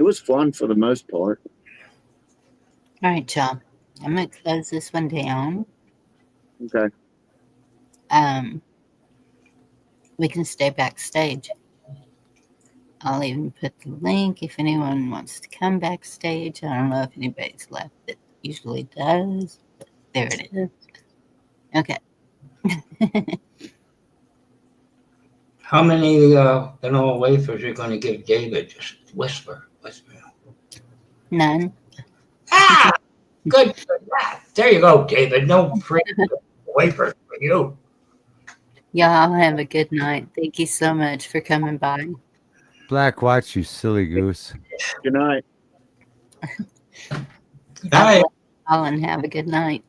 was fun for the most part. All right, y'all. I'm gonna close this one down. Okay. We can stay backstage. I'll even put the link if anyone wants to come backstage. I don't know if anybody's left. It usually does, but there it is. Okay. How many vanilla wafers are you going to give David? Just whisper. None. Ah, good for that. There you go, David. No free wafers for you. Y'all have a good night. Thank you so much for coming by. Black Watch, you silly goose. Good night. Good night. Colin, have a good night.